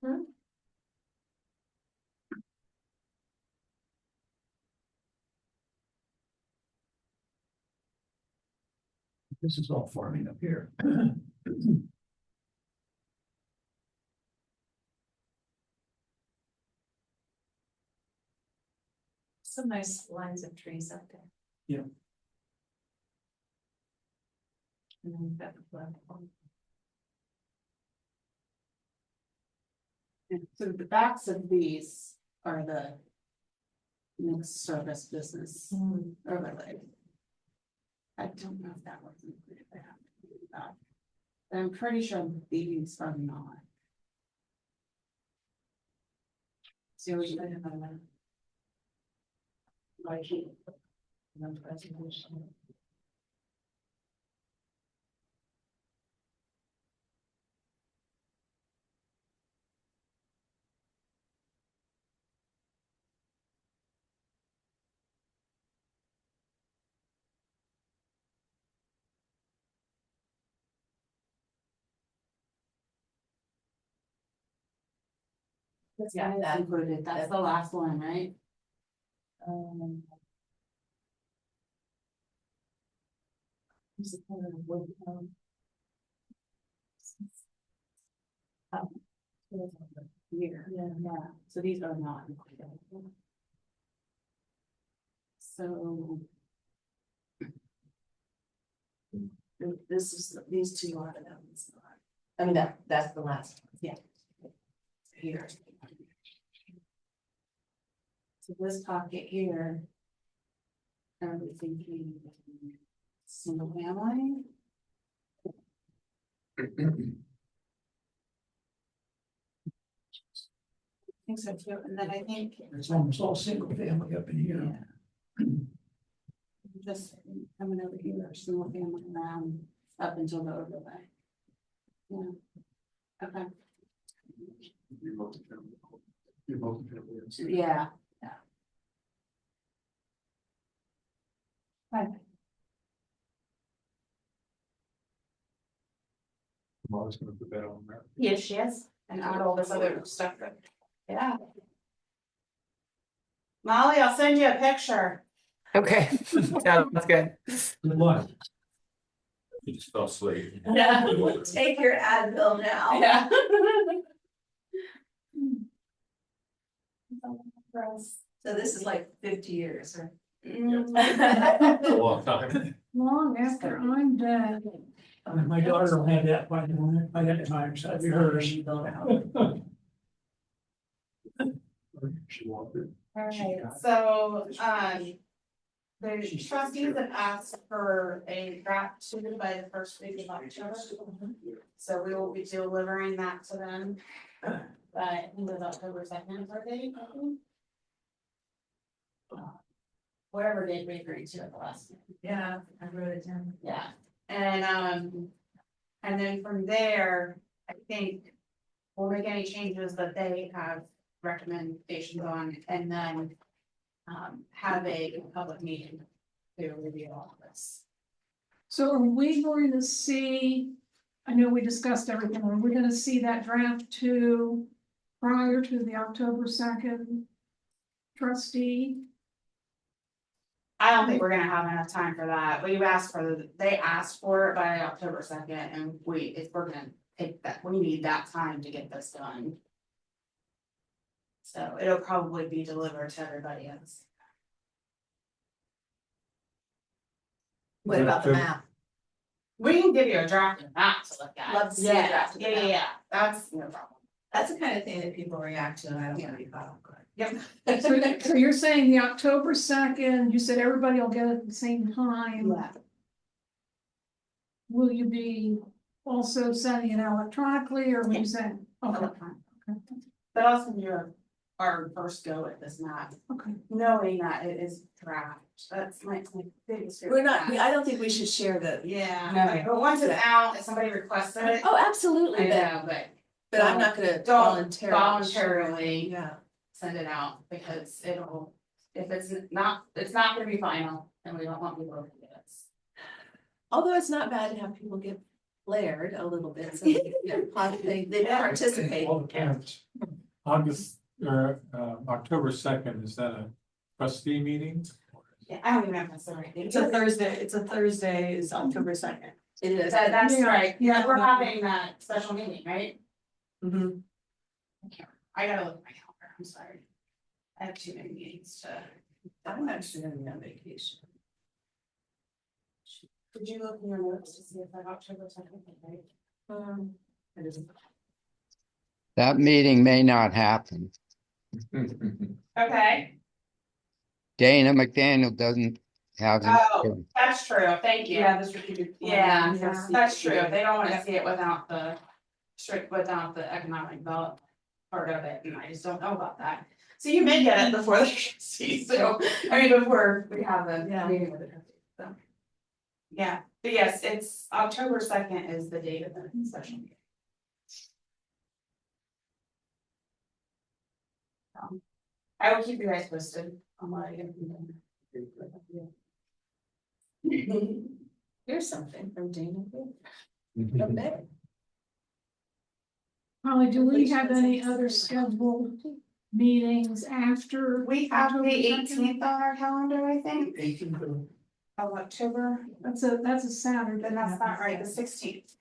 Hmm? This is all farming up here. Some nice lines of trees up there. Yeah. And then we've got the platform. And so the backs of these are the mixed service business overlay. I don't know if that was included, I have to do that. But I'm pretty sure these are not. See what you have on that? Like, no presentation. Yeah, that's included, that's the last one, right? Who's the corner of Woodtown? Here, yeah, so these are not included. So. This is, these two are the ones. I mean, that's the last one. Yeah. Here. So this pocket here. Are we thinking single family? I think so too, and then I think It's almost all single family up in here. just coming over here, single family around up until the overlay. Yeah. Okay, Your multi-family. Your multi-family. yeah. Molly's gonna put that on there. Yes, she is, and add all this other stuff. Yeah. Molly, I'll send you a picture. Okay, sounds good. Good luck. You just fell asleep. Yeah, take your Advil now. Yeah. So this is like 50 years, or? It's a long time. Long after I'm dead. My daughter will have that by that time, so that'd be hers. She wanted. Alright, so, the trustees have asked for a draft suited by the first week of October. So we will be delivering that to them. But I think it was October 2nd, our date, I think. Whatever date we agreed to at the last meeting. Yeah, I wrote it down. Yeah, and And then from there, I think we'll make any changes that they have recommendations on, and then have a public meeting to review all of this. So are we going to see, I know we discussed everything, are we gonna see that draft two prior to the October 2nd trustee? I don't think we're gonna have enough time for that. We've asked for, they asked for it by October 2nd, and we're gonna take that, we need that time to get this done. So it'll probably be delivered to everybody else. What about the map? We can give you a draft map to look at. Love to see a Yeah, draft of the map. yeah, that's no problem. That's the kind of thing that people react to, and I don't want to be caught off guard. Yep. So you're saying the October 2nd, you said everybody will get it at the same time. Yeah. Will you be also sending it electronically, or will you send? Okay, But also you're our first go at this map, okay. knowing that it is draft. That's my biggest. fear We're with not, that. I don't think we should share the. Yeah, but once it's out, if somebody requests it, Oh, I absolutely, know, but but I'm not gonna don't voluntarily. voluntarily send it out, because it'll, if it's not gonna be final, and we don't want people to get it. Although it's not bad to have people get flared a little bit, so they participate. All the counts. August, or, October 2nd, is that a trustee meeting? Yeah, I don't even know if that's the right thing. It's a Thursday, it's October 2nd. It is. That's Yeah, right, yeah. yeah, we're having that special meeting, right? Mm-hmm. I gotta look at my calendar, I'm sorry. I have too many meetings to. I'm actually gonna be on vacation. Did you look in your notes to see if that October 2nd, right? It isn't. That meeting may not happen. Okay, Dana McDaniel doesn't have. Oh. that's true, thank you. Yeah, the strategic. plan. Yeah, that's true, they don't wanna see it without the without the economic development part of it, and I just don't know about that. So you may get it before they see, so, I mean, before we have the Yeah. meeting with the trustee, so. Yeah, but yes, it's October 2nd is the date of the special meeting. I will keep you guys posted on what I get from them. Here's something from Dana. From there. Holly, do we have any other scheduled meetings after? We have the October 2nd? 18th on our calendar, I think, 18th of of October, That's a Saturday. then that's not right, the 16th.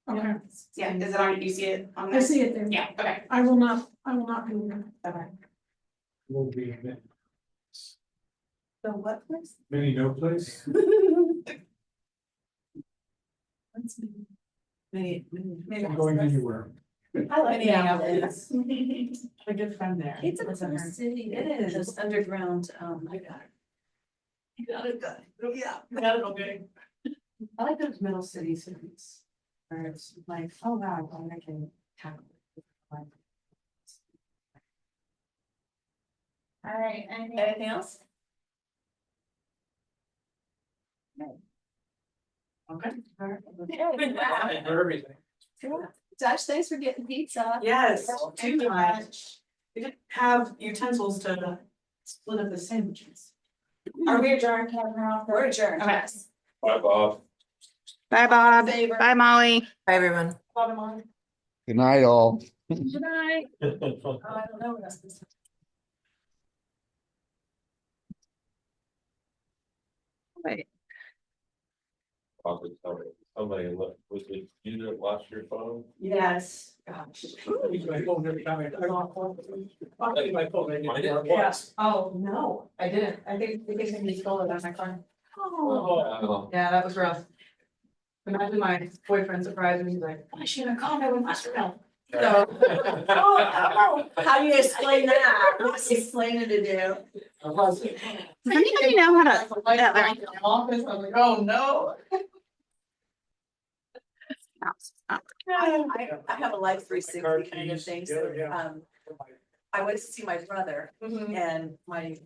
Okay, Yeah, is it on, you see it on I there? see it there. Yeah, okay, I will not be there. okay. Will be in The what place? many no place. Many. I'm going anywhere. I like Minneapolis. A good friend there. It's a fun city. It is. Just underground, I got it. You got it good. Yeah. Got it, okay. I like those middle city cities. Where it's like, oh wow, I can tackle it. All right, Anything else? Okay. For everything. Josh, thanks for getting pizza. Yes, Thank you much. We didn't have utensils to split up the sandwiches. Are we adjourned, Kevin? We're adjourned. Okay. Bye, Bob. Bye, Bob. Favor. Bye, Molly. Bye, everyone. Good night, all. Good night. Oh, I don't know what else. Somebody look, was it you that lost your phone? Yes, gosh. I use my phone every time I use my phone, I get Mine is- more Yeah. once. Oh, no, I didn't. I think somebody stole it on my car. Oh. Yeah, that was rough. Imagine my boyfriend surprised me, he's like, I should have called her when I should have. So, How do you explain that? What's explaining to do? Does anybody know how to? Yeah, they're in the office, I'm like, oh, no. I have a Life 360 kind of thing, so, Yeah. I went to see my brother Mhm. and my